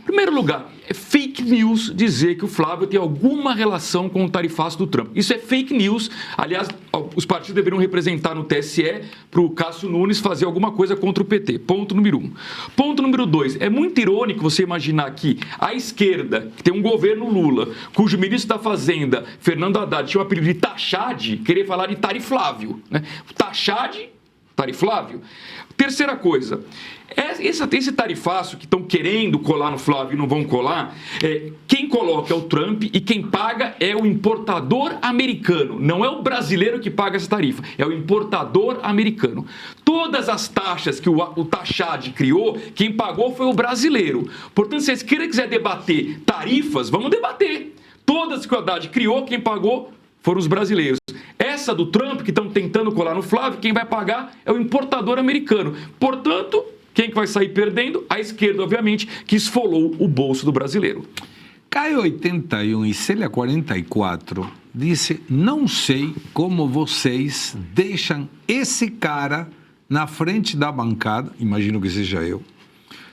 Em primeiro lugar, é fake news dizer que o Flávio tem alguma relação com o tarifaço do Trump. Isso é fake news. Aliás, os partidos deveriam representar no TSE para o Cássio Nunes fazer alguma coisa contra o PT. Ponto número 1. Ponto número 2. É muito irônico você imaginar que a esquerda, que tem um governo Lula, cujo ministro da Fazenda, Fernando Haddad, tinha o apelido de Taxade, querer falar de Tariflávio. Né? Taxade, Tariflávio. Terceira coisa, esse tarifaço que estão querendo colar no Flávio e não vão colar, quem coloca é o Trump e quem paga é o importador americano. Não é o brasileiro que paga essa tarifa, é o importador americano. Todas as taxas que o Taxade criou, quem pagou foi o brasileiro. Portanto, se a esquerda quiser debater tarifas, vamos debater. Todas que o Haddad criou, quem pagou foram os brasileiros. Essa do Trump, que estão tentando colar no Flávio, quem vai pagar é o importador americano. Portanto, quem que vai sair perdendo? A esquerda, obviamente, que esfolou o bolso do brasileiro. Caio 81 e Célia 44 disse: não sei como vocês deixam esse cara na frente da bancada, imagino que seja eu,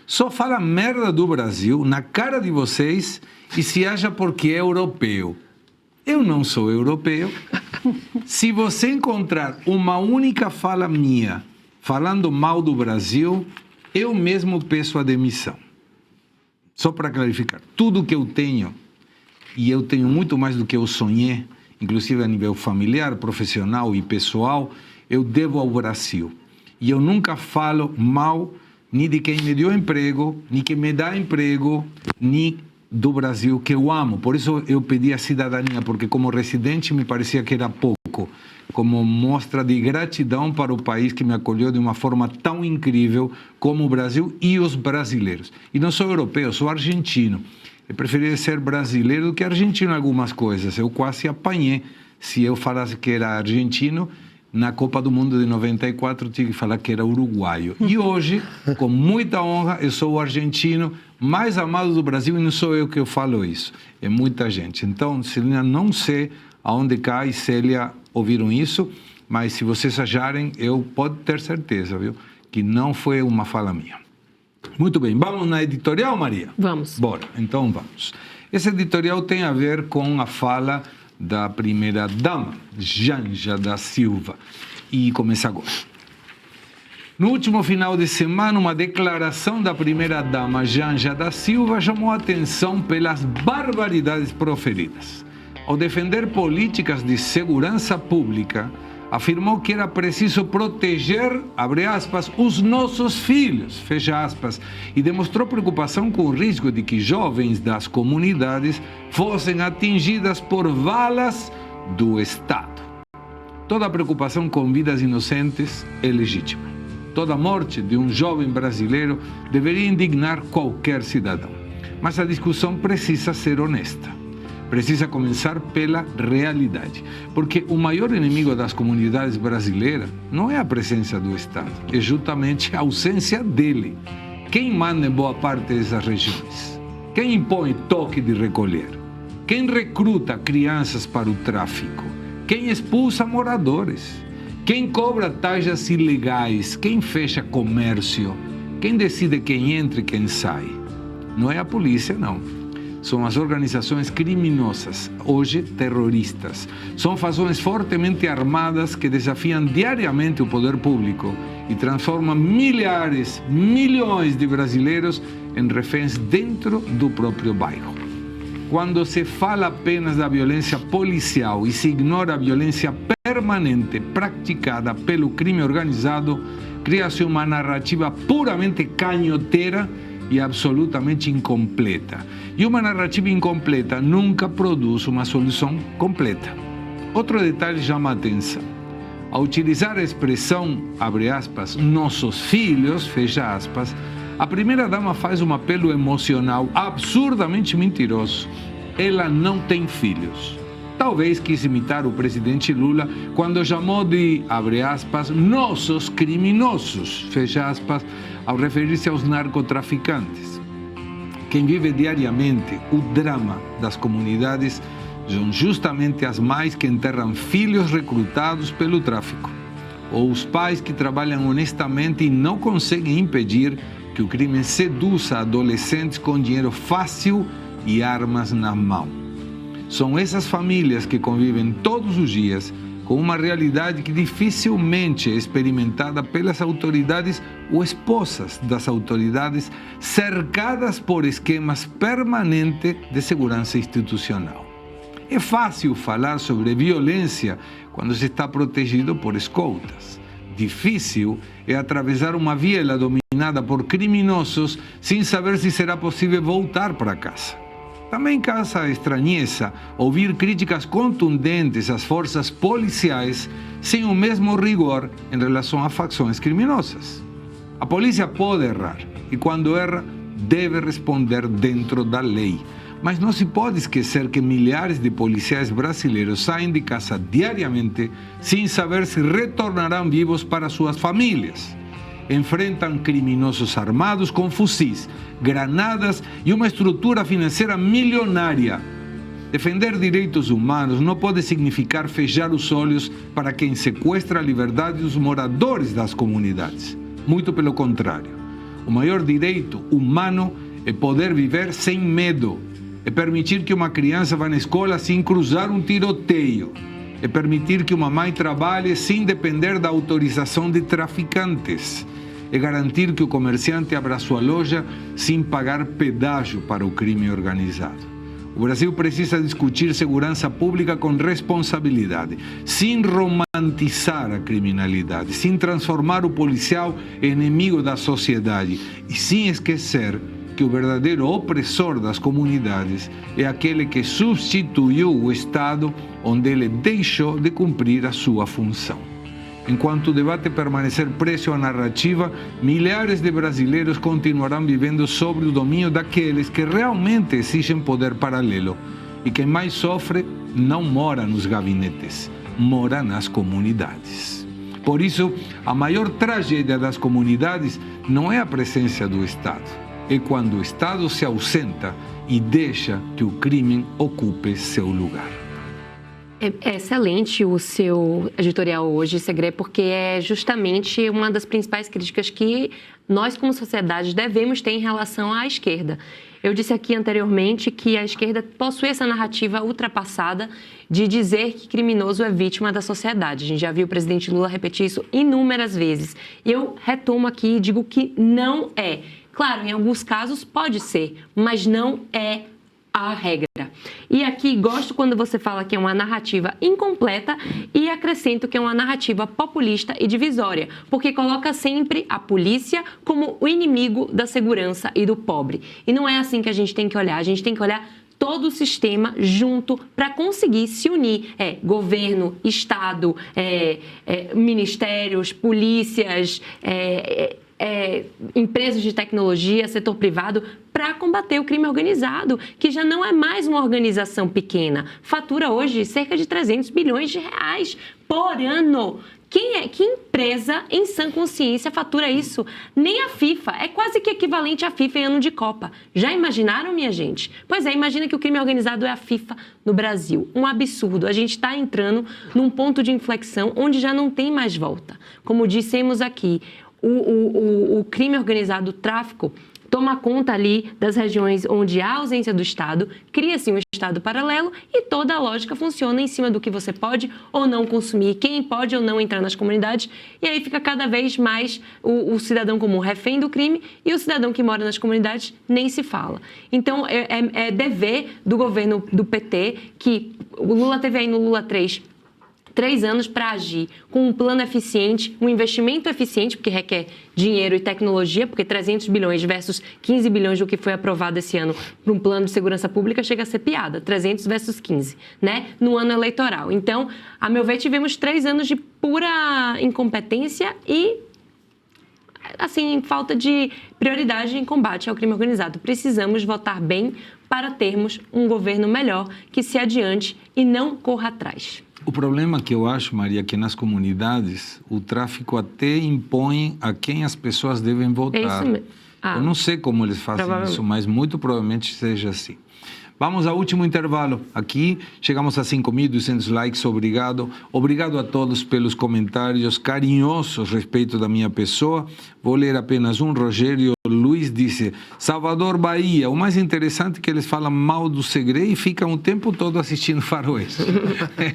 só fala merda do Brasil na cara de vocês e se acha porque é europeu. Eu não sou europeu. Se você encontrar uma única fala minha falando mal do Brasil, eu mesmo peço a demissão. Só para clarificar, tudo que eu tenho, e eu tenho muito mais do que eu sonhei, inclusive a nível familiar, profissional e pessoal, eu devo ao Brasil. E eu nunca falo mal nem de quem me deu emprego, nem quem me dá emprego, nem do Brasil, que eu amo. Por isso eu pedi a cidadania, porque como residente me parecia que era pouco, como mostra de gratidão para o país que me acolheu de uma forma tão incrível como o Brasil e os brasileiros. E não sou europeu, sou argentino. Eu preferia ser brasileiro do que argentino em algumas coisas. Eu quase apanhei. Se eu falasse que era argentino, na Copa do Mundo de 94, eu tinha que falar que era uruguaio. E hoje, com muita honra, eu sou o argentino mais amado do Brasil e não sou eu que eu falo isso. É muita gente. Então, Celina, não sei aonde Caio e Célia ouviram isso, mas se vocês acharem, eu posso ter certeza, viu, que não foi uma fala minha. Muito bem, vamos na editorial, Maria? Vamos. Bora, então vamos. Esse editorial tem a ver com a fala da primeira-dama, Janja da Silva. E começa agora. No último final de semana, uma declaração da primeira-dama, Janja da Silva, chamou a atenção pelas barbaridades proferidas. Ao defender políticas de segurança pública, afirmou que era preciso proteger, abre aspas, os nossos filhos, fecha aspas, e demonstrou preocupação com o risco de que jovens das comunidades fossem atingidas por balas do Estado. Toda preocupação com vidas inocentes é legítima. Toda morte de um jovem brasileiro deveria indignar qualquer cidadão. Mas a discussão precisa ser honesta. Precisa começar pela realidade, porque o maior inimigo das comunidades brasileiras não é a presença do Estado, é justamente a ausência dele. Quem manda em boa parte dessas regiões? Quem impõe toque de recolher? Quem recruta crianças para o tráfico? Quem expulsa moradores? Quem cobra taxas ilegais? Quem fecha comércio? Quem decide quem entra e quem sai? Não é a polícia, não. São as organizações criminosas, hoje terroristas. São fações fortemente armadas que desafiam diariamente o poder público e transformam milhares, milhões de brasileiros em reféns dentro do próprio bairro. Quando se fala apenas da violência policial e se ignora a violência permanente praticada pelo crime organizado, cria-se uma narrativa puramente canhoteira e absolutamente incompleta. E uma narrativa incompleta nunca produz uma solução completa. Outro detalhe chama a atenção. Ao utilizar a expressão, abre aspas, nossos filhos, fecha aspas, a primeira-dama faz um apelo emocional absurdamente mentiroso. Ela não tem filhos. Talvez quis imitar o presidente Lula quando chamou de, abre aspas, nossos criminosos, fecha aspas, ao referir-se aos narcotraficantes. Quem vive diariamente o drama das comunidades são justamente as mães que enterram filhos recrutados pelo tráfico, ou os pais que trabalham honestamente e não conseguem impedir que o crime seduza adolescentes com dinheiro fácil e armas na mão. São essas famílias que convivem todos os dias com uma realidade que dificilmente é experimentada pelas autoridades ou esposas das autoridades, cercadas por esquemas permanentes de segurança institucional. É fácil falar sobre violência quando se está protegido por escoltas. Difícil é atravessar uma viela dominada por criminosos sem saber se será possível voltar para casa. Também causa estranheza ouvir críticas contundentes às forças policiais sem o mesmo rigor em relação a facções criminosas. A polícia pode errar e, quando erra, deve responder dentro da lei. Mas não se pode esquecer que milhares de policiais brasileiros saem de casa diariamente sem saber se retornarão vivos para suas famílias. Enfrentam criminosos armados com fuzis, granadas e uma estrutura financeira milionária. Defender direitos humanos não pode significar fechar os olhos para quem sequestra a liberdade dos moradores das comunidades. Muito pelo contrário. O maior direito humano é poder viver sem medo. É permitir que uma criança vá na escola sem cruzar um tiroteio. É permitir que uma mãe trabalhe sem depender da autorização de traficantes. É garantir que o comerciante abra sua loja sem pagar pedágio para o crime organizado. O Brasil precisa discutir segurança pública com responsabilidade, sem romantizar a criminalidade, sem transformar o policial em inimigo da sociedade e sem esquecer que o verdadeiro opressor das comunidades é aquele que substituiu o Estado onde ele deixou de cumprir a sua função. Enquanto o debate permanecer preso à narrativa, milhares de brasileiros continuarão vivendo sob o domínio daqueles que realmente exigem poder paralelo. E quem mais sofre não mora nos gabinetes, mora nas comunidades. Por isso, a maior tragédia das comunidades não é a presença do Estado. É quando o Estado se ausenta e deixa que o crime ocupe seu lugar. É excelente o seu editorial hoje, Segré, porque é justamente uma das principais críticas que nós, como sociedade, devemos ter em relação à esquerda. Eu disse aqui anteriormente que a esquerda possui essa narrativa ultrapassada de dizer que criminoso é vítima da sociedade. A gente já viu o presidente Lula repetir isso inúmeras vezes. Eu retomo aqui e digo que não é. Claro, em alguns casos pode ser, mas não é a regra. E aqui gosto quando você fala que é uma narrativa incompleta e acrescento que é uma narrativa populista e divisória, porque coloca sempre a polícia como o inimigo da segurança e do pobre. E não é assim que a gente tem que olhar. A gente tem que olhar todo o sistema junto para conseguir se unir. Governo, Estado, ministérios, polícias, empresas de tecnologia, setor privado, para combater o crime organizado, que já não é mais uma organização pequena. Fatura hoje cerca de 300 bilhões de reais por ano. Que empresa em sã consciência fatura isso? Nem a FIFA. É quase que equivalente à FIFA em ano de Copa. Já imaginaram, minha gente? Pois é, imagina que o crime organizado é a FIFA no Brasil. Um absurdo. A gente está entrando num ponto de inflexão onde já não tem mais volta. Como dissemos aqui, o crime organizado, o tráfico, toma conta ali das regiões onde há ausência do Estado, cria-se um Estado paralelo e toda a lógica funciona em cima do que você pode ou não consumir, quem pode ou não entrar nas comunidades, e aí fica cada vez mais o cidadão comum refém do crime e o cidadão que mora nas comunidades nem se fala. Então, é dever do governo do PT, que o Lula teve aí no Lula 3 3 anos para agir com um plano eficiente, um investimento eficiente, porque requer dinheiro e tecnologia, porque 300 bilhões versus 15 bilhões do que foi aprovado esse ano para um plano de segurança pública chega a ser piada, 300 versus 15, né? No ano eleitoral. Então, a meu ver, tivemos 3 anos de pura incompetência e, assim, falta de prioridade em combate ao crime organizado. Precisamos votar bem para termos um governo melhor que se adiante e não corra atrás. O problema que eu acho, Maria, que nas comunidades o tráfico até impõe a quem as pessoas devem votar. É isso mesmo. Eu não sei como eles fazem isso, mas muito provavelmente seja assim. Vamos ao último intervalo. Aqui chegamos a 5.200 likes, obrigado. Obrigado a todos pelos comentários carinhosos a respeito da minha pessoa. Vou ler apenas um. Rogério Luiz disse: Salvador, Bahia. O mais interessante é que eles falam mal do Segre e ficam o tempo todo assistindo Faroeste.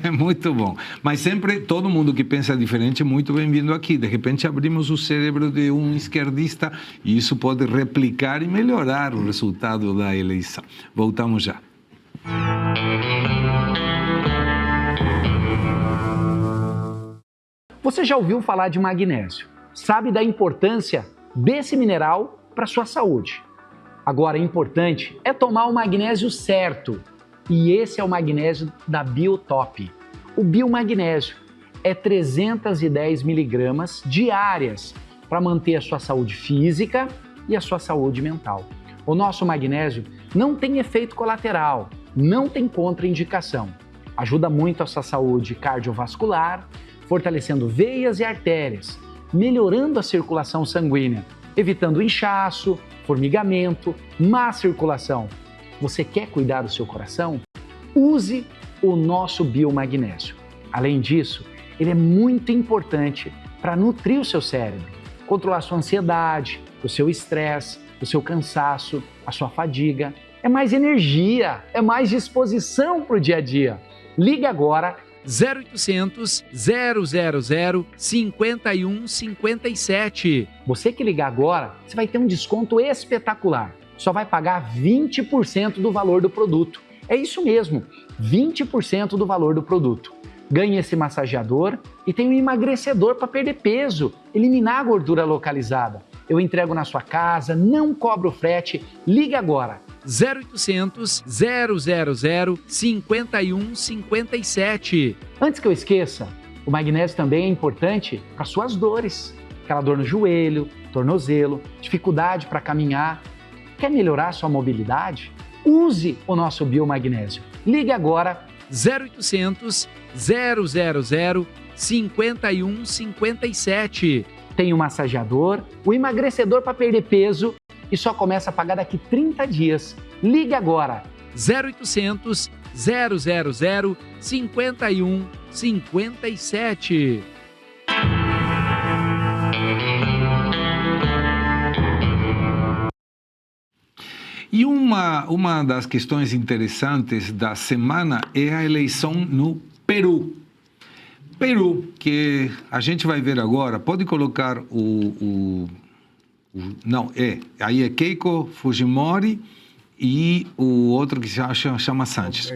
É muito bom. Mas sempre, todo mundo que pensa diferente é muito bem-vindo aqui. De repente abrimos o cérebro de um esquerdista e isso pode replicar e melhorar o resultado da eleição. Voltamos já. Você já ouviu falar de magnésio? Sabe da importância desse mineral para a sua saúde? Agora, o importante é tomar o magnésio certo. E esse é o magnésio da Biotop. O biomagnésio é 310 miligramas diárias para manter a sua saúde física e a sua saúde mental. O nosso magnésio não tem efeito colateral, não tem contraindicação. Ajuda muito a sua saúde cardiovascular, fortalecendo veias e artérias, melhorando a circulação sanguínea, evitando inchaço, formigamento, má circulação. Você quer cuidar do seu coração? Use o nosso biomagnésio. Além disso, ele é muito importante para nutrir o seu cérebro, controlar sua ansiedade, o seu estresse, o seu cansaço, a sua fadiga. É mais energia, é mais disposição para o dia a dia. Ligue agora 0800 000 5157. Você que ligar agora, você vai ter um desconto espetacular. Só vai pagar 20% do valor do produto. É isso mesmo, 20% do valor do produto. Ganhe esse massageador e tem um emagrecedor para perder peso, eliminar a gordura localizada. Eu entrego na sua casa, não cobro frete. Ligue agora. 0800 000 5157. Antes que eu esqueça, o magnésio também é importante para suas dores. Aquela dor no joelho, tornozelo, dificuldade para caminhar. Quer melhorar sua mobilidade? Use o nosso biomagnésio. Ligue agora. 0800 000 5157. Tem o massageador, o emagrecedor para perder peso e só começa a pagar daqui 30 dias. Ligue agora. 0800 000 5157. E uma das questões interessantes da semana é a eleição no Peru. Peru, que a gente vai ver agora, pode colocar aí é Keiko Fujimori e o outro que se chama Sanches.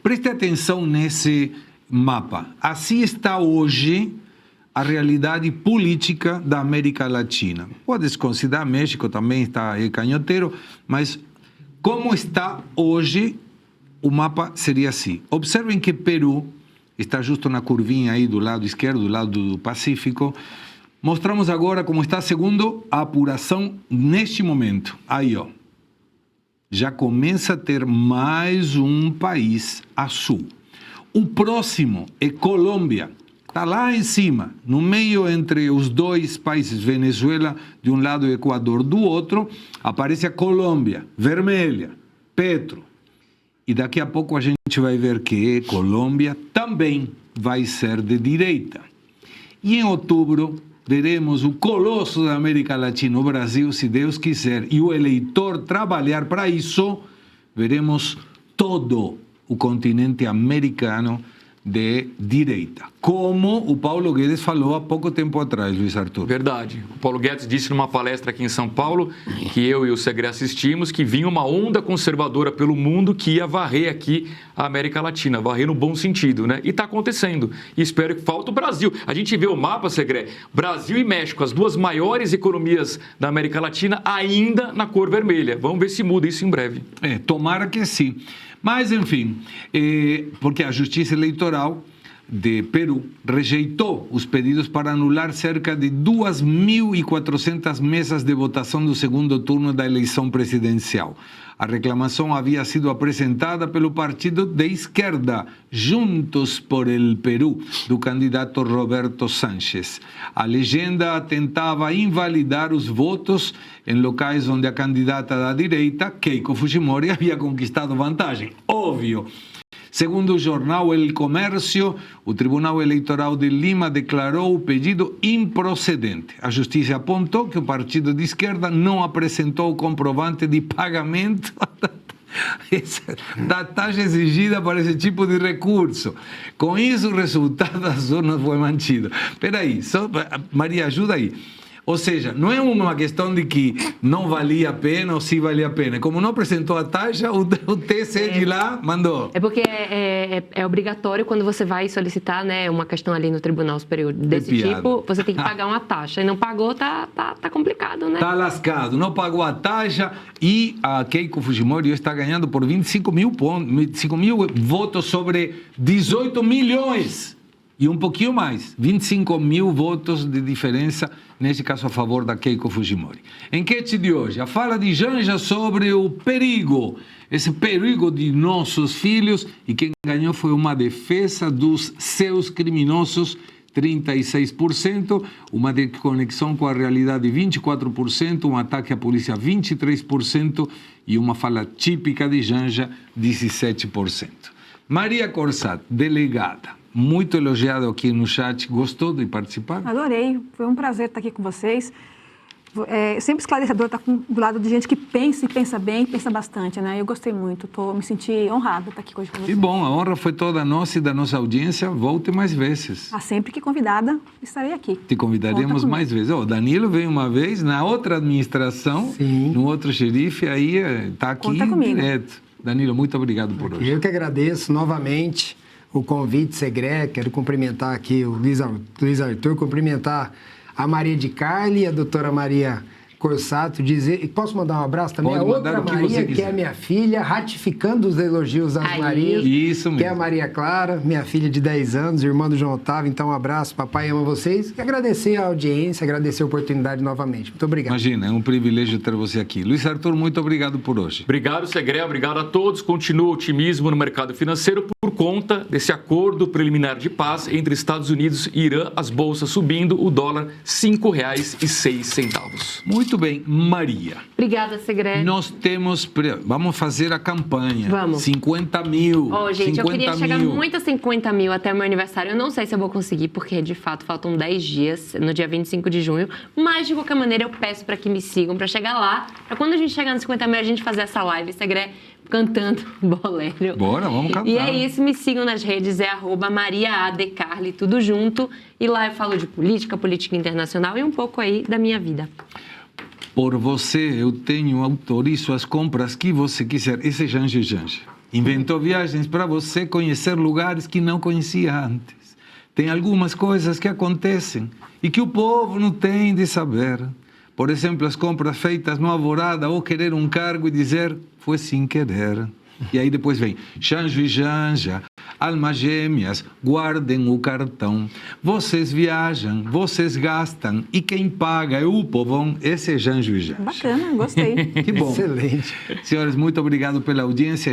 Preste atenção nesse mapa. Assim está hoje a realidade política da América Latina. Pode-se considerar México também está canhoteiro, mas como está hoje, o mapa seria assim. Observem que Peru está justo na curvinha aí do lado esquerdo, do lado do Pacífico. Mostramos agora como está segundo a apuração neste momento. Aí, ó. Já começa a ter mais um país a sul. O próximo é Colômbia. Está lá em cima, no meio entre os dois países, Venezuela de um lado e Equador do outro, aparece a Colômbia, vermelha, Petro. E daqui a pouco a gente vai ver que Colômbia também vai ser de direita. E em outubro veremos o colosso da América Latina, o Brasil, se Deus quiser, e o eleitor trabalhar para isso, veremos todo o continente americano de direita, como o Paulo Guedes falou há pouco tempo atrás, Luiz Arthur. Verdade. O Paulo Guedes disse numa palestra aqui em São Paulo, que eu e o Segre assistimos, que vinha uma onda conservadora pelo mundo que ia varrer aqui a América Latina, varrer no bom sentido, né? E está acontecendo. E espero que falta o Brasil. A gente vê o mapa, Segre, Brasil e México, as duas maiores economias da América Latina, ainda na cor vermelha. Vamos ver se muda isso em breve. Tomara que sim. Mas, enfim, porque a Justiça Eleitoral de Peru rejeitou os pedidos para anular cerca de 2.400 mesas de votação do segundo turno da eleição presidencial. A reclamação havia sido apresentada pelo partido de esquerda, Juntos por el Perú, do candidato Roberto Sánchez. A legenda tentava invalidar os votos em locais onde a candidata da direita, Keiko Fujimori, havia conquistado vantagem. Óbvio. Segundo o jornal El Comércio, o Tribunal Eleitoral de Lima declarou o pedido improcedente. A Justiça apontou que o partido de esquerda não apresentou o comprovante de pagamento da taxa exigida para esse tipo de recurso. Com isso, o resultado das urnas foi mantido. Espera aí, Maria, ajuda aí. Ou seja, não é uma questão de que não valia a pena ou se valia a pena. Como não apresentou a taxa, o TC de lá mandou. É porque é obrigatório quando você vai solicitar, né, uma questão ali no Tribunal Superior desse tipo, você tem que pagar uma taxa. E não pagou, tá complicado, né? Tá lascado. Não pagou a taxa e a Keiko Fujimori está ganhando por 25 mil votos sobre 18 milhões. E um pouquinho mais, 25 mil votos de diferença, nesse caso a favor da Keiko Fujimori. Enquete de hoje, a fala de Janja sobre o perigo, esse perigo de nossos filhos, e quem ganhou foi uma defesa dos seus criminosos, 36%, uma desconexão com a realidade, 24%, um ataque à polícia, 23%, e uma fala típica de Janja, 17%. Maria Corsat, delegada, muito elogiado aqui no chat. Gostou de participar? Adorei. Foi um prazer estar aqui com vocês. É sempre esclarecedor estar do lado de gente que pensa e pensa bem, pensa bastante, né? Eu gostei muito. Me senti honrada estar aqui hoje com vocês. Que bom, a honra foi toda nossa e da nossa audiência. Volte mais vezes. Sempre que convidada, estarei aqui. Te convidaremos mais vezes. O Danilo veio uma vez na outra administração, no outro xerife, aí está aqui direto. Danilo, muito obrigado por hoje. Eu que agradeço novamente o convite, Segre. Quero cumprimentar aqui o Luiz Arthur, cumprimentar a Maria de Carli e a doutora Maria Corsato, dizer... Posso mandar um abraço também? Pode a outra Maria, que é a minha filha, ratificando os elogios às Marias. Isso mesmo. Que é a Maria Clara, minha filha de 10 anos, irmã do João Otávio. Então, um abraço, papai ama vocês. E agradecer a audiência, agradecer a oportunidade novamente. Muito obrigado. Imagina, é um privilégio ter você aqui. Luiz Arthur, muito obrigado por hoje. Obrigado, Segre. Obrigado a todos. Continua o otimismo no mercado financeiro por conta desse acordo preliminar de paz entre Estados Unidos e Irã. As bolsas subindo, o dólar R$ 5,06. Muito bem, Maria. Obrigada, Segre. Nós temos... Vamos fazer a campanha. Vamos. 50 mil. Gente, eu queria chegar muito a 50 mil até o meu aniversário. Eu não sei se eu vou conseguir, porque de fato faltam 10 dias, no dia 25 de junho. Mas, de qualquer maneira, eu peço para que me sigam, para chegar lá. Para quando a gente chegar nos 50 mil, a gente fazer essa live, Segre, cantando bolero. Bora, vamos cantar. E é isso, me sigam nas redes, é @mariaadecarli, tudo junto. E lá eu falo de política internacional e um pouco aí da minha vida. Por você, eu autorizo as compras que você quiser. Esse é Janja. Inventou viagens para você conhecer lugares que não conhecia antes. Tem algumas coisas que acontecem e que o povo não tem de saber. Por exemplo, as compras feitas no Alvorada ou querer um cargo e dizer foi sem querer. E aí depois vem Janjo e Janja, almas gêmeas, guardem o cartão. Vocês viajam, vocês gastam e quem paga é o povão. Esse é Janjo e Janja. Bacana, gostei. Que bom. Excelente. Senhores, muito obrigado pela audiência.